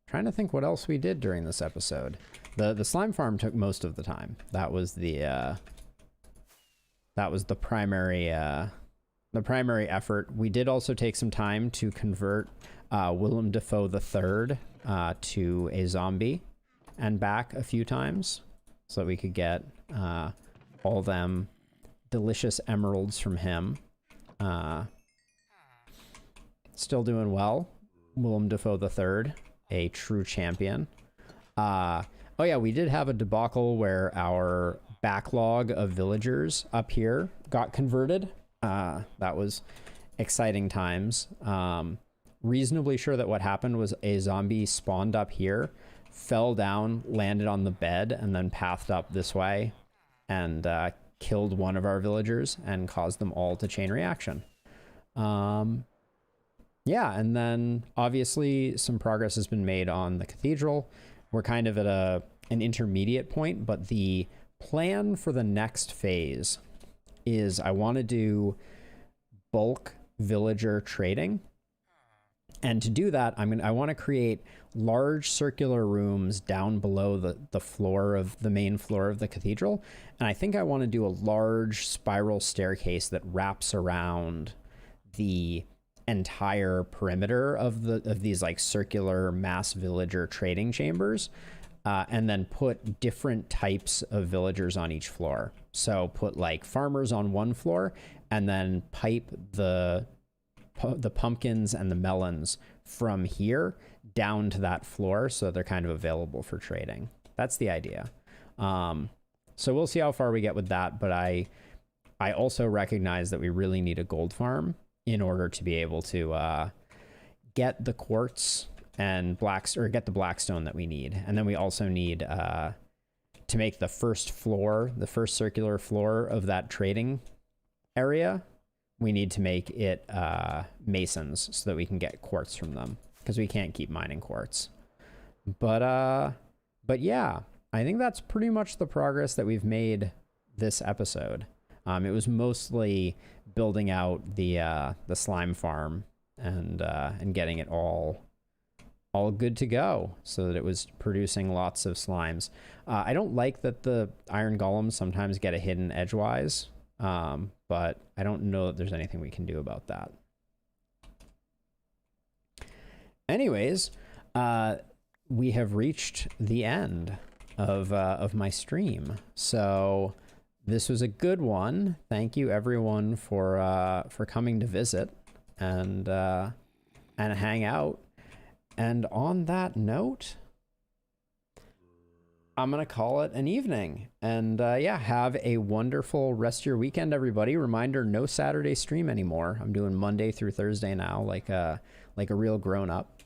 trying to think what else we did during this episode. The slime farm took most of the time. That was the primary effort. We did also take some time to convert Willem Dafoe III to a zombie and back a few times so that we could get all them delicious emeralds from him. Still doing well. Willem Dafoe III, a true champion. Oh yeah, we did have a debacle where our backlog of villagers up here got converted. That was exciting times. Reasonably sure that what happened was a zombie spawned up here, fell down, landed on the bed, and then pathed up this way and killed one of our villagers and caused them all to chain reaction. Yeah, and then obviously some progress has been made on the cathedral. We're kind of at an intermediate point, but the plan for the next phase is I want to do bulk villager trading. And to do that, I want to create large circular rooms down below the floor of the main floor of the cathedral. And I think I want to do a large spiral staircase that wraps around the entire perimeter of these like circular mass villager trading chambers, and then put different types of villagers on each floor. So put like farmers on one floor and then pipe the pumpkins and the melons from here down to that floor so they're kind of available for trading. That's the idea. So we'll see how far we get with that, but I also recognize that we really need a gold farm in order to be able to get the quartz and get the blackstone that we need. And then we also need to make the first circular floor of that trading area. We need to make it masons so that we can get quartz from them, because we can't keep mining quartz. But yeah, I think that's pretty much the progress that we've made this episode. It was mostly building out the slime farm and getting it all good to go so that it was producing lots of slimes. I don't like that the iron golems sometimes get a hidden edgewise, but I don't know that there's anything we can do about that. Anyways, we have reached the end of my stream. So this was a good one. Thank you everyone for coming to visit and hang out. And on that note, I'm going to call it an evening. And yeah, have a wonderful rest of your weekend, everybody. Reminder, no Saturday stream anymore. I'm doing Monday through Thursday now, like a real grown-up.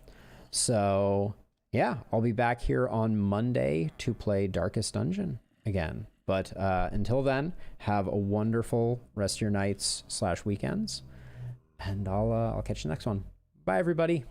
So yeah, I'll be back here on Monday to play Darkest Dungeon again. But until then, have a wonderful rest of your nights / weekends. And I'll catch you next one. Bye, everybody.